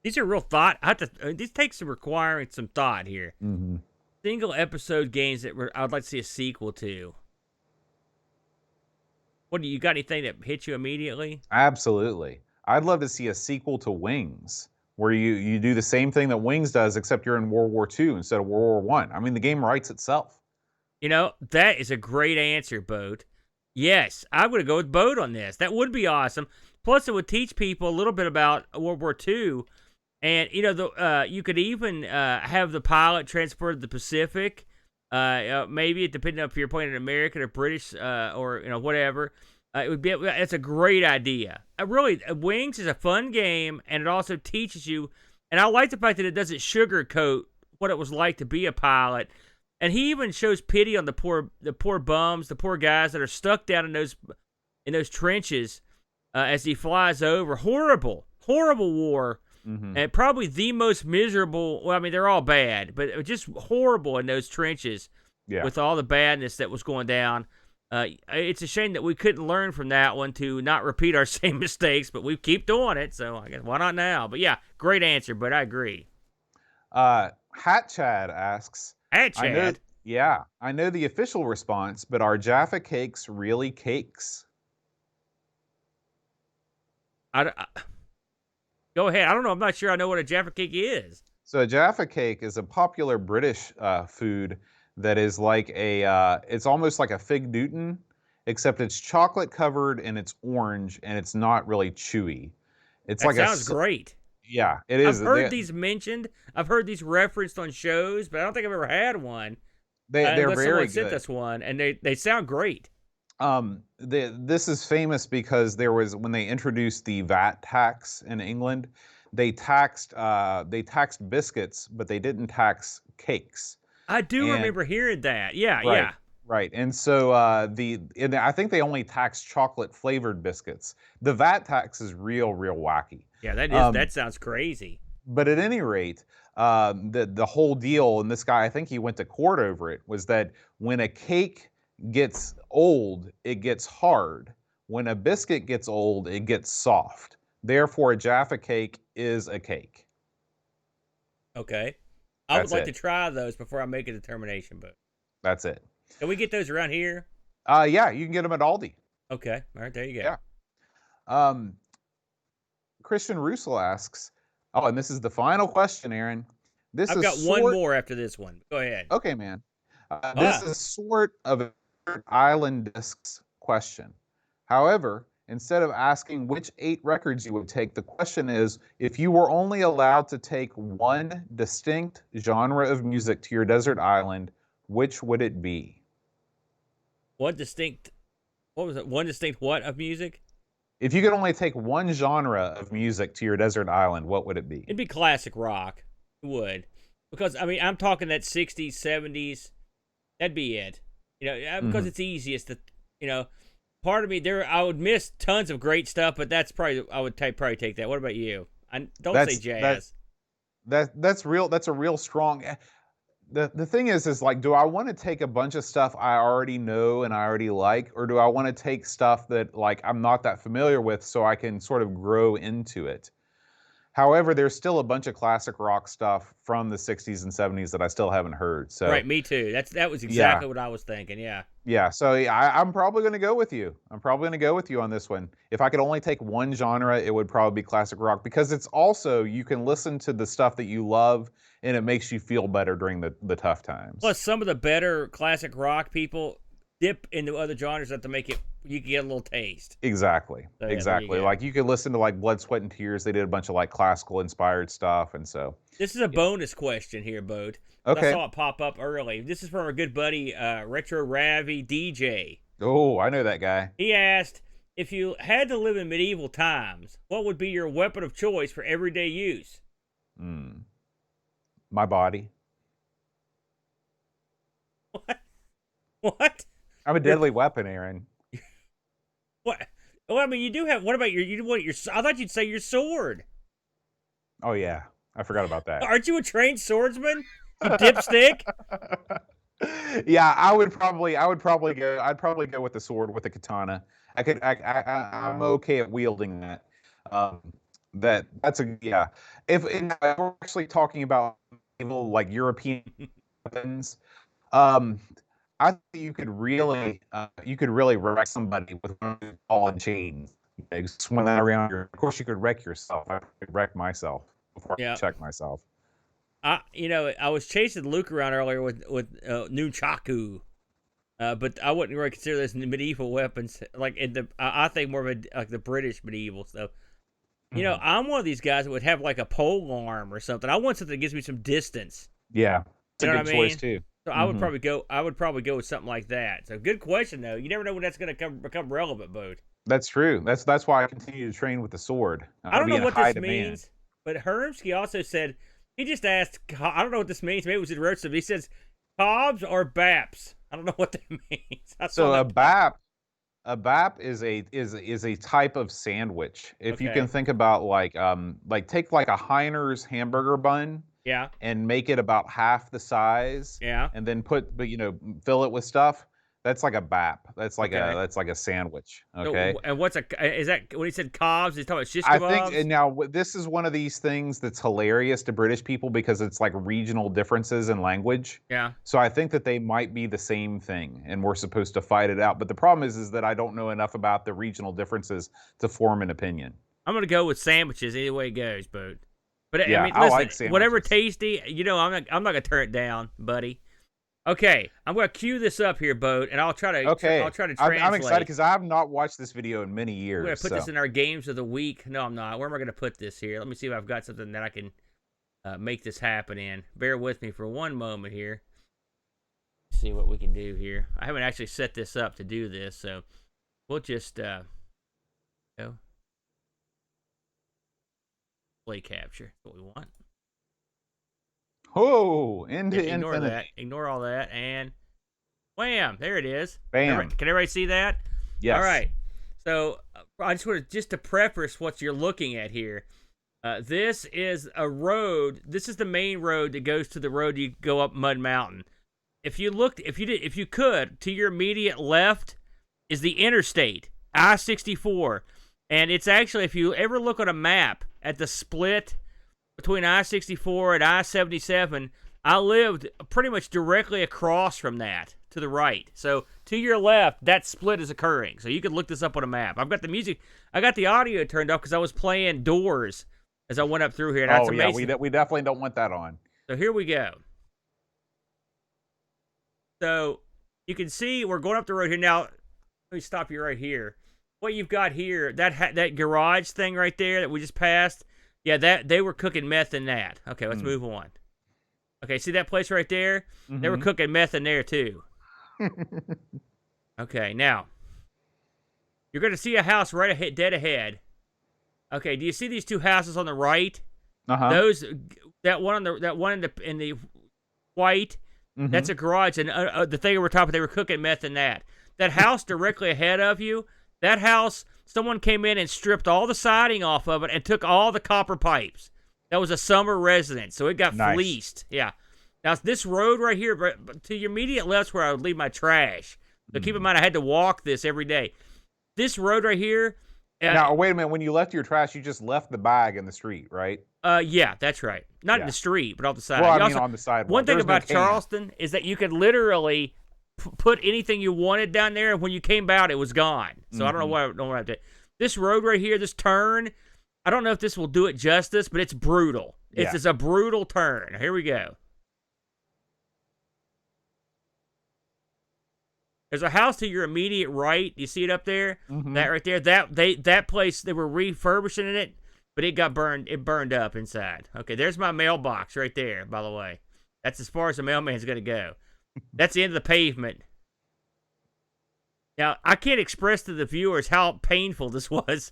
These are real thought. This takes requiring some thought here. Single episode games that I would like to see a sequel to. What do you got? Anything that hits you immediately? Absolutely. I'd love to see a sequel to Wings, where you do the same thing that Wings does, except you're in World War II instead of World War I. I mean, the game writes itself. That is a great answer, Boat. Yes, I'm going to go with Boat on this. That would be awesome. Plus, it would teach people a little bit about World War II. And, you could even have the pilot transport to the Pacific. Maybe, depending on if you're playing an American or British or, whatever. It's a great idea. Really, Wings is a fun game, and it also teaches you. And I like the fact that it doesn't sugarcoat what it was like to be a pilot. And he even shows pity on the poor bums, the poor guys that are stuck down in those trenches as he flies over. Horrible war. And probably the most miserable. Well, I mean, they're all bad, but just horrible in those trenches with all the badness that was going down. It's a shame that we couldn't learn from that one to not repeat our same mistakes, but we keep doing it. So I guess why not now? But yeah, great answer. But I agree. Hat Chad asks. Hat Chad. I know the official response, but are Jaffa cakes really cakes? Go ahead. I don't know. I'm not sure I know what a Jaffa cake is. So a Jaffa cake is a popular British food that is like it's almost like a fig Newton, except it's chocolate covered and it's orange and it's not really chewy. That sounds great. Yeah, it is. I've heard these mentioned. I've heard these referenced on shows, but I don't think I've ever had one. They're very good. Sent us one, and they sound great. This is famous because when they introduced the VAT tax in England, they taxed biscuits, but they didn't tax cakes. I do remember hearing that. Yeah, right, yeah. Right. And so I think they only taxed chocolate flavored biscuits. The VAT tax is real wacky. Yeah, that sounds crazy. But at any rate, the whole deal, and this guy, I think he went to court over it, was that when a cake gets old, it gets hard. When a biscuit gets old, it gets soft. Therefore, a Jaffa cake is a cake. Okay. I would like to try those before I make a determination, but that's it. Can we get those around here? Yeah, you can get them at Aldi. Okay. All right, there you go. Yeah. Christian Russell asks, and this is the final question, Aaron. I've got one more after this one. Go ahead. Okay, man. This is sort of an island discs question. However, instead of asking which 8 records you would take, the question is, if you were only allowed to take one distinct genre of music to your desert island, which would it be? What distinct what was it? One distinct what of music? If you could only take one genre of music to your desert island, what would it be? It'd be classic rock. It would. Because, I mean, I'm talking that 60s, 70s. That'd be it. Because it's easiest to, part of me there, I would miss tons of great stuff, but that's probably, I would probably take that. What about you? Don't say jazz. That's real. That's a real strong. The thing is like, do I want to take a bunch of stuff I already know and I already like, or do I want to take stuff that like I'm not that familiar with so I can sort of grow into it? However, there's still a bunch of classic rock stuff from the 60s and 70s that I still haven't heard. So right, me too. That was exactly what I was thinking. Yeah. Yeah. So I'm probably going to go with you. I'm probably going to go with you on this one. If I could only take one genre, it would probably be classic rock, because it's also, you can listen to the stuff that you love and it makes you feel better during the tough times. Plus, some of the better classic rock people dip into other genres that to make it, you can get a little taste. Exactly. So, yeah, exactly. Like you could listen to like Blood, Sweat, and Tears. They did a bunch of like classical inspired stuff. And so this is a bonus question here, Bode. Okay. I saw it pop up early. This is from our good buddy, Retro Ravi DJ. Oh, I know that guy. He asked, if you had to live in medieval times, what would be your weapon of choice for everyday use? My body. What? I'm a deadly weapon, Aaron. What? Well, I mean, you do have. What about your? I thought you'd say your sword. Oh yeah, I forgot about that. Aren't you a trained swordsman? You dipstick. Yeah, I'd probably go with the sword, with the katana. I'm okay at wielding that. That's a yeah. If we're actually talking about like European weapons, I think you could really wreck somebody with one of those ball and chains. Swing that around. Of course, you could wreck yourself. I could wreck myself before I check myself. I was chasing Luke around earlier with nunchaku, but I wouldn't really consider this medieval weapons. Like I think more of like the British medieval stuff. I'm one of these guys that would have like a pole arm or something. I want something that gives me some distance. Yeah, it's a good choice too. So I would probably go with something like that. So good question though. You never know when that's going to become relevant, Bode. That's true. That's why I continue to train with the sword. I don't know what this means, but Hermsky also said, he just asked, I don't know what this means. Maybe it was in roast. He says, Cobbs or Baps. I don't know what that means. So a bap is a type of sandwich. If you can think about like take like a Heiner's hamburger bun. Yeah. And make it about half the size. Yeah. And then fill it with stuff. That's like a bap. That's like a sandwich. Okay. So, and is that when he said Cobbs? He's talking about shish kebabs? I think, and now this is one of these things that's hilarious to British people because it's like regional differences in language. Yeah. So I think that they might be the same thing, and we're supposed to fight it out. But the problem is that I don't know enough about the regional differences to form an opinion. I'm gonna go with sandwiches any way it goes, Bode. But yeah, I mean, listen, like sandwiches. Whatever tasty, I'm not gonna turn it down, buddy. Okay, I'm gonna cue this up here, Bode, and I'll try to translate. I'm excited because I have not watched this video in many years. We're gonna put this in our games of the week. No, I'm not. Where am I gonna put this here? Let me see if I've got something that I can make this happen in. Bear with me for one moment here. Let's see what we can do here. I haven't actually set this up to do this, so we'll just play capture. That's what we want. Oh, into ignore infinity. that. Ignore all that, and wham! There it is. Bam! Can everybody see that? Yes. All right. So I just want to preface what you're looking at here. This is a road. This is the main road that goes to the road you go up Mud Mountain. If you could, to your immediate left is the interstate, I-64, and it's actually, if you ever look on a map at the split between I-64 and I-77, I lived pretty much directly across from that to the right. So to your left, that split is occurring. So you can look this up on a map. I've got the music. I got the audio turned off because I was playing Doors as I went up through here. And that's amazing. Yeah, we definitely don't want that on. So here we go. So you can see we're going up the road here. Now, let me stop you right here. What you've got here, that garage thing right there that we just passed, yeah, that they were cooking meth in that. Okay, let's move on. Okay, see that place right there? They were cooking meth in there too. Okay, now You're going to see a house right ahead, dead ahead. Okay, do you see these two houses on the right? Those, that one in the white, that's a garage, and the thing over top, they were cooking meth in that. That house directly ahead of you, that house, someone came in and stripped all the siding off of it and took all the copper pipes. That was a summer residence, so it got fleeced. Yeah. Now, this road right here, to your immediate left's where I would leave my trash. So keep in mind, I had to walk this every day. This road right here. Now, wait a minute. When you left your trash, you just left the bag in the street, right? Yeah, that's right. Not in the street, but off the side. Well, I mean, on the sidewalk. One thing about Charleston is that you could literally put anything you wanted down there, and when you came out, it was gone. So I don't know what I did. This road right here, this turn, I don't know if this will do it justice, but it's brutal. It's a brutal turn. Here we go. There's a house to your immediate right. You see it up there? That right there. That place, they were refurbishing it, but it got burned. It burned up inside. Okay, there's my mailbox right there, by the way. That's as far as the mailman's going to go. That's the end of the pavement. Now, I can't express to the viewers how painful this was.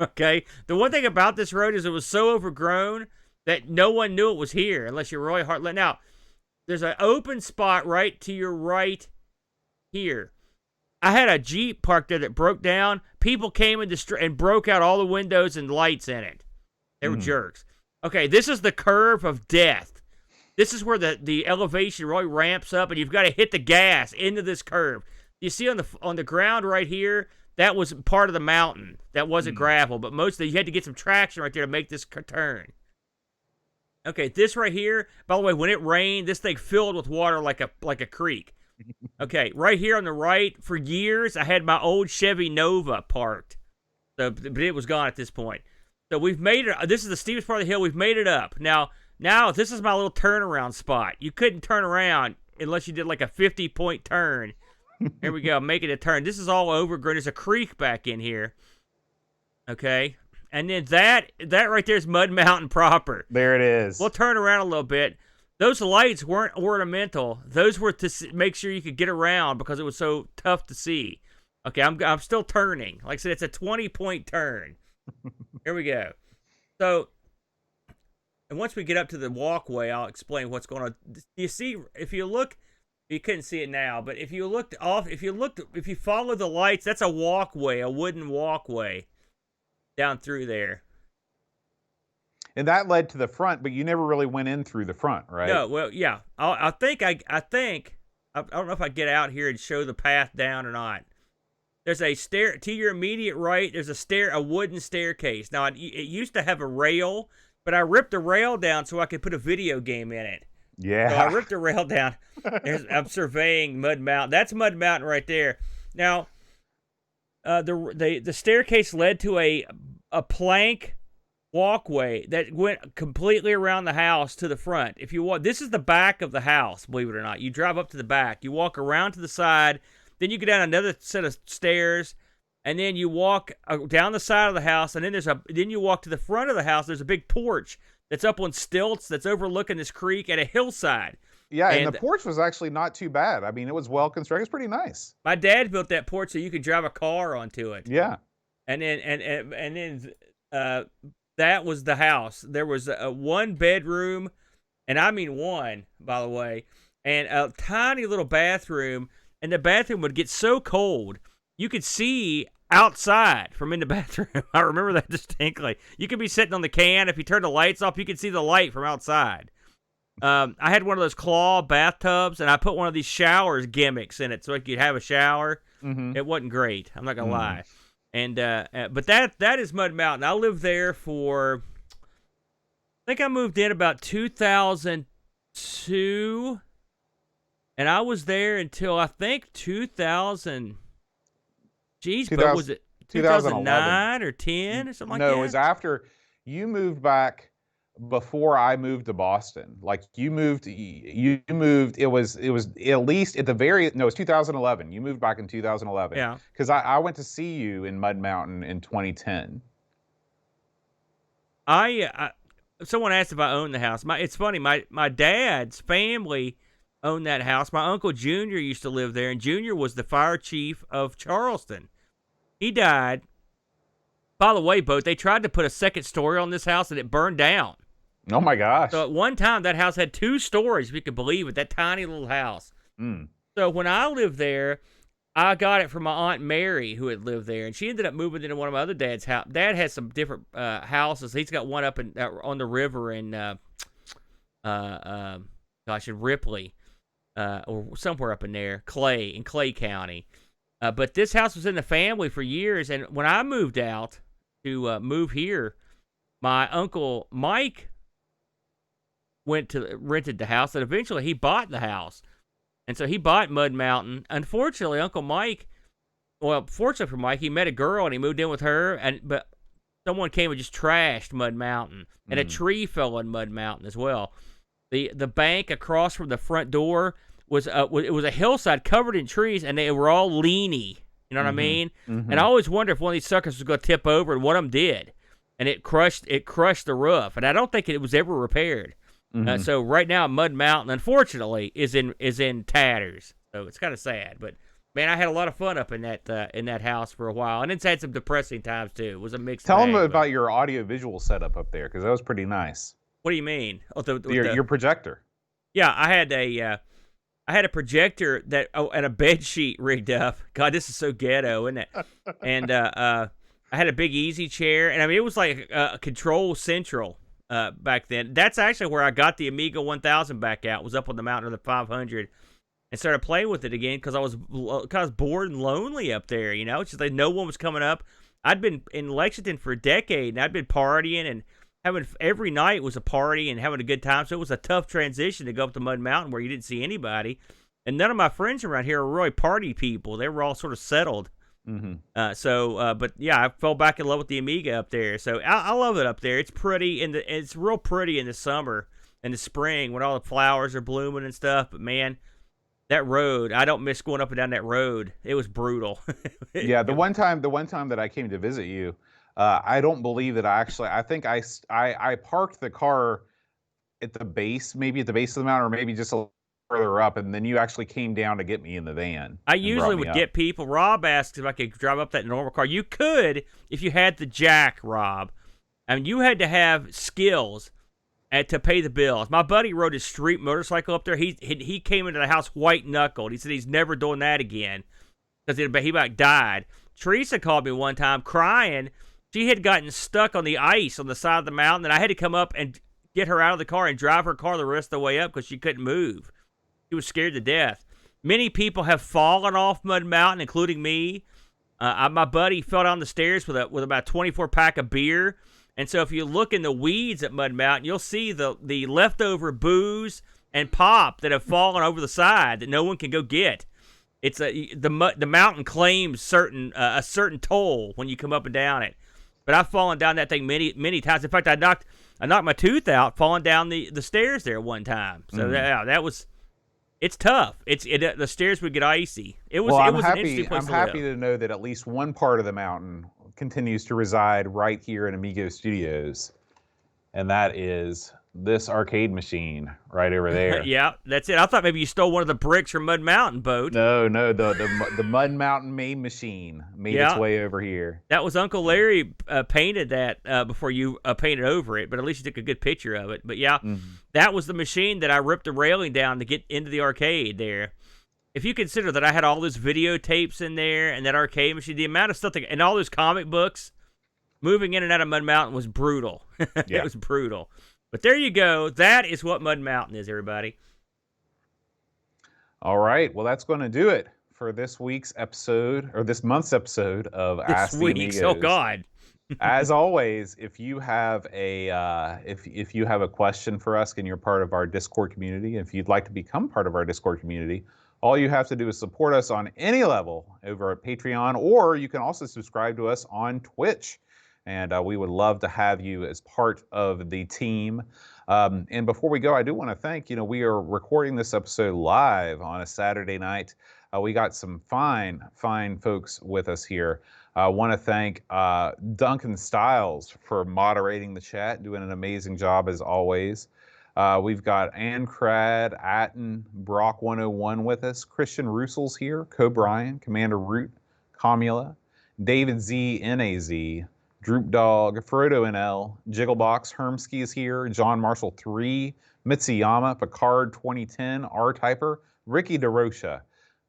Okay? The one thing about this road is it was so overgrown that no one knew it was here unless you're really hard. Now, there's an open spot right to your right here. I had a Jeep parked there that broke down. People came in and broke out all the windows and lights in it. They were jerks. Okay, this is the curve of death. This is where the elevation really ramps up, and you've got to hit the gas into this curve. You see on the ground right here, that was part of the mountain. That wasn't gravel, but you had to get some traction right there to make this turn. Okay, this right here, by the way, when it rained, this thing filled with water like a creek. Okay, right here on the right, for years, I had my old Chevy Nova parked. But it was gone at this point. So we've made it. This is the steepest part of the hill. We've made it up. Now this is my little turnaround spot. You couldn't turn around unless you did like a 50-point turn. Here we go, I'm making a turn. This is all overgrown. There's a creek back in here. Okay, and then that right there is Mud Mountain proper. There it is. We'll turn around a little bit. Those lights weren't ornamental. Those were to make sure you could get around because it was so tough to see. Okay, I'm still turning. Like I said, it's a 20-point turn. Here we go. So, and once we get up to the walkway, I'll explain what's going on. You see, if you look, you couldn't see it now, but if you follow the lights, that's a walkway, a wooden walkway down through there. And that led to the front, but you never really went in through the front, right? No, well, yeah. I think I don't know if I get out here and show the path down or not. There's a stair to your immediate right. There's a wooden staircase. Now, it used to have a rail, but I ripped the rail down so I could put a video game in it. Yeah. So I ripped the rail down. I'm surveying Mud Mountain. That's Mud Mountain right there. Now, the staircase led to a plank walkway that went completely around the house to the front. If you walk, this is the back of the house, believe it or not. You drive up to the back, you walk around to the side, then you go down another set of stairs, and then you walk down the side of the house, and then you walk to the front of the house. There's a big porch that's up on stilts that's overlooking this creek at a hillside. Yeah, and the porch was actually not too bad. I mean, it was well constructed. It was pretty nice. My dad built that porch so you could drive a car onto it. Yeah. And then that was the house. There was a one bedroom, and I mean one, by the way, and a tiny little bathroom. And the bathroom would get so cold, you could see outside from in the bathroom. I remember that distinctly. You could be sitting on the can. If you turn the lights off, you could see the light from outside. I had one of those claw bathtubs, and I put one of these showers gimmicks in it so I could have a shower. It wasn't great. I'm not going to lie. And but that is Mud Mountain. I lived there for, I think I moved in about 2002, and I was there until I think 2000. Geez, but was it 2009 or 10 or something like that? No, it was after you moved back. Before I moved to Boston, like you moved. It was at least at the very no. It was 2011. You moved back in 2011. Yeah. Because I went to see you in Mud Mountain in 2010. Someone asked if I owned the house. It's funny. My dad's family owned that house. My uncle Junior used to live there, and Junior was the fire chief of Charleston. He died. By the way, Boat, they tried to put a second story on this house and it burned down. Oh my gosh. So at one time, that house had 2 stories, if you could believe it, that tiny little house. So when I lived there, I got it from my Aunt Mary, who had lived there, and she ended up moving into one of my other dad's house. Dad has some different houses. He's got one up on the river in, in Ripley, or somewhere up in there, Clay County. But this house was in the family for years, and when I moved out to move here, my Uncle Mike rented the house, and eventually he bought the house. And so he bought Mud Mountain. Unfortunately, Uncle Mike, fortunately for Mike, he met a girl and he moved in with her, but someone came and just trashed Mud Mountain, and a tree fell on Mud Mountain as well. The bank across from the front door was a hillside covered in trees, and they were all leany. You know what I mean? And I always wonder if one of these suckers was going to tip over, and one of them did, and it crushed the roof. And I don't think it was ever repaired. So right now, Mud Mountain, unfortunately, is in tatters. So it's kind of sad. But man, I had a lot of fun up in that house for a while, and it's had some depressing times too. It was a mixed. Tell them about your audio-visual setup up there, because that was pretty nice. What do you mean? Oh, your projector. Yeah, I had a projector and a bed sheet rigged up. God, this is so ghetto, isn't it? And I had a big easy chair, and I mean it was like a Control Central. Back then. That's actually where I got the Amiga 1000 back out. Was up on the mountain of the 500 and started playing with it again because I was bored and lonely up there, you know? It's just like no one was coming up. I'd been in Lexington for a decade, and I'd been partying and having every night was a party and having a good time. So it was a tough transition to go up to Mud Mountain where you didn't see anybody. And none of my friends around here were really party people. They were all sort of settled. But yeah, I fell back in love with the Amiga up there. So I love it up there. It's pretty it's real pretty in the summer and the spring when all the flowers are blooming and stuff. But man, that road, I don't miss going up and down that road. It was brutal. Yeah, the one time that I came to visit you, I don't believe that I think I parked the car at the base, maybe at the base of the mountain, or maybe just a further up, and then you actually came down to get me in the van. I usually would get people. Rob asked if I could drive up that normal car. You could if you had the jack, Rob. I mean, you had to have skills to pay the bills. My buddy rode his street motorcycle up there. He came into the house white knuckled. He said he's never doing that again because he about died. Teresa called me one time crying. She had gotten stuck on the ice on the side of the mountain, and I had to come up and get her out of the car and drive her car the rest of the way up because she couldn't move. He was scared to death. Many people have fallen off Mud Mountain, including me. My buddy fell down the stairs with about a 24-pack of beer. And so if you look in the weeds at Mud Mountain, you'll see the leftover booze and pop that have fallen over the side that no one can go get. It's the mountain claims a certain toll when you come up and down it. But I've fallen down that thing many times. In fact, I knocked my tooth out falling down the stairs there one time. So that was. It's tough. The stairs would get icy. It was an interesting place to live. I'm happy to know that at least one part of the mountain continues to reside right here in Amigo Studios, and that is this arcade machine right over there. Yeah, that's it. I thought maybe you stole one of the bricks from Mud Mountain, Boat. No, the Mud Mountain main machine made its way over here. That was Uncle Larry painted that before you painted over it, but at least you took a good picture of it. But yeah, that was the machine that I ripped the railing down to get into the arcade there. If you consider that I had all those videotapes in there and that arcade machine, the amount of stuff and all those comic books, moving in and out of Mud Mountain was brutal. It was brutal. But there you go. That is what Mud Mountain is, everybody. All right. Well, that's going to do it for this week's episode, or this month's episode of Ask the Amigos. Oh, God. As always, if you have if you have a question for us and you're part of our Discord community, if you'd like to become part of our Discord community, all you have to do is support us on any level over at Patreon, or you can also subscribe to us on Twitch. And we would love to have you as part of the team. And before we go, I do want to thank, we are recording this episode live on a Saturday night. We got some fine folks with us here. I want to thank Duncan Stiles for moderating the chat, doing an amazing job as always. We've got Ancrad, Atten, Brock 101 with us. Christian Russel's here, Cobrian, Commander Root, Comula, David Z, NAZ, Droop Dog, Frodo NL, Jigglebox, Hermsky is here, John Marshall 3, Mitsuyama, Picard 2010, R-Typer, Ricky DeRocha,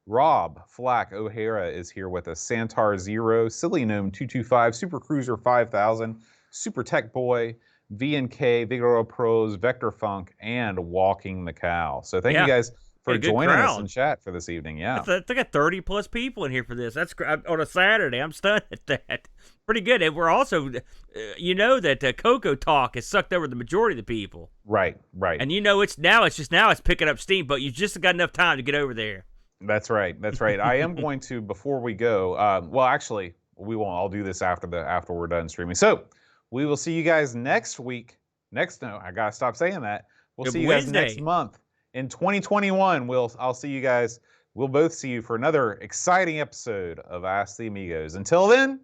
Rob Flack O'Hara is here with us, Santar Zero, Silly Gnome 225, Super Cruiser 5000, Super Tech Boy, VNK, Vigoro Pros, Vector Funk, and Walking the Cow. So thank you guys for joining us in chat for this evening. Yeah. I think 30 plus people in here for this. That's on a Saturday. I'm stunned at that. Pretty good. And we're also, that Coco Talk has sucked over the majority of the people. Right. And it's picking up steam, but you just got enough time to get over there. That's right. I am going to, before we go, well, actually, we won't. I'll do this after we're done streaming. So we will see you guys next week. I gotta stop saying that. We'll see you guys next month. In 2021, I'll see you guys. We'll both see you for another exciting episode of Ask the Amigos. Until then,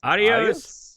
adios.